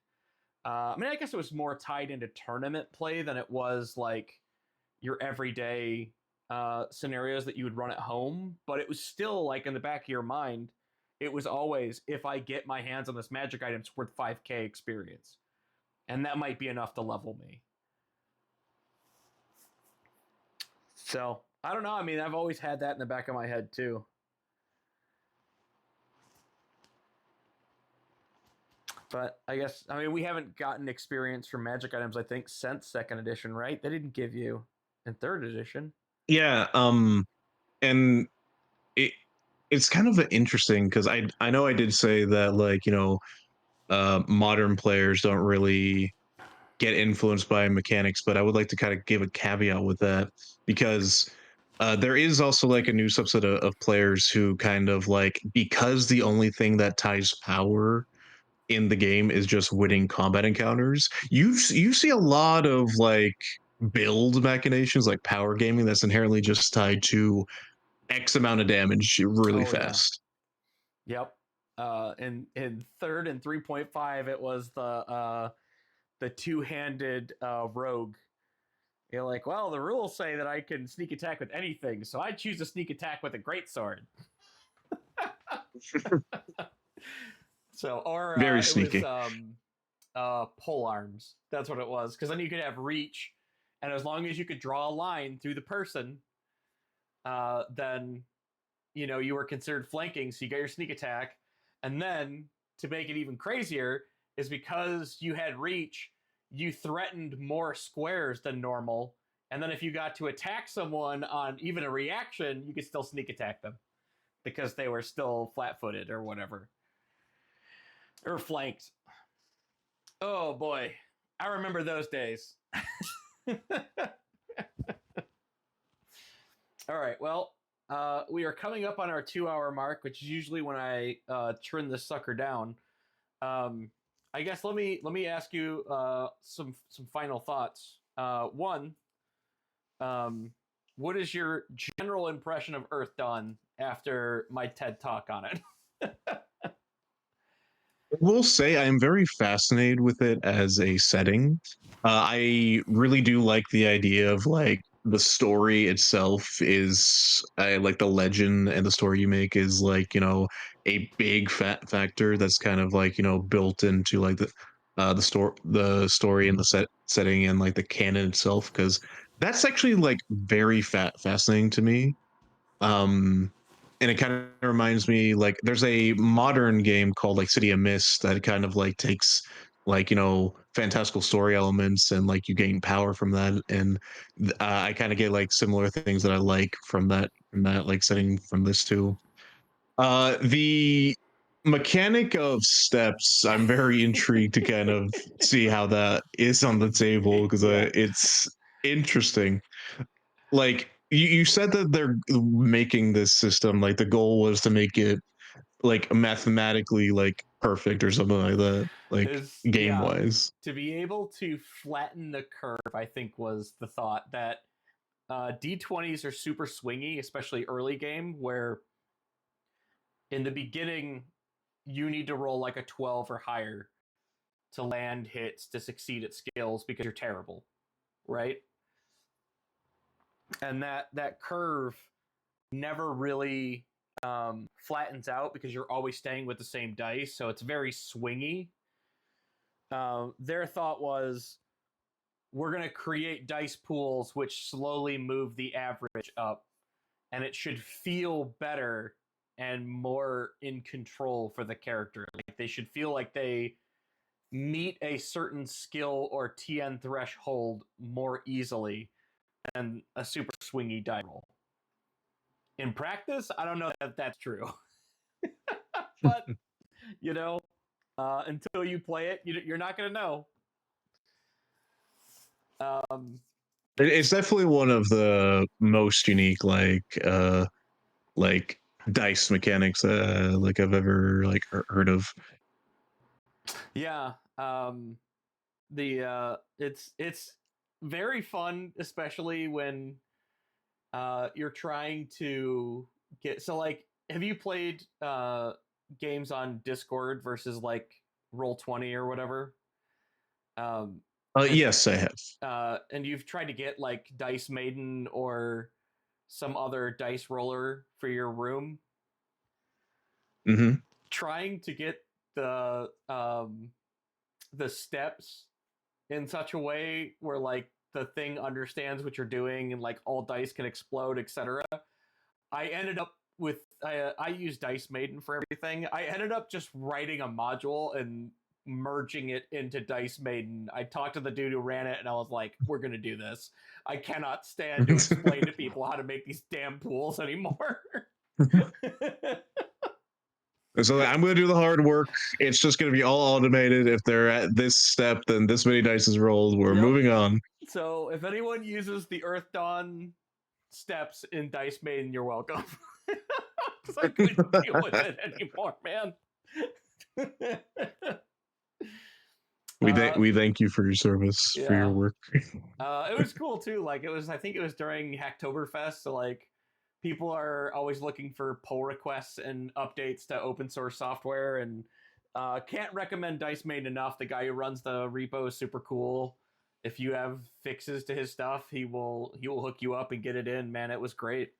I mean, I guess it was more tied into tournament play than it was like your everyday scenarios that you would run at home. But it was still like in the back of your mind, it was always, if I get my hands on this magic item, it's worth 5K experience. And that might be enough to level me. So I don't know. I mean, I've always had that in the back of my head too. But I guess, I mean, we haven't gotten experience from magic items, I think, since second edition, right? They didn't give you in third edition. Yeah, and it it's kind of interesting because I know I did say that, like, modern players don't really get influenced by mechanics, but I would like to kind of give a caveat with that because there is also like a new subset of players who kind of like, because the only thing that ties power in the game is just winning combat encounters. You see a lot of like build machinations, like power gaming, that's inherently just tied to X amount of damage really Oh, yeah. fast. Yep. In third and 3.5, it was the two-handed rogue. You're like, well, the rules say that I can sneak attack with anything, so I choose to sneak attack with a greatsword. So, or Very it was sneaky. pole arms. That's what it was. Because then you could have reach, and as long as you could draw a line through the person, then you were considered flanking. So you got your sneak attack, and then to make it even crazier is because you had reach, you threatened more squares than normal, and then if you got to attack someone on even a reaction, you could still sneak attack them because they were still flat-footed or whatever, or flanked. Oh boy, I remember those days. All right, well, we are coming up on our 2 hour mark, which is usually when I trim this sucker down. I guess let me ask you some final thoughts. One, um, what is your general impression of Earthdawn after my TED talk on it? I will say I am very fascinated with it as a setting. I really do like the idea of like the story itself is, I like the legend and the story you make is like, a big fat factor that's kind of like, built into like the story and the setting and like the canon itself, because that's actually like very fascinating to me. um and it kind of reminds me, like, there's a modern game called like City of Mist that kind of like takes like, fantastical story elements and like you gain power from that, and I kind of get like similar things that I like from that like setting from this too. The mechanic of steps, I'm very intrigued to kind of see how that is on the table, because Yeah, it's interesting. Like, you said that they're making this system, like the goal was to make it like mathematically like perfect or something like that, like is game yeah, wise. to be able to flatten the curve. I think was the thought that D20s are super swingy, especially early game, where in the beginning you need to roll like a 12 or higher to land hits to succeed at skills because you're terrible, right? And that curve never really flattens out because you're always staying with the same dice, so it's very swingy. Their thought was, we're going to create dice pools which slowly move the average up, and it should feel better and more in control for the character. Like, they should feel like they meet a certain skill or TN threshold more easily than a super swingy die roll. In practice, I don't know if that's true, but you know, Until you play it, you're not gonna know. Um, It's definitely one of the most unique like dice mechanics like I've ever like heard of. yeah. It's very fun, especially when you're trying to get. So like, have you played games on Discord versus like Roll20 or whatever? Um, and Yes, I have. and you've tried to get like Dice Maiden or some other dice roller for your room. Hmm. Trying to get the steps in such a way where like the thing understands what you're doing and like all dice can explode, etc. I ended up with I use Dice Maiden for everything. I ended up just writing a module and merging it into Dice Maiden. I talked to the dude who ran it and I was like, we're gonna do this. I cannot stand to explain to people how to make these damn pools anymore. So like, I'm going to do the hard work. It's just going to be all automated. If they're at this step, then this many dice is rolled. We're Yep. moving on. So if anyone uses the Earthdawn steps in Dice Maiden, you're welcome. Because I couldn't deal with it anymore, man. We thank you for your service, for your Yeah. work. It was cool too. Like it was, I think it was during Hacktoberfest. So like, people are always looking for pull requests and updates to open source software, and can't recommend Dice Maiden enough. The guy who runs the repo is super cool. If you have fixes to his stuff, he will hook you up and get it in. Man, it was great.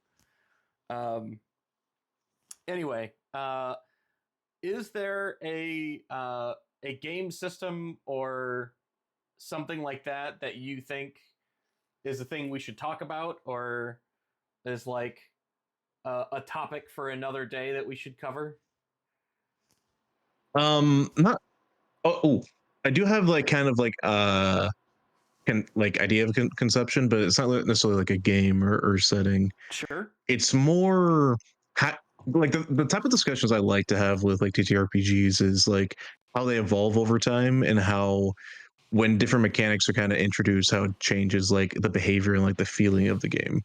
Um, anyway, is there a game system or something like that that you think is a thing we should talk about, or is like a topic for another day that we should cover? Not. Oh, I do have like kind of like like idea of conception, but it's not necessarily like a game or setting. Sure. It's more like the type of discussions I like to have with like TTRPGs is like how they evolve over time and how when different mechanics are kind of introduced, how it changes like the behavior and like the feeling of the game.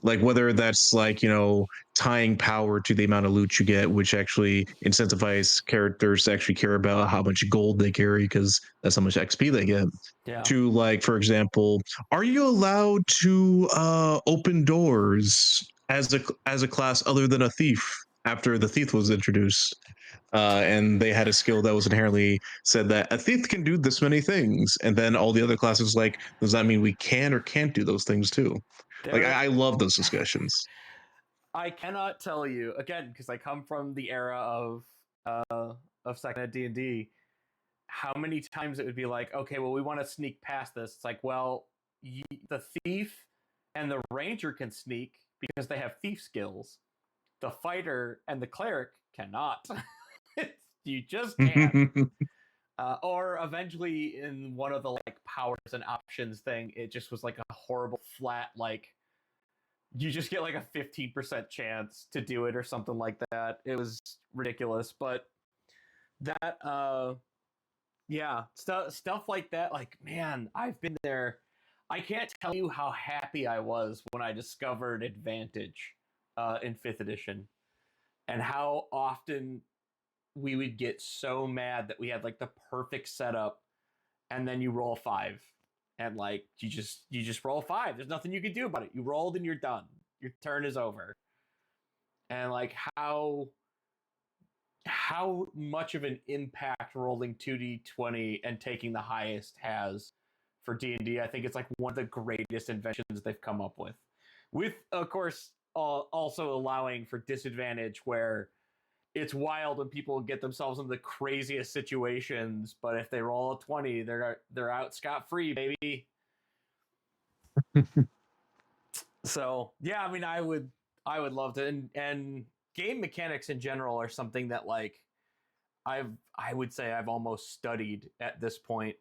Like whether that's like, tying power to the amount of loot you get, which actually incentivize characters to actually care about how much gold they carry because that's how much XP they get. Yeah. To like, for example, are you allowed to open doors as a class other than a thief after the thief was introduced? And they had a skill that was inherently said that a thief can do this many things, and then all the other classes like, does that mean we can or can't do those things too? Like There, I love those discussions. I cannot tell you again because I come from the era of second ed D&D. How many times it would be like, okay, well, we want to sneak past this. It's like, well, the thief and the ranger can sneak because they have thief skills. The fighter and the cleric cannot. You just can't. Or eventually, in one of the like powers and options thing, it just was like a horrible flat like you just get like a 15% chance to do it or something like that. It was ridiculous, but that yeah, stuff like that, like, man, I've been there. I can't tell you how happy I was when I discovered Advantage in 5th edition, and how often we would get so mad that we had like the perfect setup, and then you roll 5, and like you just roll 5. There's nothing you can do about it. You rolled and you're done. Your turn is over. And like how much of an impact rolling 2d20 and taking the highest has for D&D. I think it's like one of the greatest inventions they've come up with of course also allowing for disadvantage where it's wild when people get themselves in the craziest situations, but if they roll a 20, they're out scot-free, baby. So yeah, I mean, I would love to, and game mechanics in general are something that like I would say I've almost studied at this point,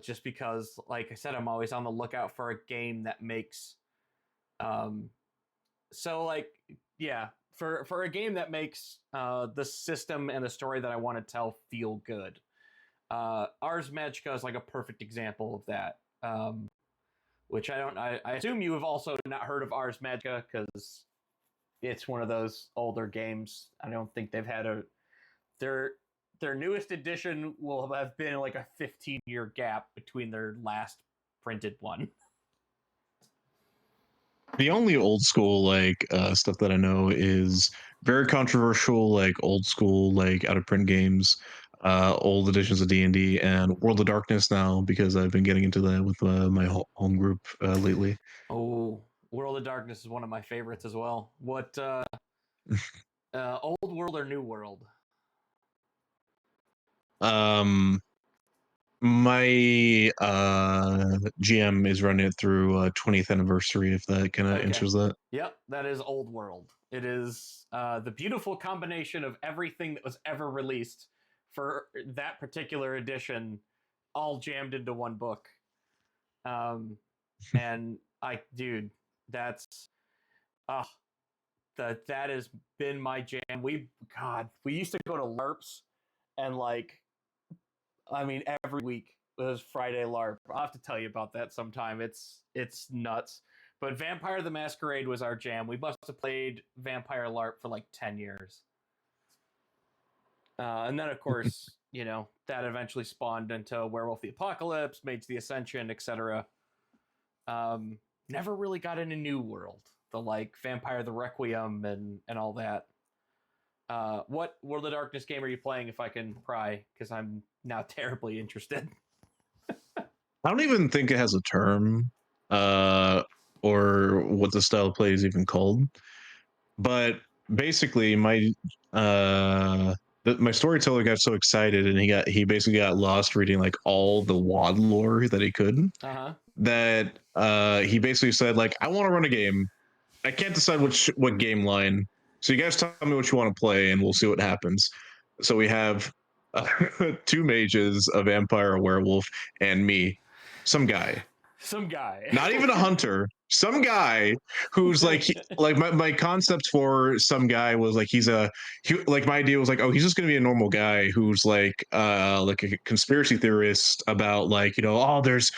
just because, like I said, I'm always on the lookout for a game that makes, so like, yeah, for a game that makes the system and the story that I want to tell feel good. Ars Magica is like a perfect example of that. Which I assume you have also not heard of Ars Magica because it's one of those older games. I don't think they've had their their newest edition will have been like a 15-year gap between their last printed one. The only old school like stuff that I know is very controversial, like old school, like out of print games, old editions of D&D and World of Darkness now because I've been getting into that with my home group lately. Oh, World of Darkness is one of my favorites as well. What old world or new world? um, my GM is running it through 20th anniversary. If that kind of Okay. answers that. Yep, that is old world. It is the beautiful combination of everything that was ever released for that particular edition, all jammed into one book. And dude, that's uh that has been my jam. We used to go to LARPs, and like, I mean, every week was Friday LARP. I'll have to tell you about that sometime. It's nuts. But Vampire the Masquerade was our jam. We must have played Vampire LARP for like 10 years. And then, of course, that eventually spawned into Werewolf the Apocalypse, Mage the Ascension, etc. Never really got into New World, the like Vampire the Requiem and all that. What World of Darkness game are you playing, if I can pry? Because I'm now terribly interested. I don't even think it has a term, uh, or what the style of play is even called. But basically, my storyteller got so excited, and he basically got lost reading like all the WoD lore that he could. Uh That he basically said like, I want to run a game. I can't decide what game line. So you guys tell me what you want to play, and we'll see what happens. So we have uh, two mages, a vampire, a werewolf, and me, some guy, Some guy. not even a hunter, some guy who's like like my concept for some guy was like like my idea was like, oh, he's just gonna be a normal guy who's like a conspiracy theorist about like, oh, there's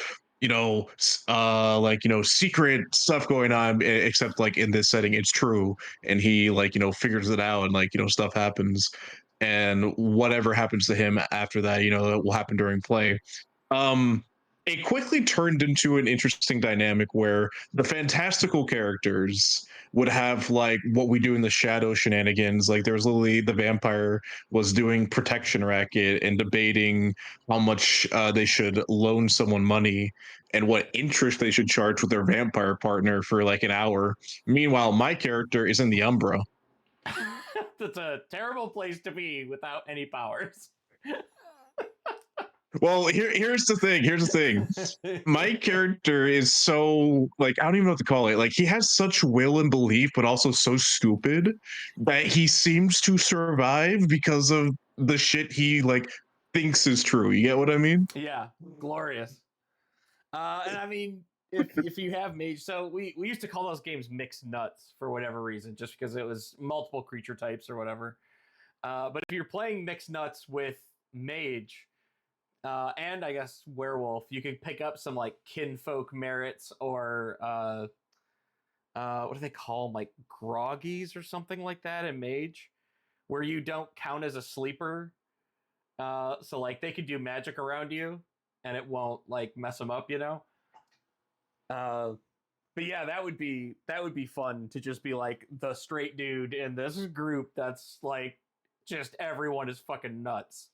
like, secret stuff going on, except like in this setting it's true, and he like, figures it out, and like, stuff happens, and whatever happens to him after that, it will happen during play. um it quickly turned into an interesting dynamic where the fantastical characters would have like what we do in the shadow shenanigans. Like there was literally the vampire was doing protection racket and debating how much they should loan someone money and what interest they should charge with their vampire partner for like an hour. Meanwhile, my character is in the Umbra. That's a terrible place to be without any powers. Well, here's the thing. Here's the thing. My character is so like, I don't even know what to call it. Like he has such will and belief, but also so stupid that he seems to survive because of the shit he like thinks is true. You get what I mean? Yeah, glorious. And I mean, if you have mage, so we used to call those games mixed nuts for whatever reason, just because it was multiple creature types or whatever. But if you're playing mixed nuts with mage, and I guess werewolf, you can pick up some like kinfolk merits or what do they call them, like groggies or something like that in mage, where you don't count as a sleeper. So like they could do magic around you, and it won't like mess them up, Uh, but yeah, that would be fun to just be like the straight dude in this group that's like just everyone is fucking nuts.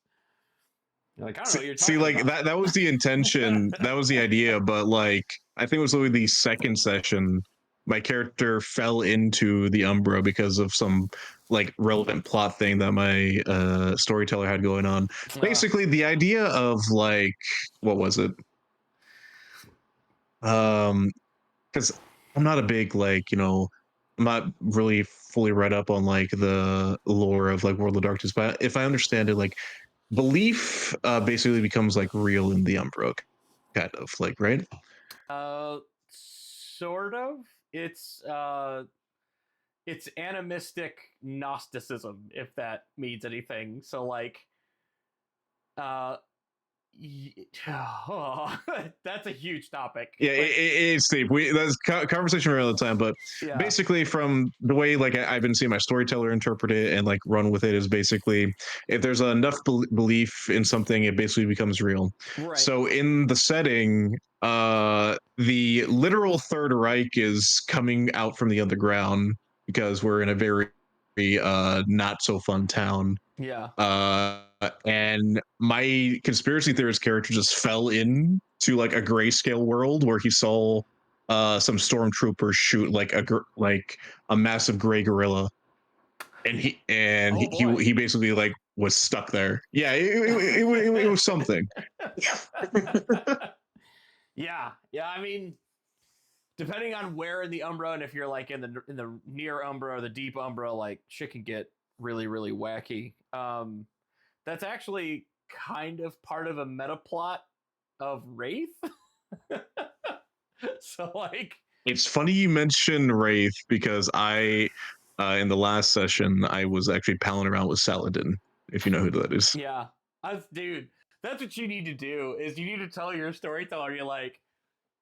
You're like, I don't know what you're See, talking like about. that was the intention, that was the idea, but like I think it was only the second session my character fell into the Umbra because of some like relevant plot thing that my storyteller had going on. uh, Basically, the idea of like, what was it? Because I'm not a big like, I'm not really fully read up on like the lore of like World of Darkness, but if I understand it, like belief basically becomes like real in the Umbra, kind of like, right? sort of. It's it's animistic Gnosticism, if that means anything. So like, uh, oh, that's a huge topic. Yeah, But it's deep. That's conversation around the time, but yeah, basically, from the way like I've been seeing my storyteller interpret it and like run with it, is basically if there's enough belief in something, it basically becomes real. right. So in the setting, the literal Third Reich is coming out from the underground because we're in a very not so fun town. Yeah. And my conspiracy theorist character just fell in to like a grayscale world where he saw some stormtroopers shoot like like a massive gray gorilla, and Oh boy. he basically like was stuck there. Yeah, it was something. Yeah. Yeah. I mean, depending on where in the Umbra, and if you're like in the near Umbra or the deep Umbra, like shit can get really really wacky. That's actually kind of part of a meta plot of Wraith. So like, It's funny you mention Wraith because in the last session, I was actually palling around with Saladin, if you know who that is. yeah, dude, that's what you need to do. Is you need to tell your storyteller, you're like,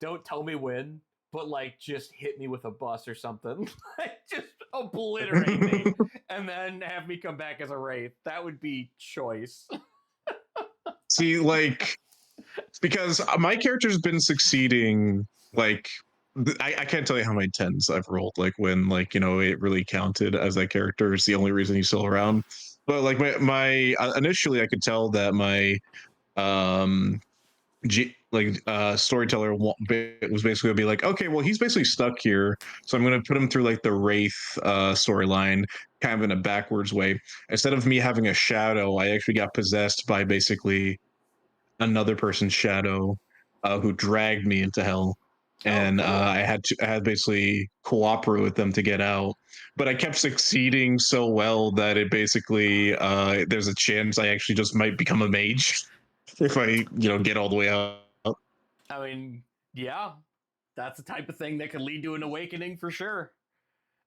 don't tell me when, but like just hit me with a bus or something, like just obliterate me, and then have me come back as a Wraith. That would be choice. See, like, because my character's been succeeding, like, I can't tell you how many tens I've rolled, like, when, like, you know, it really counted as that character is the only reason he's still around. But, like, initially, I could tell that my, um, storyteller was basically gonna be like, okay, well, he's basically stuck here, so I'm gonna put him through like the Wraith storyline, kind of in a backwards way. Instead of me having a shadow, I actually got possessed by basically another person's shadow, who dragged me into hell, Oh, and cool. I had basically cooperate with them to get out. But I kept succeeding so well that it basically there's a chance I actually just might become a mage if I get all the way out. I mean, yeah, that's the type of thing that could lead to an awakening for sure.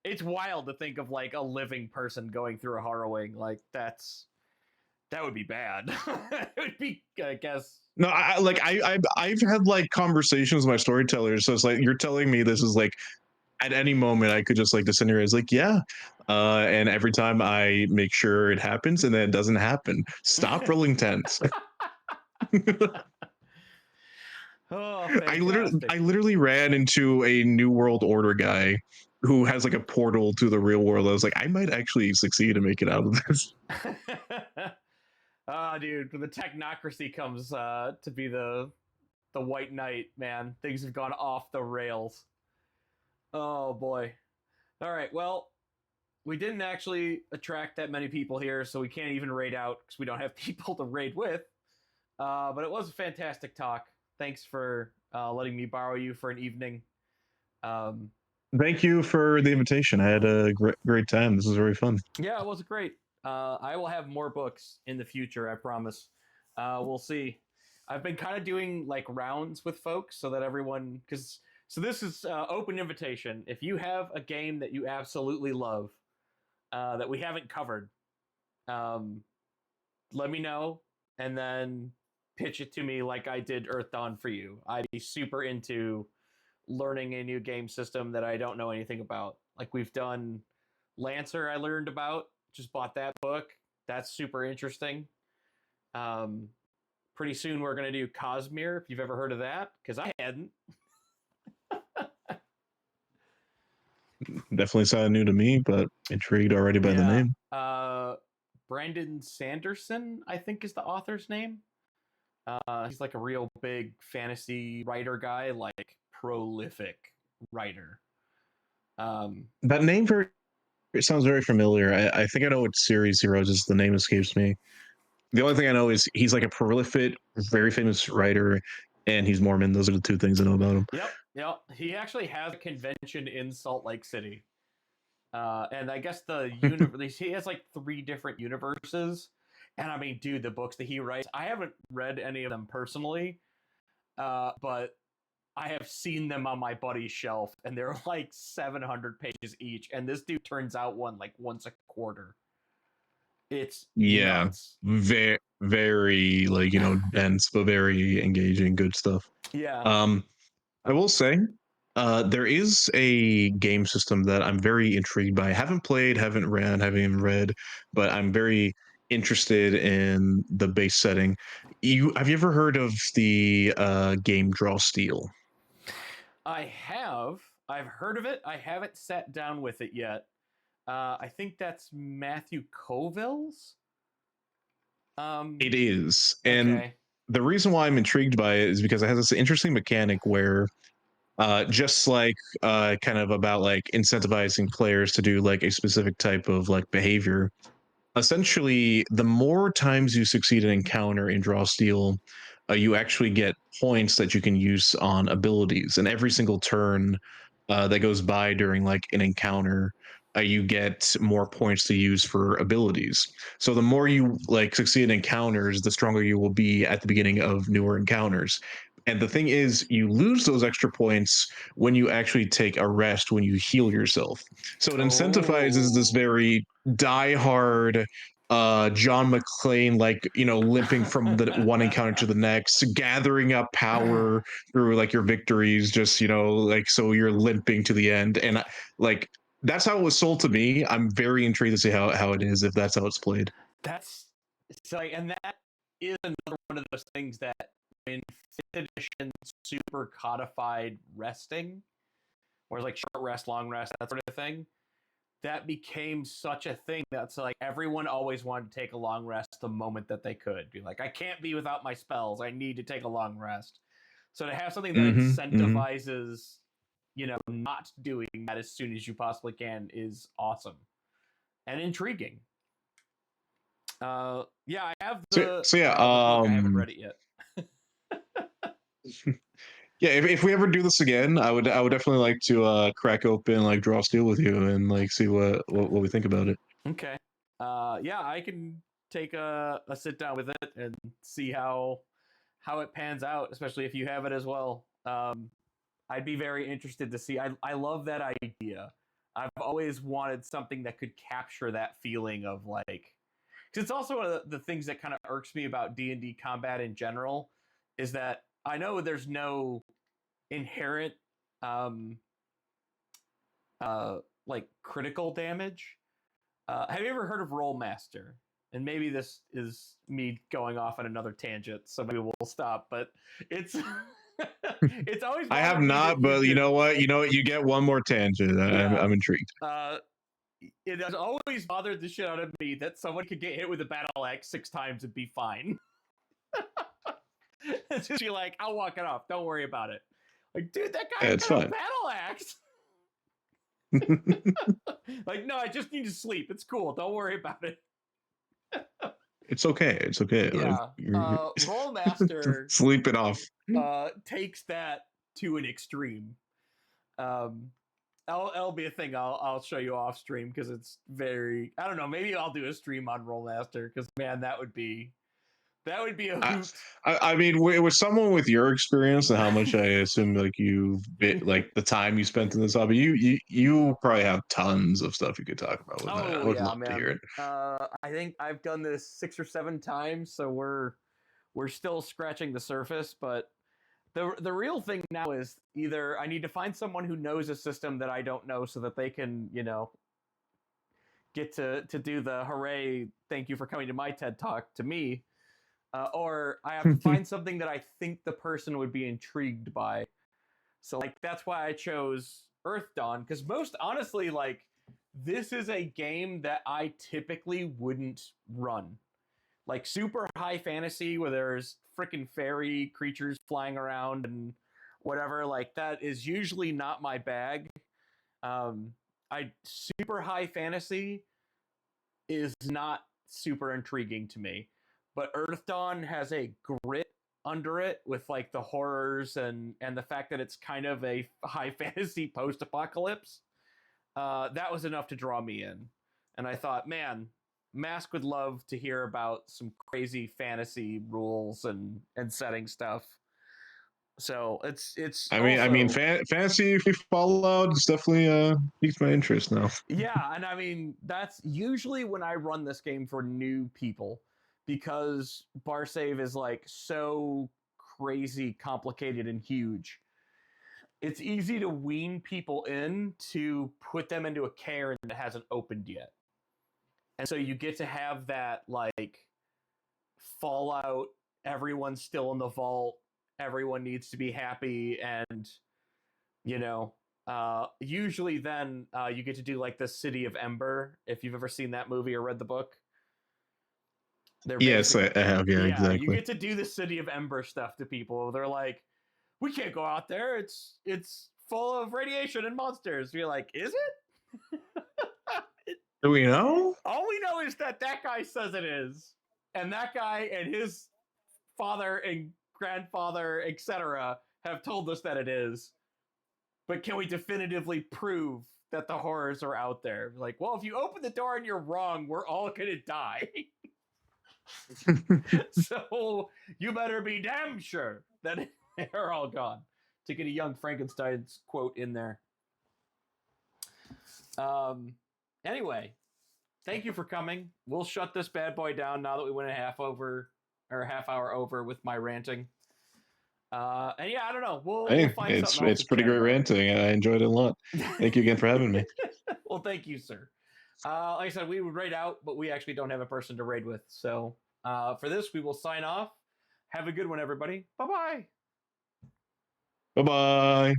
It's wild to think of like a living person going through a harrowing. Like that would be bad. It would be, I guess. No, I've had like conversations with my storytellers, so it's like you're telling me this is like at any moment I could just like disintegrate. It's like, yeah. And every time I make sure it happens and then it doesn't happen. Stop rolling tens. Oh, fantastic. I literally ran into a New World Order guy who has like a portal to the real world. I was like, I might actually succeed and make it out of this. Oh, dude, when the technocracy comes to be the White Knight, man, things have gone off the rails. Oh boy. All right, well, we didn't actually attract that many people here, so we can't even raid out because we don't have people to raid with. But it was a fantastic talk. Thanks for letting me borrow you for an evening. Um, Thank you for the invitation. I had a great time. This was very fun. yeah, it was great. I will have more books in the future, I promise. We'll see. I've been kind of doing like rounds with folks so that everyone, because so this is open invitation. If you have a game that you absolutely love that we haven't covered, um, let me know and then pitch it to me like I did Earthdawn for you. I'd be super into learning a new game system that I don't know anything about. Like we've done Lancer, I learned about, just bought that book. That's super interesting. Um, Pretty soon we're going to do Cosmere, if you've ever heard of that, because I hadn't. Definitely sounded new to me, but intrigued already by the Yeah. name. Brandon Sanderson, I think is the author's name. He's like a real big fantasy writer guy, like prolific writer. That name it sounds very familiar. I think I know what series he wrote, just the name escapes me. The only thing I know is he's like a prolific, very famous writer, and he's Mormon. Those are the two things I know about him. Yep. He actually has a convention in Salt Lake City. And I guess the universe, he has like 3 different universes. And I mean, dude, the books that he writes, I haven't read any of them personally, but I have seen them on my buddy's shelf, and they're like 700 pages each, and this dude turns out one like once a quarter. It's Yeah, nuts. very very like dense but very engaging, good stuff. Yeah. Um, I will say, there is a game system that I'm very intrigued by. Haven't played, haven't ran, haven't even read, but I'm very interested in the base setting. Have you ever heard of the game Draw Steel? I have. I've heard of it. I haven't sat down with it yet. I think that's Matthew Coville's. It is, and Okay. the reason why I'm intrigued by it is because it has this interesting mechanic where just like kind of about like incentivizing players to do like a specific type of like behavior. Essentially, the more times you succeed in encounter in Draw Steel, you actually get points that you can use on abilities. And every single turn that goes by during like an encounter, you get more points to use for abilities. So the more you like succeed in encounters, the stronger you will be at the beginning of newer encounters. And the thing is, you lose those extra points when you actually take a rest, when you heal yourself. So it incentivizes this Oh. very die-hard John McClane, like limping from the one encounter to the next, gathering up power through like your victories, just like so you're limping to the end. And like that's how it was sold to me. I'm very intrigued to see how it is, if that's how it's played. That's so, and that is another one of those things that in fifth edition super codified resting, where it's like short rest, long rest, that sort of thing. That became such a thing that's like everyone always wanted to take a long rest the moment that they could. Be like, I can't be without my spells. I need to take a long rest. So to have something that Hmm. incentivizes, not doing that as soon as you possibly can is awesome and intriguing. Yeah, I have So yeah, the book. I haven't read it yet. yeah. If we ever do this again, I would definitely like to crack open like Draw Steel with you and like see what we think about it. Okay. Yeah, I can take a sit down with it and see how it pans out, especially if you have it as well. I'd be very interested to see. I love that idea. I've always wanted something that could capture that feeling of like, because it's also one of the things that kind of irks me about D&D combat in general is that I know there's no inherent um uh like critical damage. Have you ever heard of Roll Master? And maybe this is me going off on another tangent, so maybe we'll stop. But it's it's always I have bothered me that not, you but you could. know what? You know what? You get one more tangent. Yeah, I'm intrigued. uh, it has always bothered the shit out of me that someone could get hit with a battle axe 6 times and be fine. It's just be like, I'll walk it off. Don't worry about it. Like, dude, that Yeah, guy it's got a fine. battle axe. Like, no, I just need to sleep. It's cool. Don't worry about it. It's okay. It's okay. Like Yeah. you're Rollmaster sleep it off. takes that to an extreme. Um it'll be a thing I'll show you off stream because it's very, I don't know, maybe I'll do a stream on Rollmaster because man, that would be a I, hoot. I mean, with someone with your experience and how much I assume like you've been like the time you spent in this hobby, you probably have tons of stuff you could talk about with that. I Oh would yeah, love to hear man. it. I think I've done this 6 or 7 times, so we're still scratching the surface, but the real thing now is either I need to find someone who knows a system that I don't know so that they can, get to do the hooray, thank you for coming to my TED talk to me, or I have to find something that I think the person would be intrigued by. So like that's why I chose Earthdawn, because most honestly, like this is a game that I typically wouldn't run. Like super high fantasy where there's freaking fairy creatures flying around and whatever, like that is usually not my bag. Um, I super high fantasy is not super intriguing to me. But Earthdawn has a grit under it with like the horrors and the fact that it's kind of a high fantasy post apocalypse. That was enough to draw me in, and I thought, man, Mask would love to hear about some crazy fantasy rules and setting stuff. So it's I mean, also fantasy Fallout is definitely piques my interest now. yeah, and I mean that's usually when I run this game for new people because bar save is like so crazy complicated and huge. It's easy to wean people in to put them into a cairn that hasn't opened yet. And so you get to have that like Fallout, everyone's still in the vault, everyone needs to be happy, and you know, usually then you get to do like the City of Ember if you've ever seen that movie or read the book. They're Yes, basic, I have. Yeah, yeah. You exactly. get to do the City of Ember stuff to people. They're like, we can't go out there. It's full of radiation and monsters. You're like, is it? Do we know? All we know is that that guy says it is, and that guy and his father and grandfather, etc., have told us that it is. But can we definitively prove that the horrors are out there? Like, well, if you open the door and you're wrong, we're all gonna die. So you better be damn sure that they're all gone. To get a young Frankenstein's quote in there. Um. Anyway, thank you for coming. We'll shut this bad boy down now that we went a half hour over with my ranting. And yeah, I don't know. We'll Hey, find something else it's to pretty chat great about. ranting. I enjoyed it a lot. Thank you again for having me. Well, thank you, sir. Like I said, we would raid out, but we actually don't have a person to raid with. So for this, we will sign off. Have a good one, everybody. Bye bye. Bye bye.